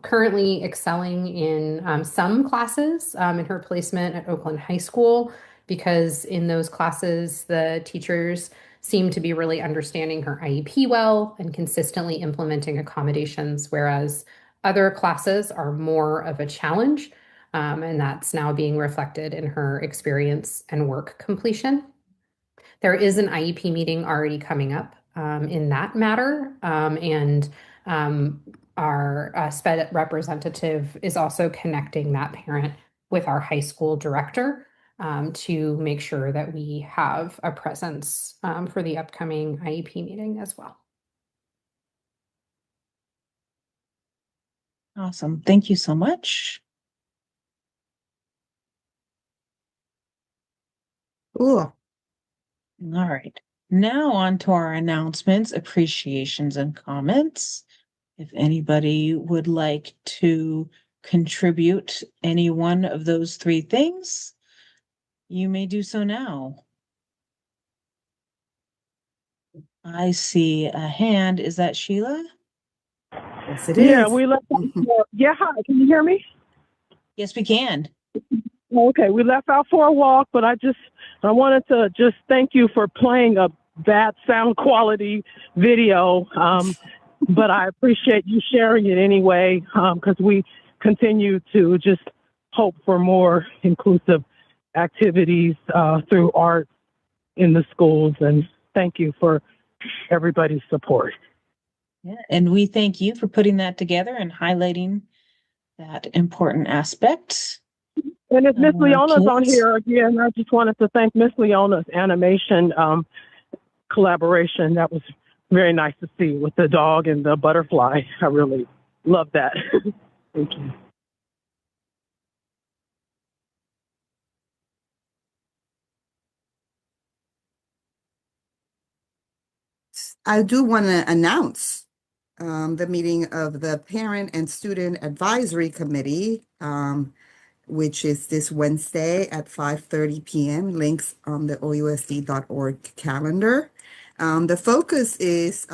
currently excelling in some classes in her placement at Oakland High School, because in those classes, the teachers seem to be really understanding her IEP well and consistently implementing accommodations, whereas other classes are more of a challenge. And that's now being reflected in her experience and work completion. There is an IEP meeting already coming up in that matter, and our SPED representative is also connecting that parent with our high school director to make sure that we have a presence for the upcoming IEP meeting as well. Awesome. Thank you so much. Cool. All right. Now on to our announcements, appreciations, and comments. If anybody would like to contribute any one of those three things, you may do so now. I see a hand. Is that Sheila? Yes, it Yeah, is. we left. Yeah, hi. Can you hear me? Yes, we can. Okay, we left out for a walk, but I wanted to just thank you for playing a bad sound quality video. But I appreciate you sharing it anyway, because we continue to just hope for more inclusive activities through art in the schools. And thank you for everybody's support. Yeah, and we thank you for putting that together and highlighting that important aspect. And if Miss Leona's on kids. here again, I just wanted to thank Miss Leona's animation collaboration. That was very nice to see with the dog and the butterfly. I really love that. Thank you. I do want to announce the meeting of the Parent and Student Advisory Committee, which is this Wednesday at 5:30 p.m. Links on the OUSD.org calendar. The focus is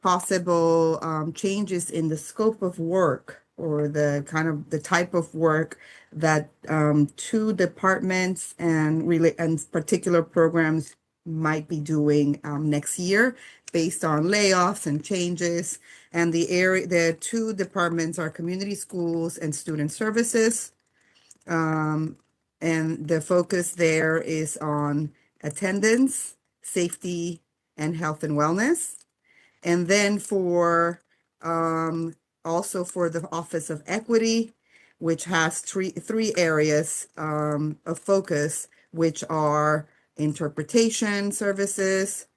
possible changes in the scope of work, or the type of work that two departments and particular programs might be doing next year based on layoffs and changes. And the two departments are community schools and student services. And the focus there is on attendance, safety, and health and wellness. And then also for the Office of Equity, which has three areas of focus, which are interpretation services,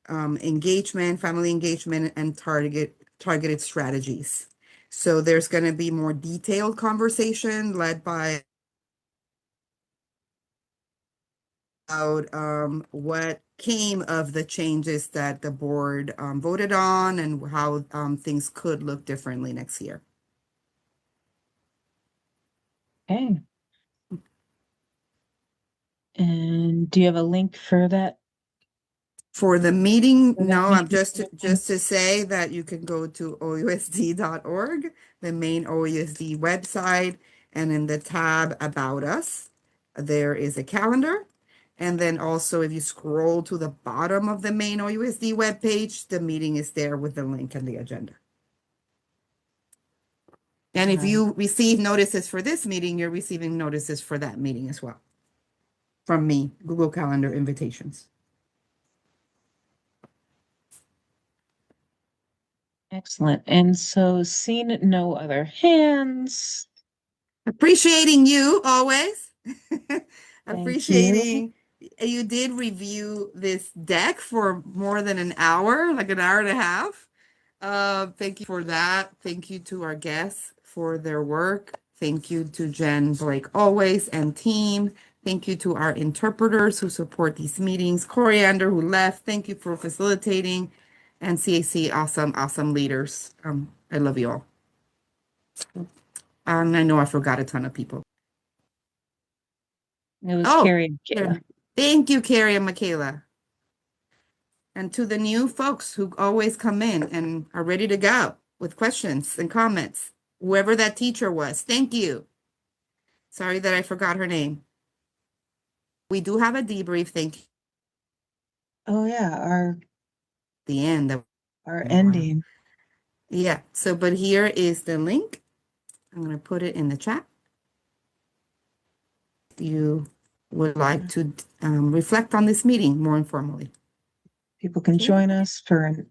engagement, family engagement, and targeted strategies. So there's going to be more detailed conversation led by about what came of the changes that the board voted on, and how things could look differently next year. Okay. And do you have a link for that? For the meeting, For that no, I'm meeting? just to say that you can go to OUSD.org, the main OUSD website, and in the tab About Us, there is a calendar. And then also, if you scroll to the bottom of the main OUSD webpage, the meeting is there with the link and the agenda. And if you receive notices for this meeting, you're receiving notices for that meeting as well from me, Google Calendar invitations. Excellent. And so seeing no other hands. Appreciating you always. Appreciating you did review this deck for more than an hour, like an hour and a half. Thank you for that. Thank you to our guests for their work. Thank you to Jen Blake always and team. Thank you to our interpreters who support these meetings. Coriander who left. Thank you for facilitating. And CAC, awesome leaders. I love you all. And I know I forgot a ton of people. It was Oh, Carrie and Kayla. thank you, Carrie and Michaela. And to the new folks who always come in and are ready to go with questions and comments, whoever that teacher was, thank you. Sorry that I forgot her name. We do have a debrief, thank you. Oh yeah, The end. our ending. Yeah, so but here is the link. I'm going to put it in the chat. You would like to reflect on this meeting more informally. People can join us for an